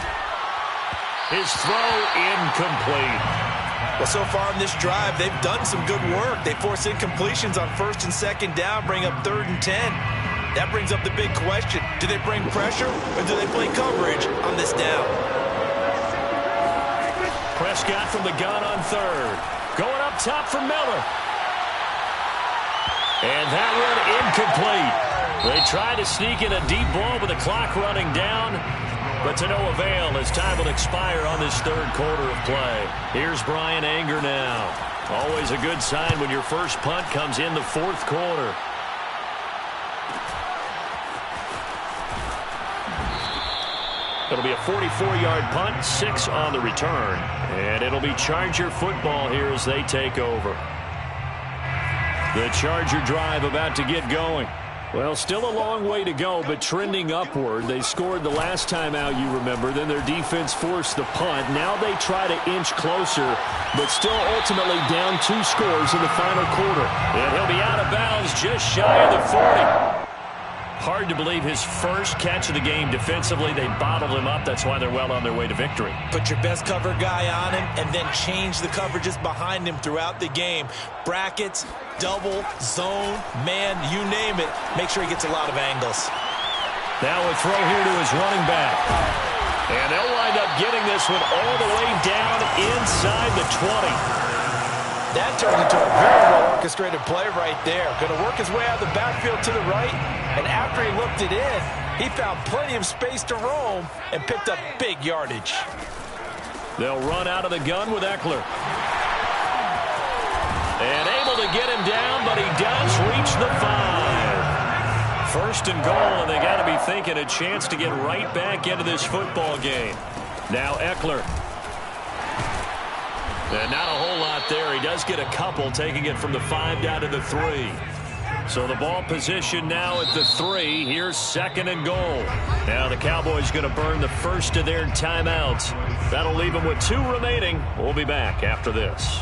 His throw incomplete. Well, so far in this drive, they've done some good work. They force incompletions on 1st and 2nd down, bring up 3rd and 10. That brings up the big question. Do they bring pressure or do they play coverage on this down? Prescott from the gun on 3rd. Going up top for Miller. And that one incomplete. They try to sneak in a deep ball with the clock running down. But to no avail as time will expire on this third quarter of play. Here's Brian Anger now. Always a good sign when your first punt comes in the 4th quarter. It'll be a 44-yard punt, 6 on the return. And it'll be Charger football here as they take over. The Charger drive about to get going. Well, still a long way to go, but trending upward. They scored the last time out, you remember. Then their defense forced the punt. Now they try to inch closer, but still ultimately down 2 scores in the final quarter. And he'll be out of bounds just shy of the 40. Hard to believe his first catch of the game defensively. They bottled him up. That's why they're well on their way to victory. Put your best cover guy on him and then change the coverages behind him throughout the game. Brackets, double, zone, man, you name it. Make sure he gets a lot of angles. Now a throw here to his running back. And they'll wind up getting this one all the way down inside the 20. That turned into a very well-orchestrated play right there. Going to work his way out of the backfield to the right, and after he looked it in, he found plenty of space to roam and picked up big yardage. They'll run out of the gun with Eckler. And able to get him down, but he does reach the 5. 1st and goal, and they got to be thinking a chance to get right back into this football game. Now Eckler. And not a whole lot there. He does get a couple, taking it from the 5 down to the 3. So the ball position now at the 3. Here's 2nd and goal. Now the Cowboys going to burn the first of their timeouts. That'll leave them with 2 remaining. We'll be back after this.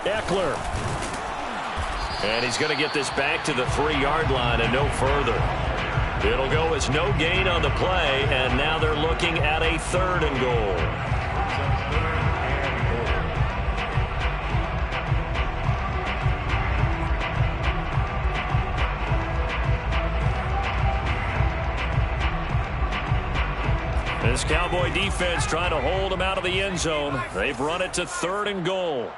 Eckler. And he's going to get this back to the 3-yard line and no further. It'll go as no gain on the play, and now they're looking at a 3rd and goal. This Cowboy defense trying to hold him out of the end zone. They've run it to 3rd and goal.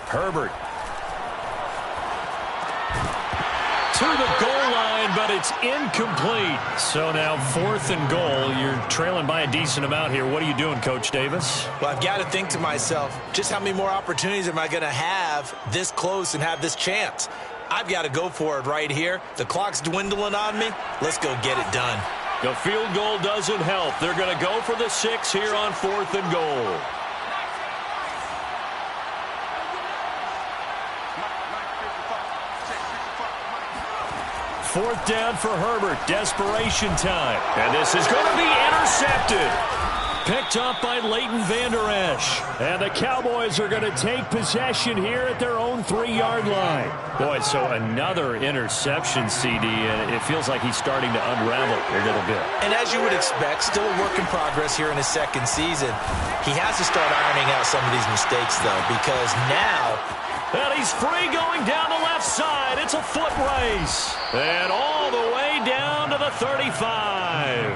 Herbert. To the goal line, but but it's incomplete. So now 4th and goal. You're trailing by a decent amount here. What are you doing, Coach Davis? Well, I've got to think to myself, just how many more opportunities am I going to have this close and have this chance? I've got to go for it right here. The clock's dwindling on me. Let's go get it done. The field goal doesn't help. They're going to go for the 6 here on 4th and goal. Fourth down for Herbert. Desperation time. And this is going to be intercepted. Picked up by Leighton Vander Esch. And the Cowboys are going to take possession here at their own 3-yard line. Boy, so another interception, CD, and it feels like he's starting to unravel a little bit. And as you would expect, still a work in progress here in his second season. He has to start ironing out some of these mistakes, though, because now... And he's free going down the left side. It's a foot race. And all the way down to the 35.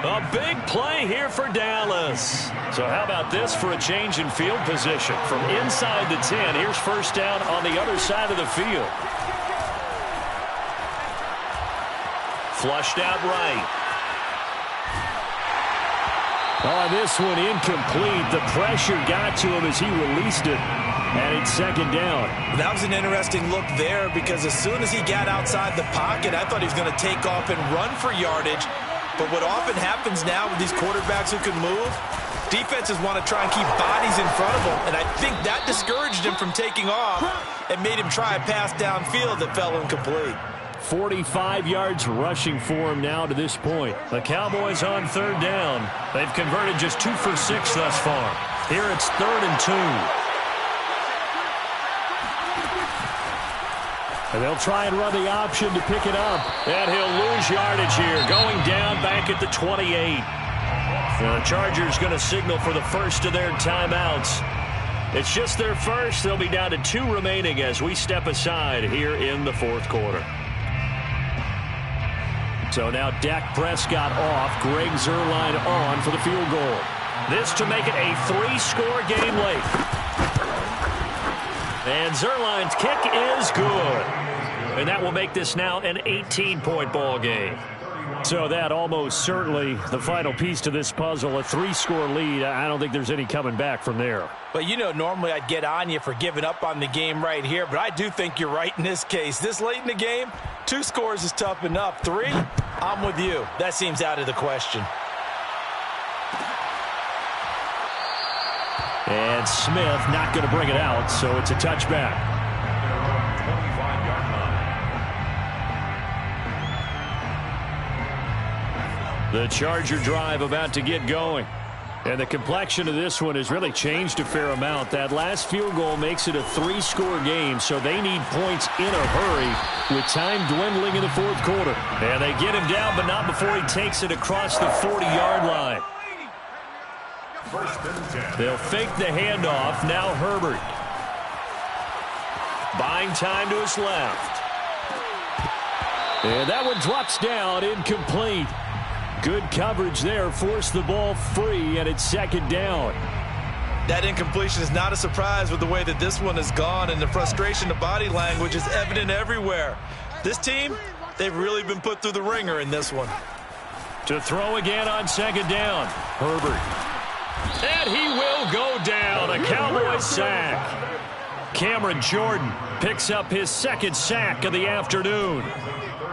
A big play here for Dallas. So how about this for a change in field position? From inside the 10, here's first down on the other side of the field. Flushed out right. Oh, this one incomplete. The pressure got to him as he released it. And it's second down. That was an interesting look there because as soon as he got outside the pocket, I thought he was going to take off and run for yardage. But what often happens now with these quarterbacks who can move, defenses want to try and keep bodies in front of them. And I think that discouraged him from taking off and made him try a pass downfield that fell incomplete. 45 yards rushing for him now to this point. The Cowboys on third down. They've converted just 2 for 6 thus far. Here it's 3rd and 2. And they'll try and run the option to pick it up. And he'll lose yardage here, going down back at the 28. The Chargers going to signal for the first of their timeouts. It's just their first. They'll be down to 2 remaining as we step aside here in the 4th quarter. So now Dak Prescott off, Greg Zuerlein on for the field goal. This to make it a 3-score game late. And Zuerlein's kick is good. And that will make this now an 18-point ball game. So that almost certainly the final piece to this puzzle, a 3-score lead. I don't think there's any coming back from there. But, you know, normally I'd get on you for giving up on the game right here, but I do think you're right in this case. This late in the game, 2 scores is tough enough. 3, I'm with you. That seems out of the question. And Smith not going to bring it out, so it's a touchback. The Charger drive about to get going. And the complexion of this one has really changed a fair amount. That last field goal makes it a 3-score game, so they need points in a hurry with time dwindling in the 4th quarter. And they get him down, but not before he takes it across the 40-yard line. They'll fake the handoff. Now Herbert. Buying time to his left. And that one drops down, incomplete. Good coverage there, forced the ball free, and it's second down. That incompletion is not a surprise with the way that this one has gone, and the frustration, the body language is evident everywhere. This team, they've really been put through the ringer in this one. To throw again on second down, Herbert. And he will go down, a Cowboys sack. Cameron Jordan picks up his 2nd sack of the afternoon.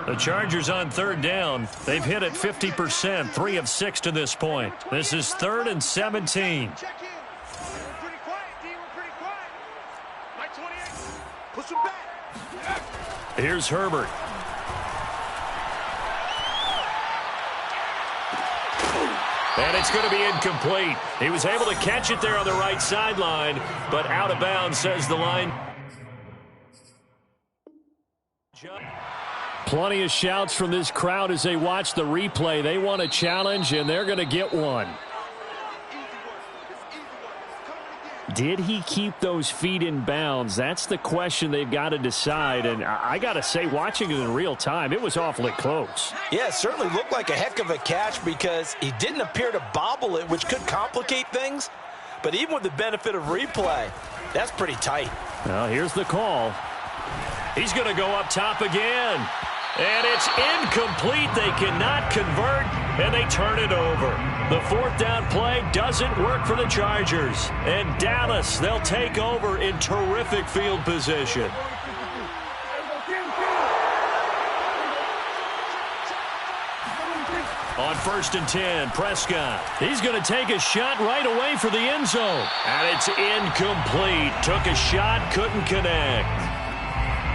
The Chargers on third down. They've hit it 50%, 3 of 6 to this point. This is 3rd and 17. Here's Herbert. And it's going to be incomplete. He was able to catch it there on the right sideline, but out of bounds, says the line. Plenty of shouts from this crowd as they watch the replay. They want a challenge, and they're going to get one. Did he keep those feet in bounds? That's the question they've got to decide. And I got to say, watching it in real time, it was awfully close. Yeah, it certainly looked like a heck of a catch because he didn't appear to bobble it, which could complicate things. But even with the benefit of replay, that's pretty tight. Well, here's the call. He's going to go up top again. And it's incomplete. They cannot convert, and they turn it over. The fourth down play doesn't work for the Chargers. And Dallas, they'll take over in terrific field position. On 1st and 10, Prescott. He's going to take a shot right away for the end zone. And it's incomplete. Took a shot, couldn't connect.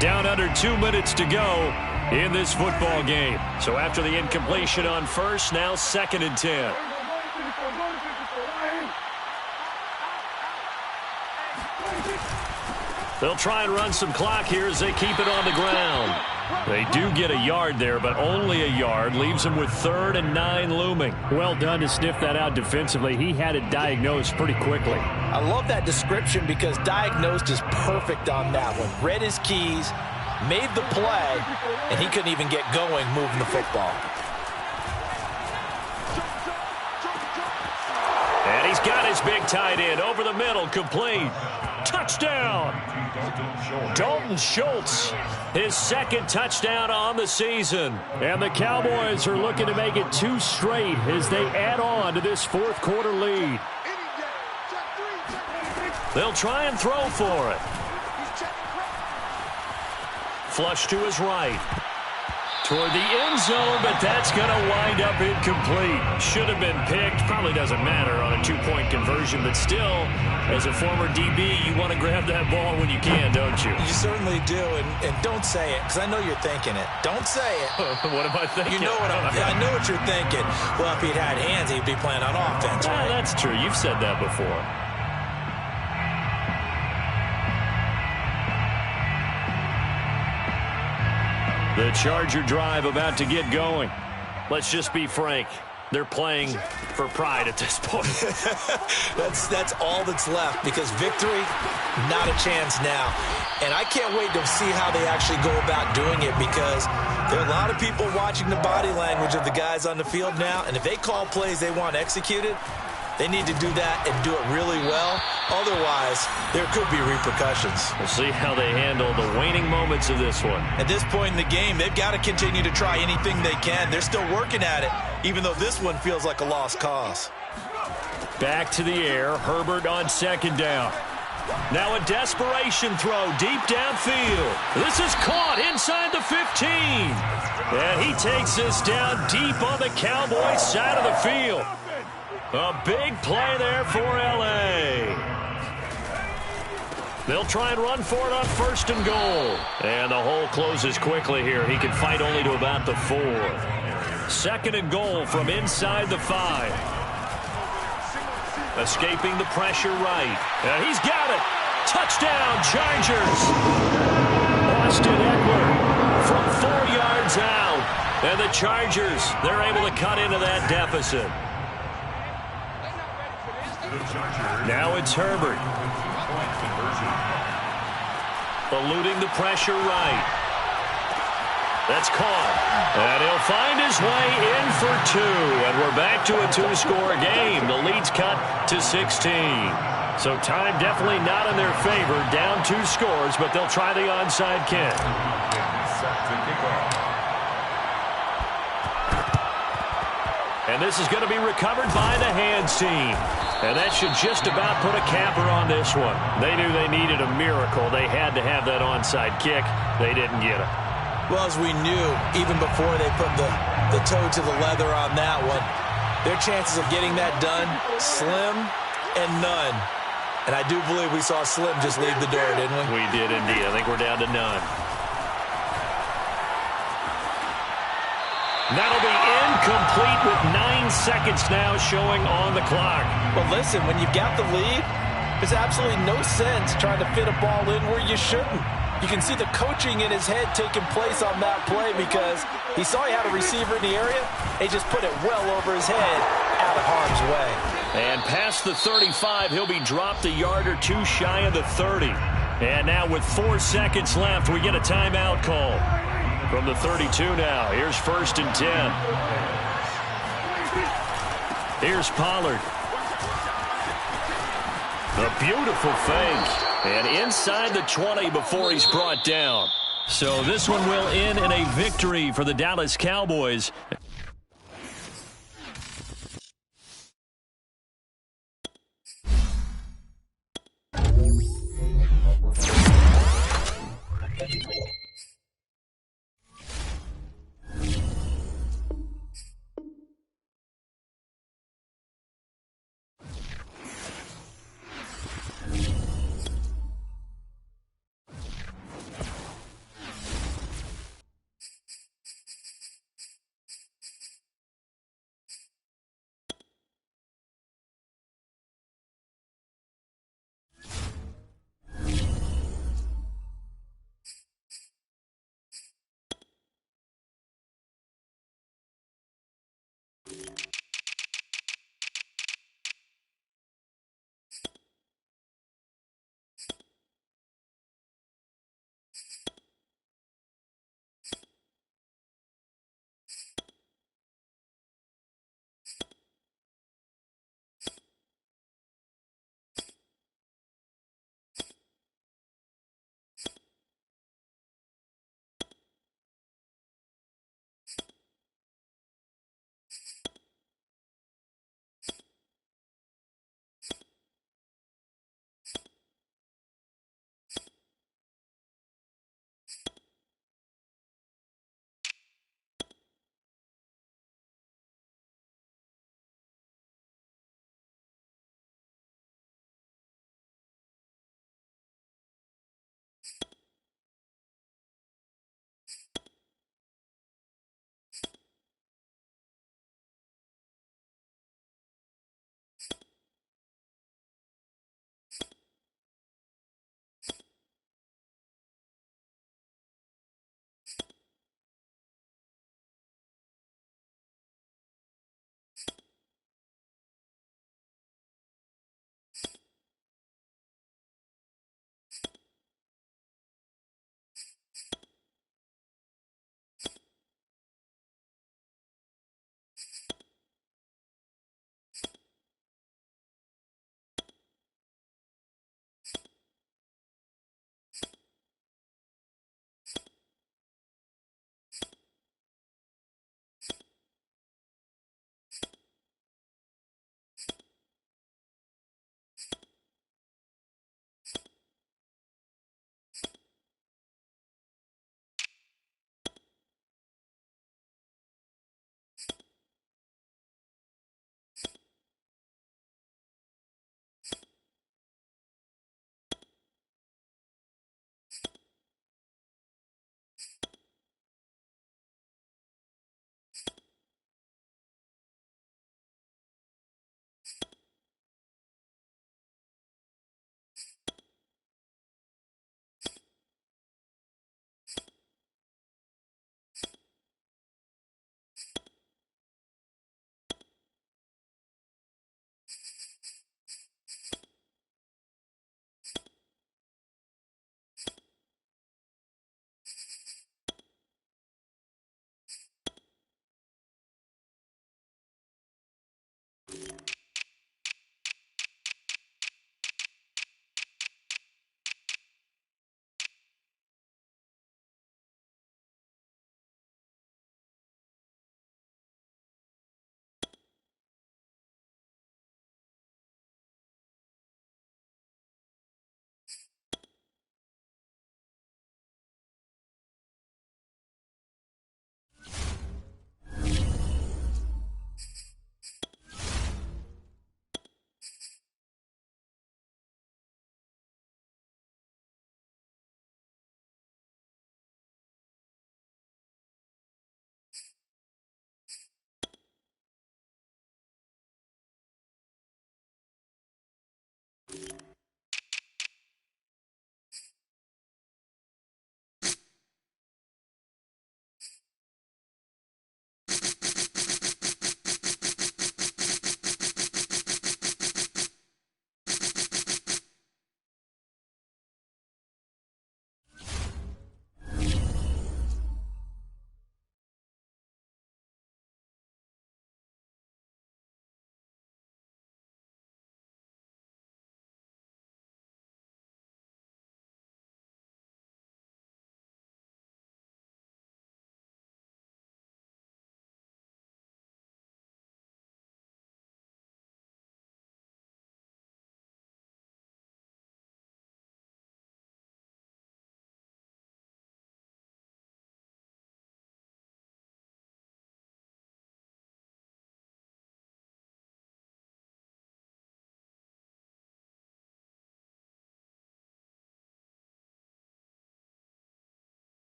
Down under 2 minutes to go in this football game. So after the incompletion on first, now 2nd and 10. They'll try and run some clock here as they keep it on the ground. They do get a yard there, but only a yard. Leaves them with 3rd and 9 looming. Well done to sniff that out defensively. He had it diagnosed pretty quickly. I love that description because diagnosed is perfect on that one. Read his keys, made the play, and he couldn't even get going moving the football. And he's got his big tight end over the middle, complete. Touchdown! Dalton Schultz, his 2nd touchdown on the season. And the Cowboys are looking to make it 2 straight as they add on to this 4th quarter lead. They'll try and throw for it. Flush to his right. Toward the end zone, but that's going to wind up incomplete. Should have been picked. Probably doesn't matter on a 2-point conversion, but still, as a former DB, you want to grab that ball when you can, don't you? You certainly do, and don't say it, because I know you're thinking it. Don't say it. What am I thinking? You know what I know what you're thinking. Well, if he'd had hands, he'd be playing on offense, right? That's true. You've said that before. The Charger drive about to get going. Let's just be frank. They're playing for pride at this point. That's all that's left because victory, not a chance now. And I can't wait to see how they actually go about doing it because there are a lot of people watching the body language of the guys on the field now. And if they call plays they want executed, they need to do that and do it really well. Otherwise, there could be repercussions. We'll see how they handle the waning moments of this one. At this point in the game, they've got to continue to try anything they can. They're still working at it, even though this one feels like a lost cause. Back to the air. Herbert on 2nd down. Now a desperation throw deep downfield. This is caught inside the 15. And he takes this down deep on the Cowboys side of the field. A big play there for L.A. They'll try and run for it on 1st and goal. And the hole closes quickly here. He can fight only to about the 4. 2nd and goal from inside the 5. Escaping the pressure right. And he's got it. Touchdown, Chargers. Austin Eckler from 4 yards out. And the Chargers, they're able to cut into that deficit. Now it's Herbert. Eluding the pressure right. That's caught. And he'll find his way in for 2. And we're back to a 2-score game. The lead's cut to 16. So time definitely not in their favor. Down 2 scores, but they'll try the onside kick. And this is going to be recovered by the hands team. And that should just about put a capper on this one. They knew they needed a miracle. They had to have that onside kick. They didn't get it. Well, as we knew, even before they put the toe to the leather on that one, their chances of getting that done, slim and none. And I do believe we saw Slim just leave the door, didn't we? We did indeed. I think we're down to none. That'll be incomplete with 9 seconds now showing on the clock. Well, listen, when you've got the lead, there's absolutely no sense trying to fit a ball in where you shouldn't. You can see the coaching in his head taking place on that play because he saw he had a receiver in the area. He just put it well over his head out of harm's way. And past the 35, he'll be dropped a yard or 2 shy of the 30. And now with 4 seconds left, we get a timeout call. From the 32 now, here's 1st and 10. Here's Pollard. A beautiful fake. And inside the 20 before he's brought down. So this one will end in a victory for the Dallas Cowboys.